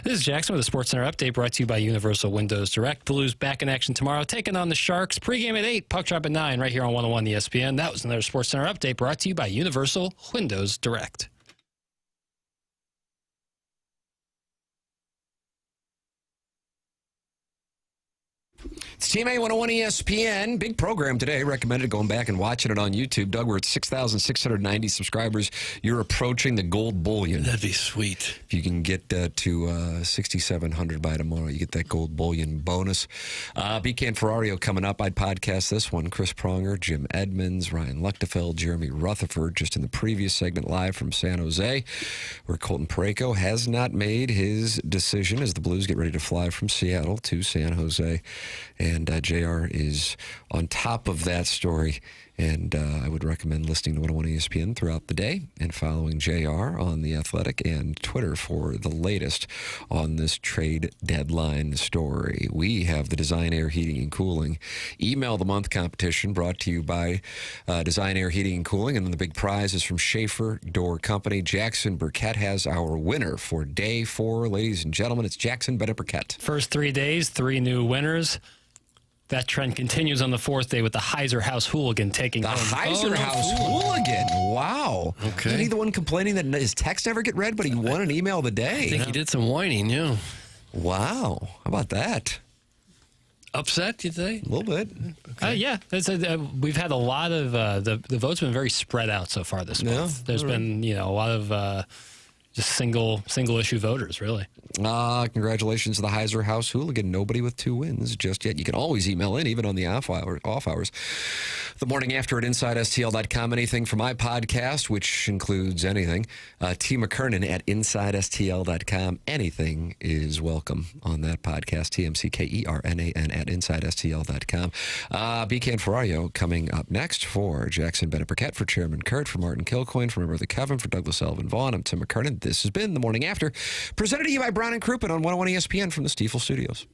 Speaker 7: This is Jackson with a Sports Center update brought to you by Universal Windows Direct. Blues back in action tomorrow, taking on the Sharks. Pregame at 8, puck drop at 9, right here on 101 ESPN. That was another Sports Center update brought to you by Universal Windows Direct.
Speaker 1: It's Team A 101 ESPN. Big program today. Recommended going back and watching it on YouTube. Doug, we're at 6,690 subscribers. You're approaching the gold bullion.
Speaker 3: That'd be sweet.
Speaker 1: If you can get to 6,700 by tomorrow, you get that gold bullion bonus. BK and Ferrario coming up. I'd podcast this one. Chris Pronger, Jim Edmonds, Ryan Luechtefeld, Jeremy Rutherford, just in the previous segment live from San Jose, where Colton Parayko has not made his decision as the Blues get ready to fly from Seattle to San Jose. And JR is on top of that story. And I would recommend listening to 101 ESPN throughout the day and following JR on The Athletic and Twitter for the latest on this trade deadline story. We have the Design Air Heating and Cooling Email of the Month competition brought to you by Design Air Heating and Cooling. And then the big prize is from Schaefer Door Company. Jackson Burkett has our winner for day 4. Ladies and gentlemen, it's Jackson Burkett.
Speaker 7: First 3 days, 3 new winners. That trend continues on the 4th day with the Heiser House Hooligan taking
Speaker 1: the Heiser House Hooligan. Wow.
Speaker 3: Okay.
Speaker 1: Isn't he the one complaining that his text never get read, but he won an email of the day?
Speaker 3: I think he did some whining, yeah.
Speaker 1: Wow. How about that?
Speaker 3: Upset, you'd say?
Speaker 1: A little bit.
Speaker 3: Okay.
Speaker 7: Yeah. We've had a lot of, the votes have been very spread out so far this month. There's been, a lot of just single issue voters, really.
Speaker 1: Congratulations to the Heiser House Hooligan. Nobody with 2 wins just yet. You can always email in, even on the off hours. The morning after at InsideSTL.com. Anything for my podcast, which includes anything. T. McKernan at InsideSTL.com. Anything is welcome on that podcast. TMCKERNAN at InsideSTL.com. BK and Ferrario coming up next for Jackson Burkett, for Chairman Kurt, for Martin Kilcoyne, for my brother Kevin, for Douglas Elvin Vaughn. I'm Tim McKernan. This has been The Morning After, presented to you by Brown and Crouppen on 101 ESPN from the Stiefel Studios.